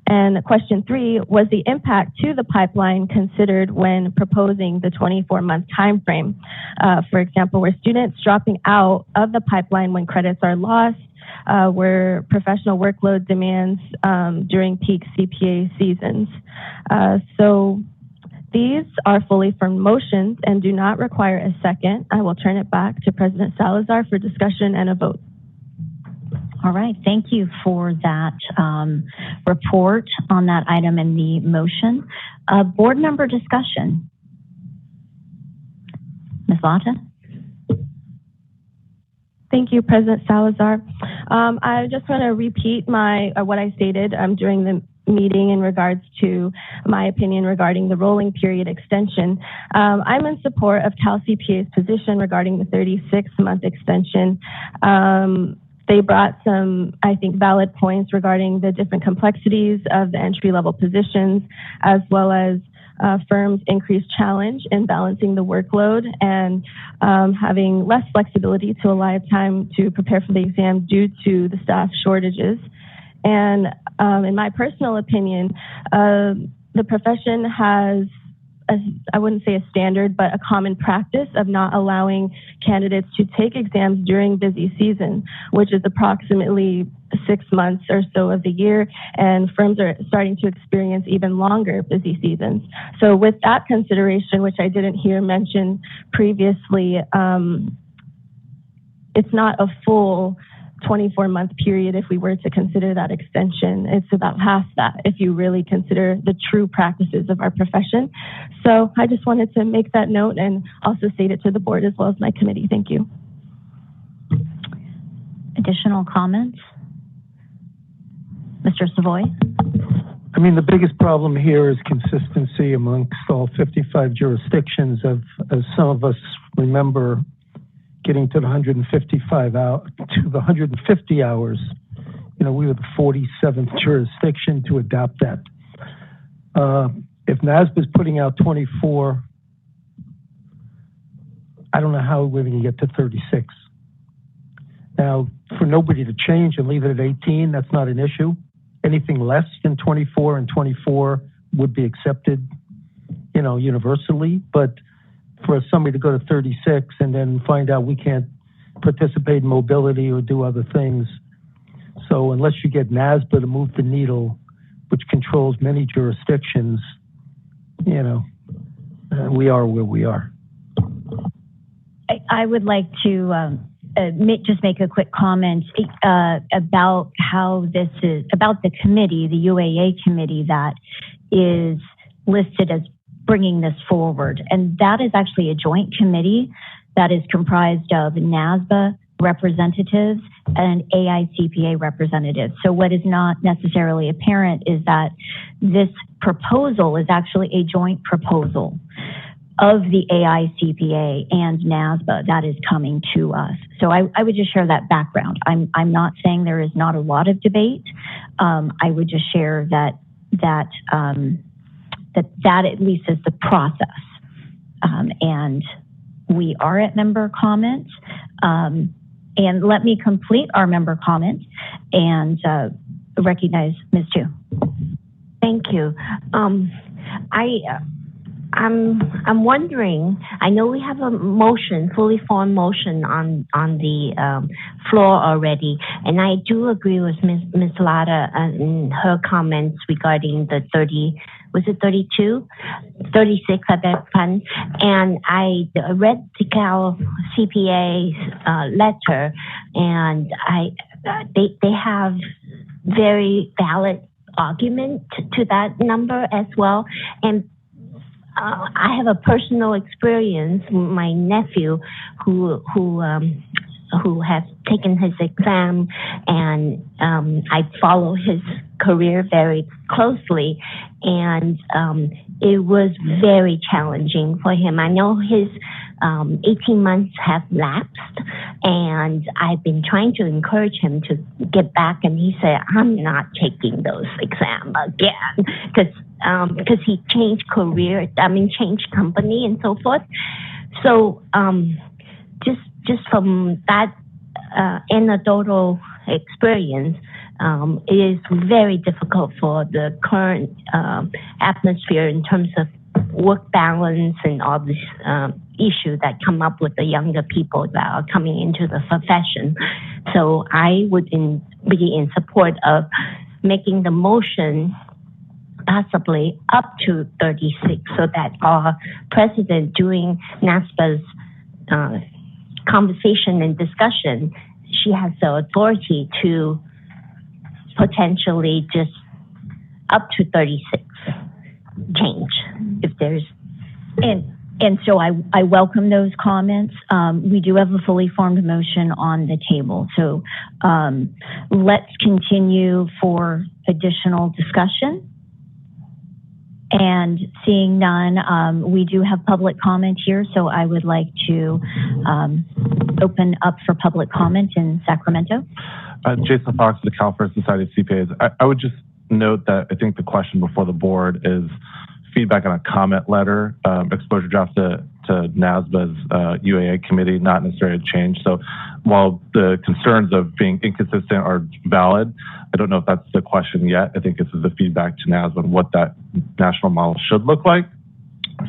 And question 3, was the impact to the pipeline considered when proposing the 24-month time frame? For example, were students dropping out of the pipeline when credits are lost? Were professional workload demands during peak CPA seasons? So these are fully formed motions and do not require a second. I will turn it back to President Salazar for discussion and a vote. All right, thank you for that report on that item in the motion. Board member discussion. Ms. Lata? Thank you, President Salazar. I just want to repeat what I stated during the meeting in regards to my opinion regarding the rolling period extension. I'm in support of Cal CPA's position regarding the 36-month extension. They brought some, I think, valid points regarding the different complexities of the entry-level positions, as well as firms' increased challenge in balancing the workload and having less flexibility to allow time to prepare for the exam due to the staff shortages. And in my personal opinion, the profession has, I wouldn't say a standard, but a common practice of not allowing candidates to take exams during busy season, which is approximately 6 months or so of the year, and firms are starting to experience even longer busy seasons. So with that consideration, which I didn't hear mentioned previously, it's not a full 24-month period if we were to consider that extension. It's about half that if you really consider the true practices of our profession. So I just wanted to make that note and also state it to the board as well as my committee. Thank you. Additional comments? Mr. Savoy? I mean, the biggest problem here is consistency amongst all 55 jurisdictions. As some of us remember, getting to the 150 hours, we were the 47th jurisdiction to adopt that. If NASBA is putting out 24, I don't know how we're going to get to 36. Now, for nobody to change and leave it at 18, that's not an issue. Anything less than 24 and 24 would be accepted, universally. But for somebody to go to 36 and then find out we can't participate in mobility or do other things. So unless you get NASBA to move the needle, which controls many jurisdictions, we are where we are. I would like to just make a quick comment about how this is, about the committee, the UAA committee that is listed as bringing this forward. And that is actually a joint committee that is comprised of NASBA representatives and AICPA representatives. So what is not necessarily apparent is that this proposal is actually a joint proposal of the AICPA and NASBA that is coming to us. So I would just share that background. I'm not saying there is not a lot of debate. I would just share that at least is the process. And we are at member comments. And let me complete our member comment and recognize Ms. Chu. Thank you. I'm wondering, I know we have a motion, fully formed motion on the floor already, and I do agree with Ms. Lada in her comments regarding the 30, was it 32? 36, I beg pardon. And I read the Cal CPA's letter, and they have very valid argument to that number as well. And I have a personal experience. My nephew, who has taken his exam, and I follow his career very closely, and it was very challenging for him. I know his 18 months have lapsed, and I've been trying to encourage him to get back, and he said, I'm not taking those exams again, because he changed changed company and so forth. So just from that anecdotal experience, It is very difficult for the current atmosphere in terms of work balance and all these issues that come up with the younger people that are coming into the profession. So I would be in support of making the motion possibly up to 36 so that our president during NASPA's conversation and discussion, she has the authority to potentially just up to 36 change if there's. And so I welcome those comments. We do have a fully formed motion on the table. So let's continue for additional discussion. And seeing none, we do have public comment here. So I would like to open up for public comment in Sacramento. Jason Fox, the California Society of CPAs. I would just note that I think the question before the board is feedback on a comment letter, exposure draft to NASBA's UAA committee, not necessarily a change. So while the concerns of being inconsistent are valid, I don't know if that's the question yet. I think this is the feedback to NASBA on what that national model should look like.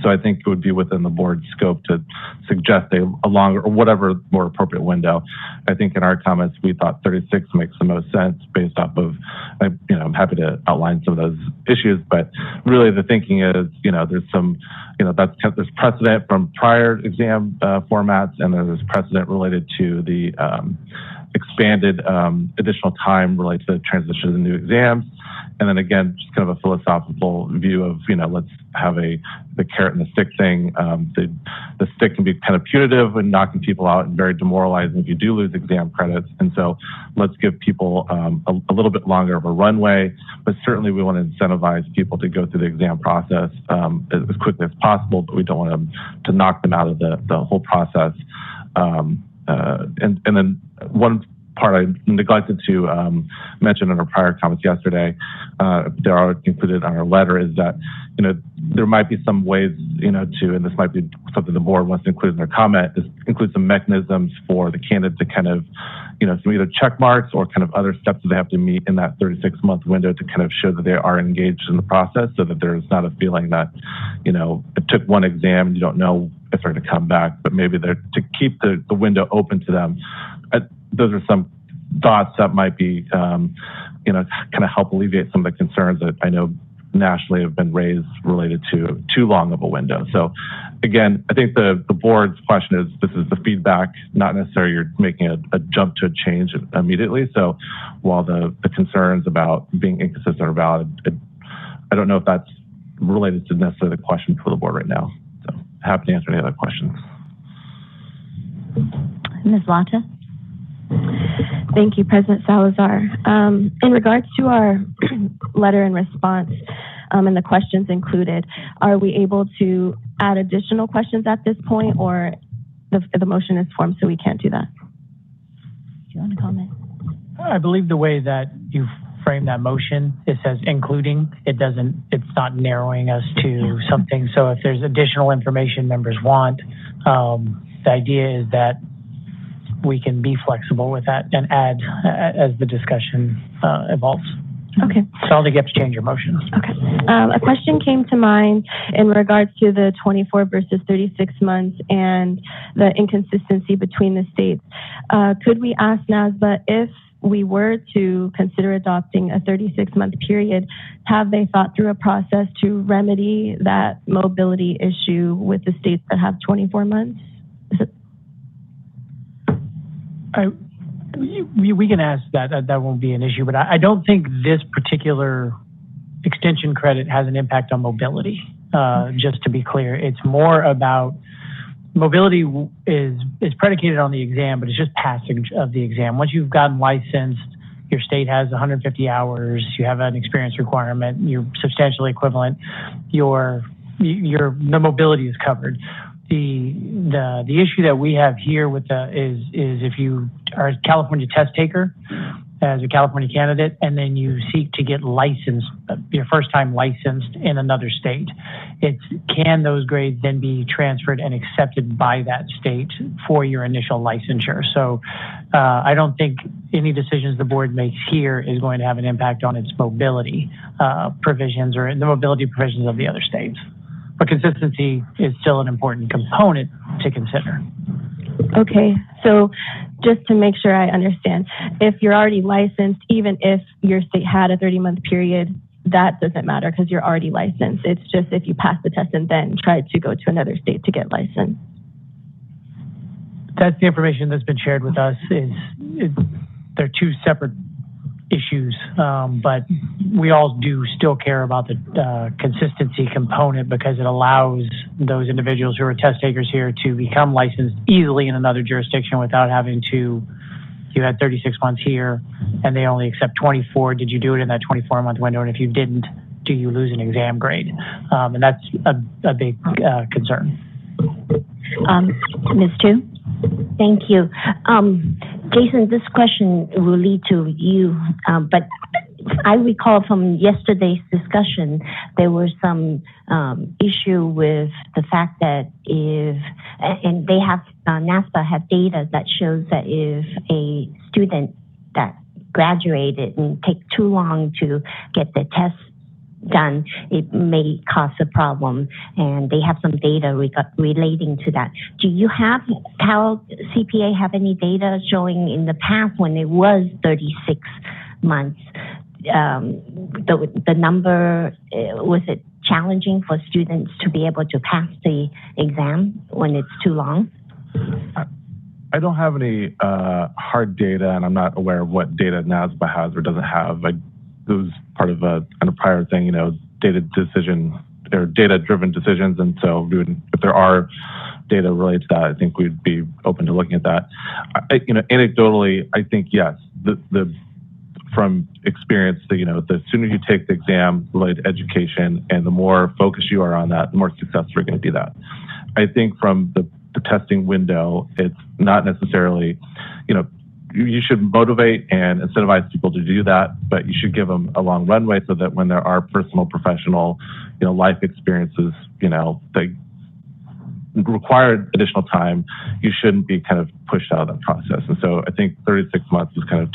So I think it would be within the board's scope to suggest a longer or whatever more appropriate window. I think in our comments, we thought 36 makes the most sense based off of, I'm happy to outline some of those issues, but really the thinking is, there's some, there's precedent from prior exam formats, and then there's precedent related to the expanded additional time related to the transition to the new exams. And then again, just kind of a philosophical view of, let's have the carrot and the stick thing. The stick can be kind of punitive and knocking people out and very demoralizing if you do lose exam credits. And so let's give people a little bit longer of a runway, but certainly we want to incentivize people to go through the exam process as quickly as possible, but we don't want to knock them out of the whole process. And then one part I neglected to mention in our prior comments yesterday, there are included on our letter, is that there might be some ways and this might be something the board wants to include in their comment, is include some mechanisms for the candidate to kind of some either check marks or kind of other steps that they have to meet in that 36-month window to kind of show that they are engaged in the process, so that there's not a feeling that it took one exam and you don't know if they're going to come back, but maybe they're to keep the window open to them. Those are some thoughts that might be, kind of help alleviate some of the concerns that I know nationally have been raised related to too long of a window. So again, I think the board's question is, this is the feedback, not necessarily you're making a jump to a change immediately. So while the concerns about being inconsistent are valid, I don't know if that's related to necessarily the question for the board right now. So happy to answer any other questions. Ms. Lata? Thank you, President Salazar. In regards to our letter and response and the questions included, are we able to add additional questions at this point, or the motion is formed so we can't do that? Do you want to comment? I believe the way that you frame that motion, it says including, it's not narrowing us to something. So if there's additional information members want, the idea is that we can be flexible with that and add as the discussion evolves. Okay. So I'll think you have to change your motion. Okay. A question came to mind in regards to the 24 versus 36 months and the inconsistency between the states. Could we ask NASBA, if we were to consider adopting a 36-month period, have they thought through a process to remedy that mobility issue with the states that have 24 months? We can ask that. That won't be an issue, but I don't think this particular extension credit has an impact on mobility. Just to be clear, it's more about mobility is predicated on the exam, but it's just passage of the exam. Once you've gotten licensed, your state has 150 hours, you have an experience requirement, you're substantially equivalent, the mobility is covered. The issue that we have here with is if you are a California test taker, as a California candidate, and then you seek to get licensed, your first time licensed in another state. It's can those grades then be transferred and accepted by that state for your initial licensure? So I don't think any decisions the board makes here is going to have an impact on its mobility provisions or the mobility provisions of the other states. But consistency is still an important component to consider. Okay, so just to make sure I understand, if you're already licensed, even if your state had a 30-month period, that doesn't matter because you're already licensed. It's just if you pass the test and then try to go to another state to get licensed. That's the information that's been shared with us. They're two separate issues, but we all do still care about the consistency component because it allows those individuals who are test takers here to become licensed easily in another jurisdiction without having to, you had 36 months here and they only accept 24. Did you do it in that 24-month window? And if you didn't, do you lose an exam grade? And that's a big concern. Ms. Chu? Thank you. Jason, this question will lead to you, but I recall from yesterday's discussion, there was some issue with the fact that and they have, NASPA have data that shows that if a student that graduated and take too long to get the test done, it may cause a problem, and they have some data relating to that. Do you have, Cal CPA have any data showing in the past when it was 36 months, the number, was it challenging for students to be able to pass the exam when it's too long? I don't have any hard data, and I'm not aware of what data NASBA has or doesn't have. It was part of a prior thing, data-driven decisions. And so if there are data related to that, I think we'd be open to looking at that. Anecdotally, I think, yes, from experience, the sooner you take the exam related to education and the more focused you are on that, the more successful you're going to do that. I think from the testing window, it's not necessarily, you should motivate and incentivize people to do that, but you should give them a long runway so that when there are personal, professional, life experiences, they require additional time, you shouldn't be kind of pushed out of that process. And so I think 36 months is kind of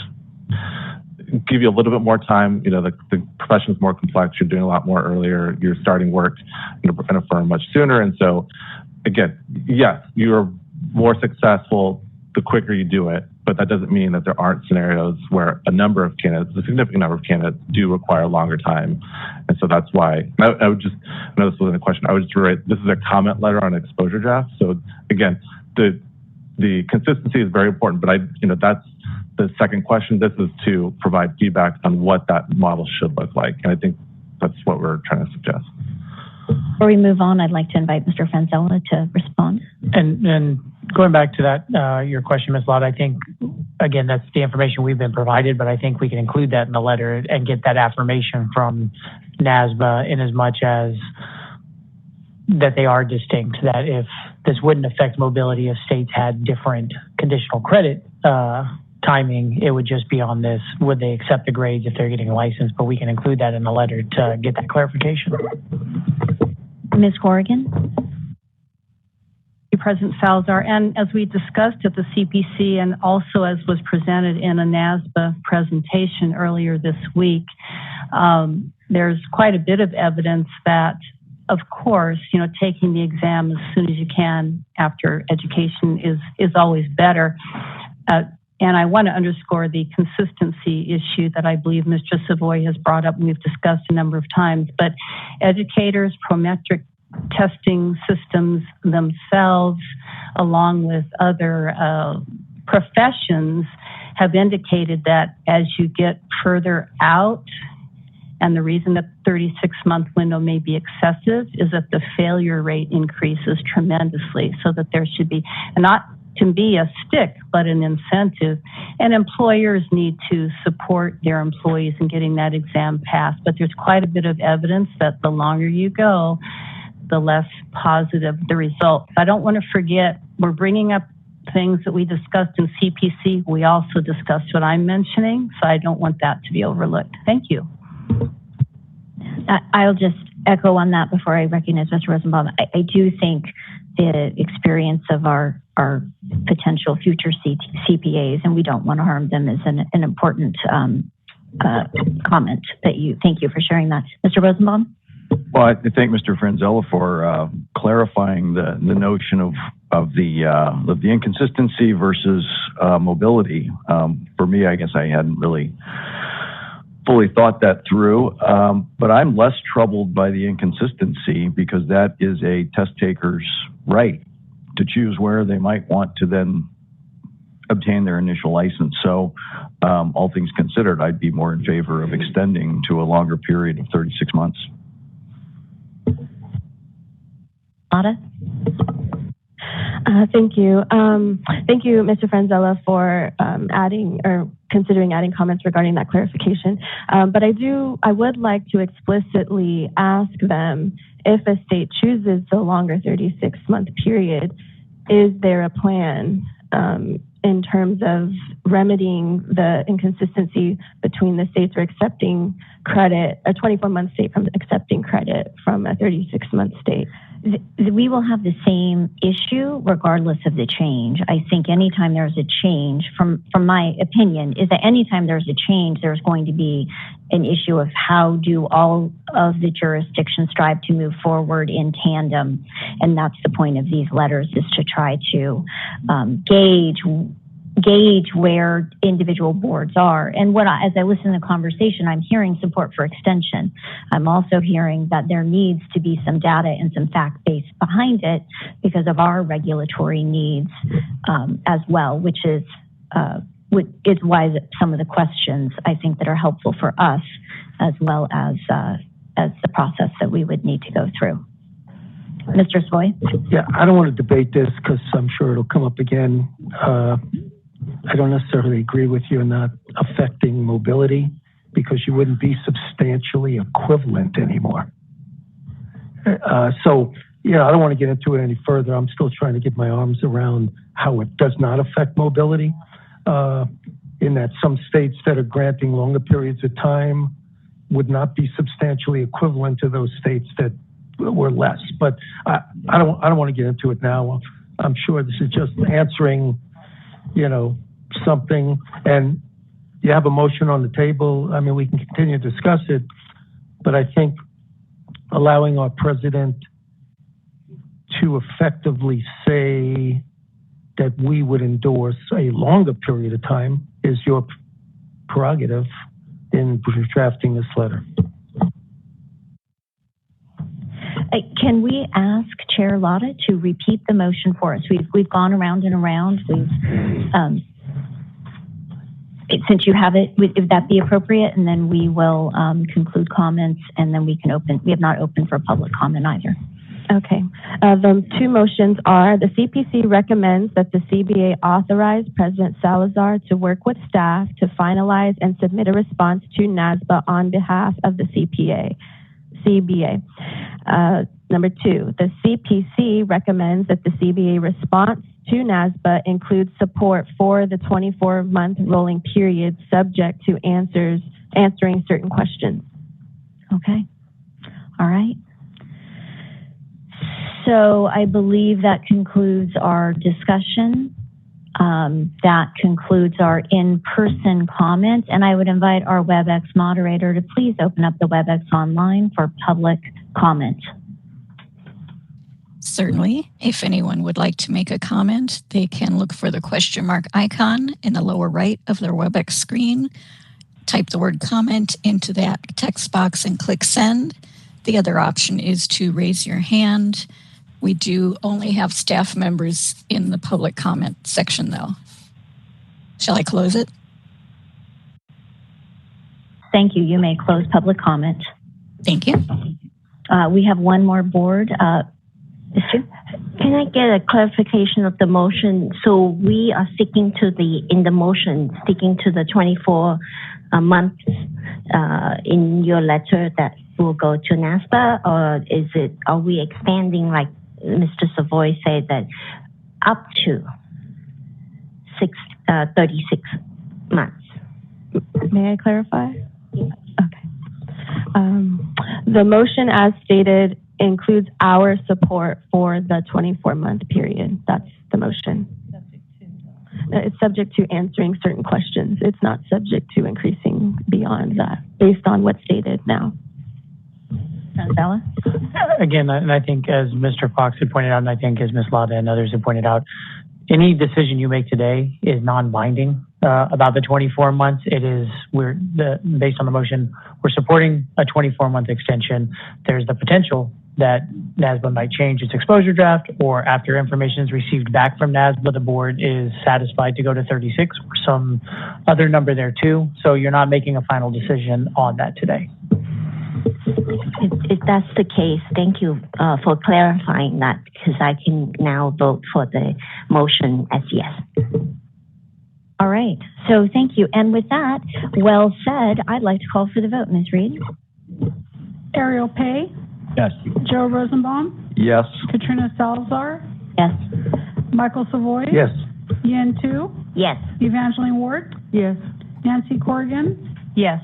give you a little bit more time. The profession is more complex. You're doing a lot more earlier. You're starting work in a firm much sooner. And so again, yes, you're more successful the quicker you do it, but that doesn't mean that there aren't scenarios where a significant number of candidates do require longer time. And so that's why, I would just, I know this wasn't a question, I would just write, this is a comment letter on exposure draft. So again, the consistency is very important, but that's the second question. This is to provide feedback on what that model should look like. And I think that's what we're trying to suggest. Before we move on, I'd like to invite Mr. Fanzella to respond. And going back to that, your question, Ms. Lott, I think, again, that's the information we've been provided, but I think we can include that in the letter and get that affirmation from NASBA in as much as that they are distinct, that if this wouldn't affect mobility if states had different conditional credit timing, it would just be on this, would they accept the grades if they're getting a license? But we can include that in the letter to get that clarification. Ms. Corrigan? President Salazar, and as we discussed at the CPC and also as was presented in a NASBA presentation earlier this week, there's quite a bit of evidence that, of course, taking the exam as soon as you can after education is always better. And I want to underscore the consistency issue that I believe Mr. Savoy has brought up and we've discussed a number of times. But educators, prometric testing systems themselves, along with other professions, have indicated that as you get further out, and the reason that the 36-month window may be excessive is that the failure rate increases tremendously, so that there should be, not to be a stick, but an incentive. And employers need to support their employees in getting that exam passed. But there's quite a bit of evidence that the longer you go, the less positive the results. I don't want to forget, we're bringing up things that we discussed in CPC, we also discussed what I'm mentioning, so I don't want that to be overlooked. Thank you. I'll just echo on that before I recognize Mr. Rosenbaum. I do think the experience of our potential future CPAs, and we don't want to harm them, is an important comment that thank you for sharing that. Mr. Rosenbaum? Well, I thank Mr. Franzella for clarifying the notion of the inconsistency versus mobility. For me, I guess I hadn't really fully thought that through, but I'm less troubled by the inconsistency because that is a test taker's right to choose where they might want to then obtain their initial license. So all things considered, I'd be more in favor of extending to a longer period of 36 months. Ada? Thank you. Thank you, Mr. Franzella, for considering adding comments regarding that clarification. But I would like to explicitly ask them, if a state chooses the longer 36-month period, is there a plan in terms of remedying the inconsistency between the states are accepting credit, a 24-month state from accepting credit from a 36-month state? We will have the same issue regardless of the change. I think anytime there's a change, from my opinion, is that anytime there's a change, there's going to be an issue of how do all of the jurisdictions strive to move forward in tandem. And that's the point of these letters, is to try to gauge where individual boards are. And as I listen to the conversation, I'm hearing support for extension. I'm also hearing that there needs to be some data and some fact base behind it because of our regulatory needs as well, which is why some of the questions I think that are helpful for us, as well as the process that we would need to go through. Mr. Svoy? Yeah, I don't want to debate this because I'm sure it'll come up again. I don't necessarily agree with you in not affecting mobility because you wouldn't be substantially equivalent anymore. So, I don't want to get into it any further. I'm still trying to get my arms around how it does not affect mobility, in that some states that are granting longer periods of time would not be substantially equivalent to those states that were less. But I don't want to get into it now. I'm sure this is just answering something, and you have a motion on the table. I mean, we can continue to discuss it, but I think allowing our president to effectively say that we would endorse a longer period of time is your prerogative in drafting this letter. Can we ask Chair Lotta to repeat the motion for us? We've gone around and around. Since you have it, would that be appropriate? And then we will conclude comments, and then we can open. We have not opened for public comment either. Okay. The two motions are: the CPC recommends that the CBA authorize President Salazar to work with staff to finalize and submit a response to NASBA on behalf of the CBA. Number two, the CPC recommends that the CBA response to NASBA includes support for the 24-month rolling period subject to answering certain questions. Okay. All right. So I believe that concludes our discussion. That concludes our in-person comments, and I would invite our WebEx moderator to please open up the WebEx online for public comment. Certainly. If anyone would like to make a comment, they can look for the question mark icon in the lower right of their WebEx screen, type the word comment into that text box and click send. The other option is to raise your hand. We do only have staff members in the public comment section, though. Shall I close it? Thank you. You may close public comment. Thank you. We have one more board. Can I get a clarification of the motion? So we are sticking to in the motion, sticking to the 24 months in your letter that will go to NASBA, or are we expanding, like Mr. Savoy said, that up to 36 months. May I clarify? Okay. The motion as stated includes our support for the 24-month period. That's the motion. It's subject to answering certain questions. It's not subject to increasing beyond that based on what's stated now. Bella? Again, and I think as Mr. Fox had pointed out, and I think as Ms. Lada and others have pointed out, any decision you make today is non-binding about the 24 months. It is, based on the motion, we're supporting a 24-month extension. There's the potential that NASBA might change its exposure draft, or after information is received back from NASBA, the board is satisfied to go to 36 or some other number there too. So you're not making a final decision on that today. If that's the case, thank you for clarifying that, because I can now vote for the motion as yes. All right. So thank you. And with that, well said, I'd like to call for the vote. Ms. Reed? Ariel Pay? Yes. Joe Rosenbaum? Yes. Katrina Salazar? Yes. Michael Savoy? Yes. Yen Tu? Yes. Evangeline Ward? Yes. Nancy Corrigan? Yes.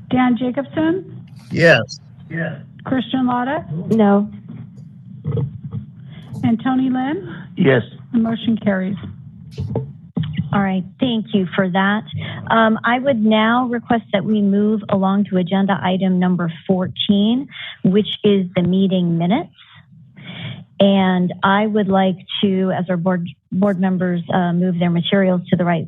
Dan Jacobson? Yes. Christian Lotta? No. And Tony Lynn? Yes. The motion carries. All right. Thank you for that. I would now request that we move along to agenda item number 14, which is the meeting minutes. And I would like to, as our board members move their materials to the right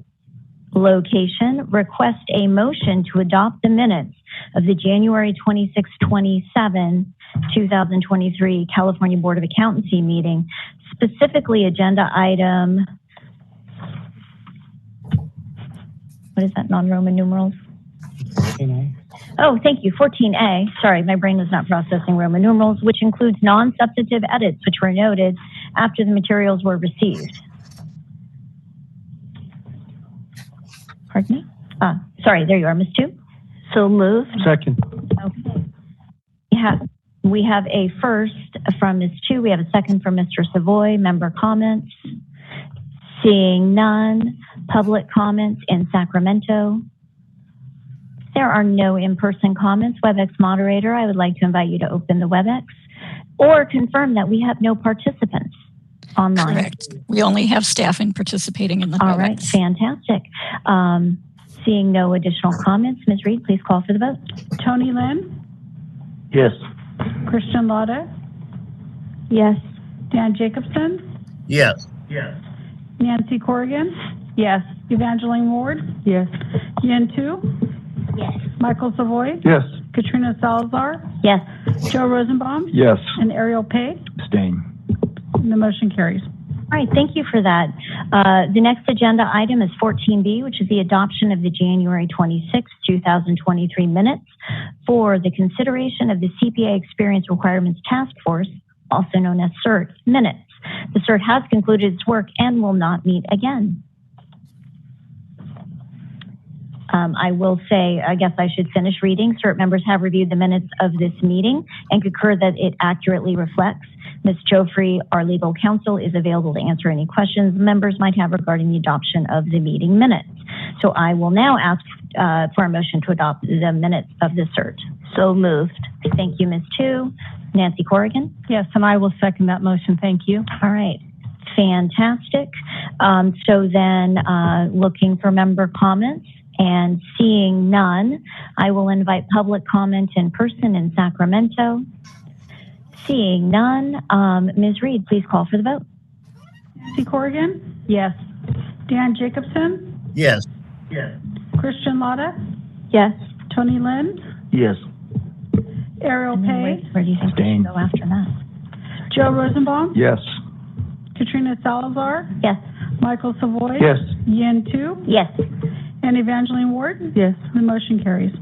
location, request a motion to adopt the minutes of the January 26, 27, 2023 California Board of Accountancy meeting, specifically agenda item, what is that, non-Roman numerals? 14A. Oh, thank you, 14A. Sorry, my brain was not processing Roman numerals, which includes non-substantive edits, which were noted after the materials were received. Pardon me? Sorry, there you are, Ms. Tu. So moved. Second. Okay. We have a first from Ms. Tu. We have a second from Mr. Savoy. Member comments? Seeing none. Public comments in Sacramento? There are no in-person comments. WebEx moderator, I would like to invite you to open the WebEx or confirm that we have no participants online. Correct. We only have staffing participating in the All WebEx. right, fantastic. Seeing no additional comments, Ms. Reed, please call for the vote. Tony Lynn? Yes. Christian Lotta? Yes. Dan Jacobson? Yes. Nancy Corrigan? Yes. Evangeline Ward? Yes. Yen Tu? Yes. Michael Savoy? Yes. Katrina Salazar? Yes. Joe Rosenbaum? Yes. And Ariel Pay? Abstain. And the motion carries. All right, thank you for that. The next agenda item is 14B, which is the adoption of the January 26, 2023 minutes for the consideration of the CPA Experience Requirements Task Force, also known as CERT, minutes. The CERT has concluded its work and will not meet again. I will say, I guess I should finish reading. CERT members have reviewed the minutes of this meeting and concur that it accurately reflects. Ms. Joffrey, our legal counsel, is available to answer any questions members might have regarding the adoption of the meeting minutes. So I will now ask for a motion to adopt the minutes of the CERT. So moved. Thank you, Ms. Tu. Nancy Corrigan? Yes, and I will second that motion. Thank you. All right. Fantastic. So then looking for member comments and seeing none, I will invite public comment in person in Sacramento. Seeing none, Ms. Reed, please call for the vote. Nancy Corrigan? Yes. Dan Jacobson? Yes. Christian Lotta? Yes. Tony Lynn? Yes. Ariel Pay? Where do you think we should go after that? Joe Rosenbaum? Yes. Katrina Salazar? Yes. Michael Savoy? Yes. Yen Tu? Yes. And Evangeline Ward? Yes. The motion carries.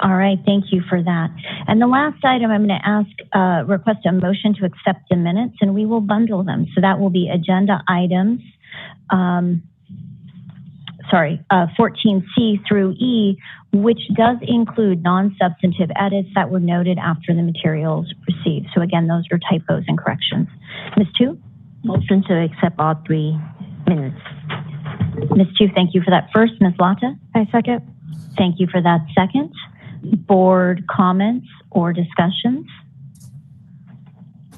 All right, thank you for that. And the last item, I'm going to ask, request a motion to accept the minutes, and we will bundle them. So that will be agenda items 14C through E, which does include non-substantive edits that were noted after the materials received. So again, those are typos and corrections. Ms. Tu? Motion to accept all 3 minutes. Ms. Tu, thank you for that first. Ms. Lata? I second. Thank you for that second. Board comments or discussions?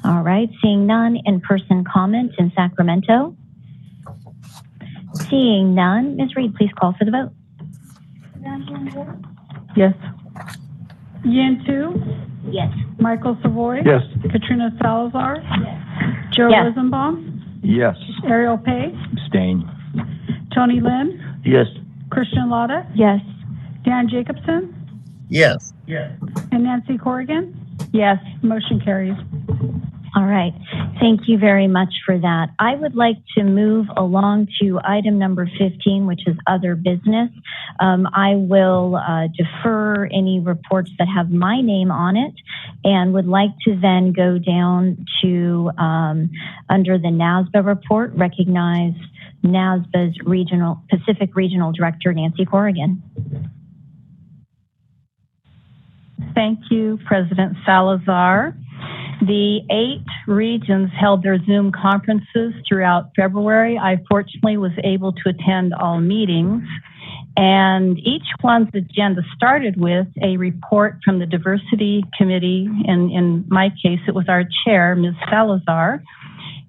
All right, seeing none, in-person comment in Sacramento. Seeing none, Ms. Reed, please call for the vote. Yes. Yantu, Yes. Michael Savoy, Yes. Katrina Salazar, Joe Yes. Rosenbaum, Yes. Ariel Pay, Abstain. Tony Lynn, Yes. Christian Lotta, Yes. Dan Jacobson, Yes. and Nancy Corrigan. Yes. Motion carries. All right, thank you very much for that. I would like to move along to item number 15, which is other business. I will defer any reports that have my name on it and would like to then go down to under the NASBA report, recognize NASBA's Pacific Regional Director, Nancy Corrigan. Thank you, President Salazar. The 8 regions held their Zoom conferences throughout February. I fortunately was able to attend all meetings, and each one's agenda started with a report from the Diversity Committee. In my case, it was our chair, Ms. Salazar,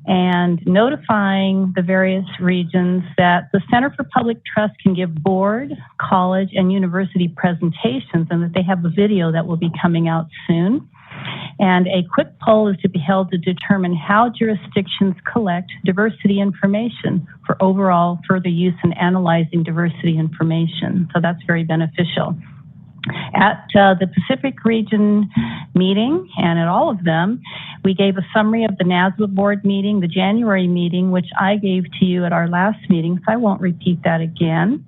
and notifying the various regions that the Center for Public Trust can give board, college, and university presentations, and that they have a video that will be coming out soon. And a quick poll is to be held to determine how jurisdictions collect diversity information for overall further use in analyzing diversity information. So that's very beneficial. At the Pacific Region meeting, and at all of them, we gave a summary of the NASBA board meeting, the January meeting, which I gave to you at our last meeting, so I won't repeat that again.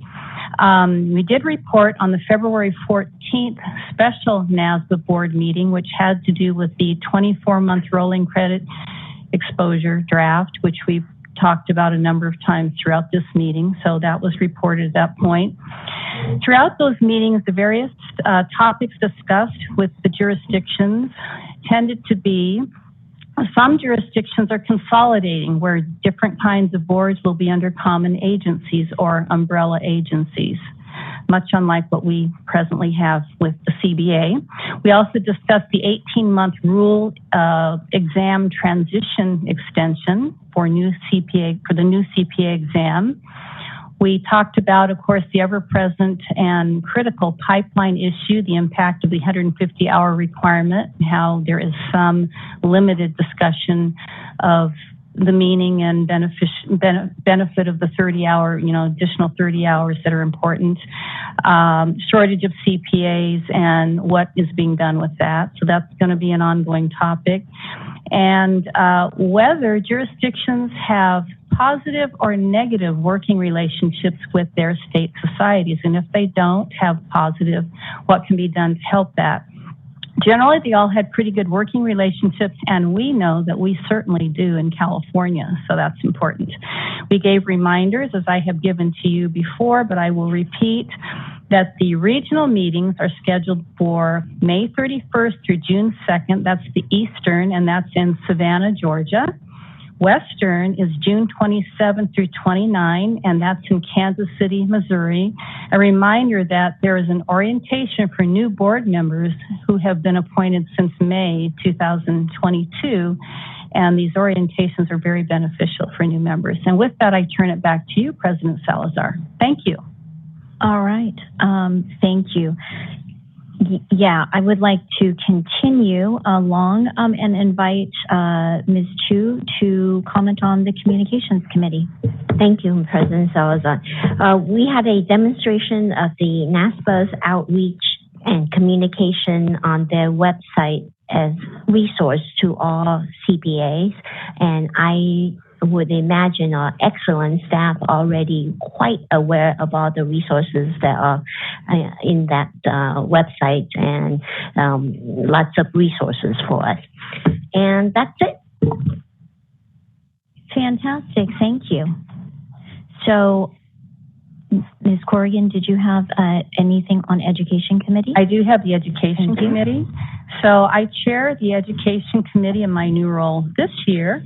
We did report on the February 14th special NASBA board meeting, which had to do with the 24-month rolling credit exposure draft, which we've talked about a number of times throughout this meeting. So that was reported at that point. Throughout those meetings, the various topics discussed with the jurisdictions tended to be some jurisdictions are consolidating where different kinds of boards will be under common agencies or umbrella agencies, much unlike what we presently have with the CBA. We also discussed the 18-month rule exam transition extension for the new CPA exam. We talked about, of course, the ever-present and critical pipeline issue, the impact of the 150-hour requirement, and how there is some limited discussion of the meaning and benefit of the 30-hour, additional 30 hours that are important, shortage of CPAs and what is being done with that. So that's going to be an ongoing topic. And whether jurisdictions have positive or negative working relationships with their state societies. And if they don't have positive, what can be done to help that? Generally, they all had pretty good working relationships, and we know that we certainly do in California, so that's important. We gave reminders, as I have given to you before, but I will repeat that the regional meetings are scheduled for May 31st through June 2nd. That's the Eastern, and that's in Savannah, Georgia. Western is June 27th through 29, and that's in Kansas City, Missouri. A reminder that there is an orientation for new board members who have been appointed since May 2022, and these orientations are very beneficial for new members. And with that, I turn it back to you, President Salazar. Thank you. All right. Thank you. Yeah, I would like to continue along and invite Ms. Chu to comment on the Communications Committee. Thank you, President Salazar. We had a demonstration of the NASBA's outreach and communication on their website as resource to all CPAs, and I would imagine our excellent staff already quite aware of all the resources that are in that website, and lots of resources for us. And that's it. Fantastic, thank you. So Ms. Corrigan, did you have anything on Education Committee? I do have the Education Committee. So I chair the Education Committee in my new role this year,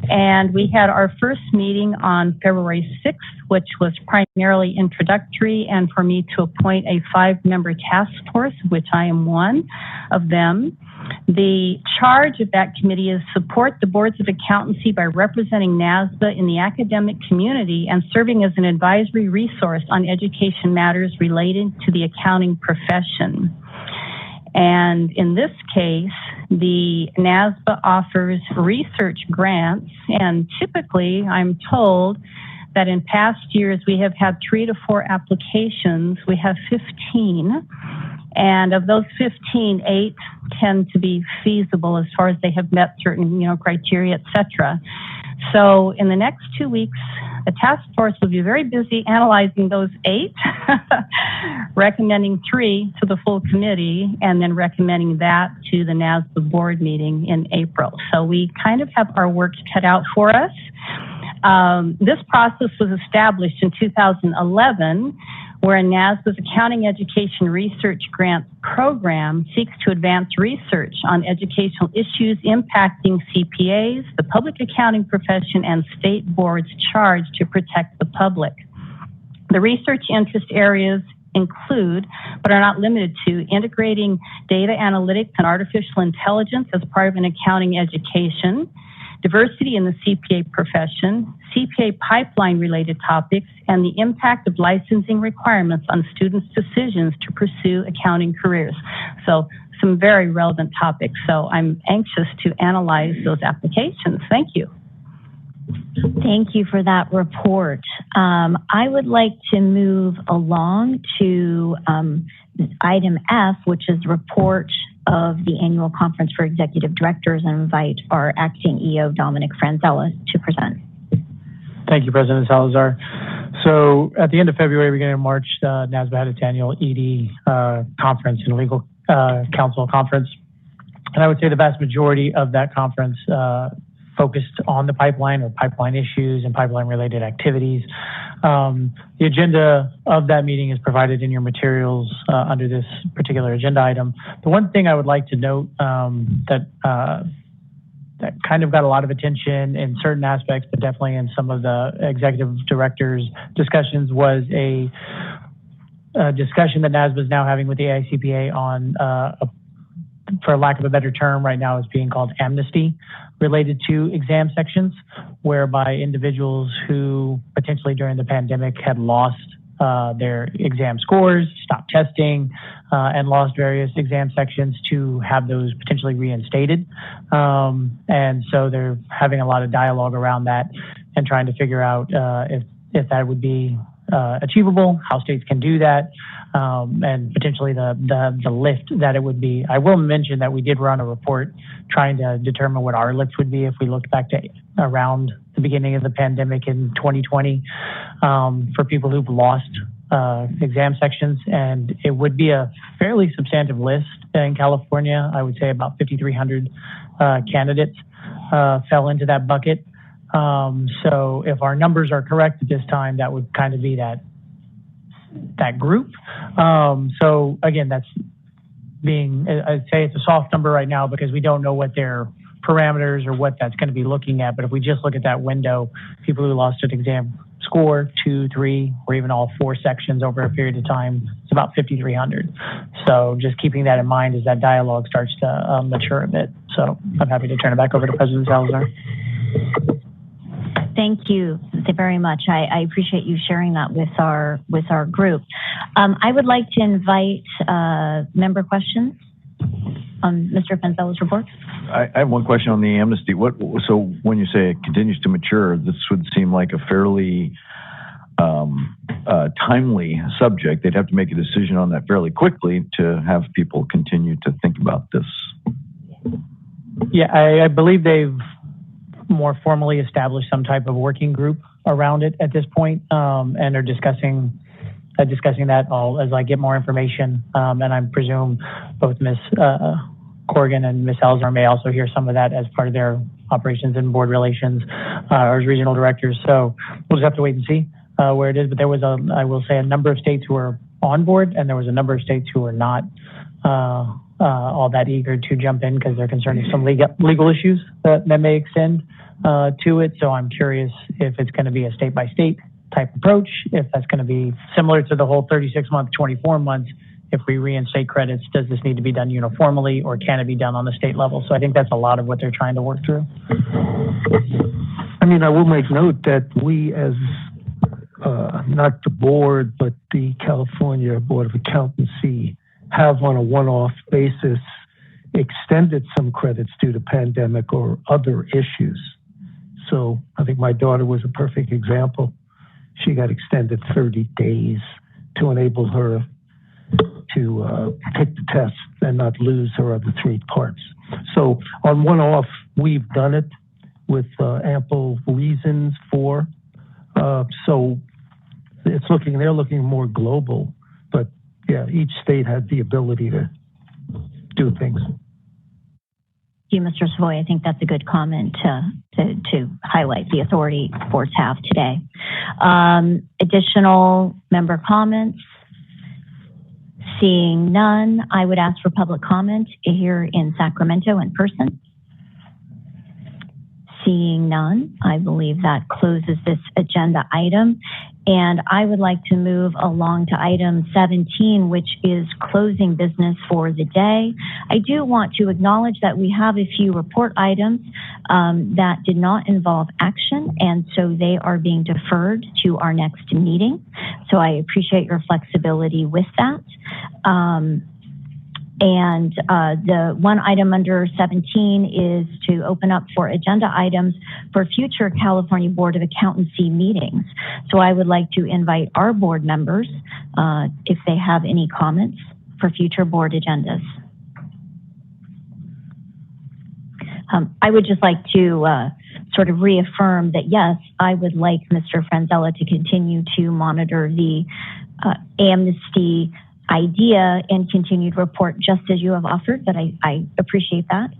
and we had our first meeting on February 6th, which was primarily introductory and for me to appoint a 5-member task force, which I am one of them. The charge of that committee is support the boards of accountancy by representing NASBA in the academic community and serving as an advisory resource on education matters related to the accounting profession. And in this case, the NASBA offers research grants, and typically I'm told that in past years we have had 3 to 4 applications. We have 15. And of those 15, 8 tend to be feasible as far as they have met certain, criteria, et cetera. So in the next 2 weeks, the task force will be very busy analyzing those 8, recommending 3 to the full committee, and then recommending that to the NASBA board meeting in April. So we kind of have our work cut out for us. This process was established in 2011, where NASBA's Accounting Education Research Grant Program seeks to advance research on educational issues impacting CPAs, the public accounting profession, and state boards charged to protect the public. The research interest areas include, but are not limited to, integrating data analytics and artificial intelligence as part of an accounting education, diversity in the CPA profession, CPA pipeline-related topics, and the impact of licensing requirements on students' decisions to pursue accounting careers. So some very relevant topics. So I'm anxious to analyze those applications. Thank you. Thank you for that report. I would like to move along to item F, which is report of the annual conference for executive directors, and invite our acting EO, Dominic Franzella, to present. Thank you, President Salazar. So at the end of February, beginning of March, NASBA had its annual ED conference and legal counsel conference. And I would say the vast majority of that conference focused on the pipeline or pipeline issues and pipeline related activities. The agenda of that meeting is provided in your materials under this particular agenda item. The one thing I would like to note that kind of got a lot of attention in certain aspects, but definitely in some of the executive directors' discussions, was a discussion that NASBA is now having with the AICPA on, for lack of a better term, right now is being called amnesty, related to exam sections, whereby individuals who potentially during the pandemic had lost their exam scores, stopped testing, and lost various exam sections to have those potentially reinstated. And so they're having a lot of dialogue around that and trying to figure out if that would be achievable, how states can do that, and potentially the lift that it would be. I will mention that we did run a report trying to determine what our lift would be if we looked back to around the beginning of the pandemic in 2020 for people who've lost exam sections, and it would be a fairly substantive list in California. I would say about 5,300 candidates fell into that bucket. So if our numbers are correct at this time, that would kind of be that group. So again, that's being, I'd say it's a soft number right now because we don't know what their parameters or what that's going to be looking at. But if we just look at that window, people who lost an exam score, 2, 3, or even all 4 sections over a period of time, it's about 5,300. So just keeping that in mind as that dialogue starts to mature a bit. So I'm happy to turn it back over to President Salazar. Thank you very much. I appreciate you sharing that with our group. I would like to invite member questions on Mr. Franzella's report. I have one question on the amnesty. So when you say it continues to mature, this would seem like a fairly timely subject. They'd have to make a decision on that fairly quickly to have people continue to think about this. Yeah, I believe they've more formally established some type of working group around it at this point, and are discussing that all as I get more information. And I presume both Ms. Corrigan and Ms. Salazar may also hear some of that as part of their operations and board relations or as regional directors. So we'll just have to wait and see. where it is, but there was I will say, a number of states who were on board, and there was a number of states who were not all that eager to jump in because they're concerned with some legal issues that may extend to it. So I'm curious if it's going to be a state-by-state type approach, if that's going to be similar to the whole 36-month, 24 months. If we reinstate credits, does this need to be done uniformly, or can it be done on the state level? So I think that's a lot of what they're trying to work through. I mean, I will make note that we, as not the board, but the California Board of Accountancy, have on a one-off basis extended some credits due to pandemic or other issues. So I think my daughter was a perfect example. She got extended 30 days to enable her to take the test and not lose her other 3 parts. So on one-off, we've done it with ample reasons for. So they're looking more global, but yeah, each state had the ability to do things. Thank you, Mr. Savoy. I think that's a good comment to highlight the authority boards have today. Additional member comments? Seeing none, I would ask for public comment here in Sacramento in person. Seeing none, I believe that closes this agenda item. And I would like to move along to item 17, which is closing business for the day. I do want to acknowledge that we have a few report items that did not involve action, and so they are being deferred to our next meeting. So I appreciate your flexibility with that. The one item under 17 is to open up for agenda items for future California Board of Accountancy meetings. So I would like to invite our board members if they have any comments for future board agendas. I would just like to sort of reaffirm that, yes, I would like Mr. Franzella to continue to monitor the amnesty idea and continued report just as you have offered, but I appreciate that.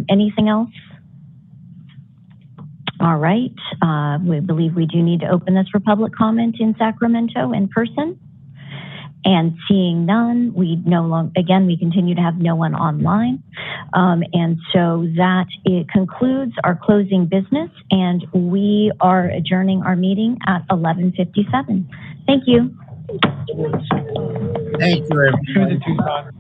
Anything else? All right. We believe we do need to open this for public comment in Sacramento in person. And seeing none, we continue to have no one online. And so that it concludes our closing business, and we are adjourning our meeting at 11:57. Thank you. Thank you, everyone.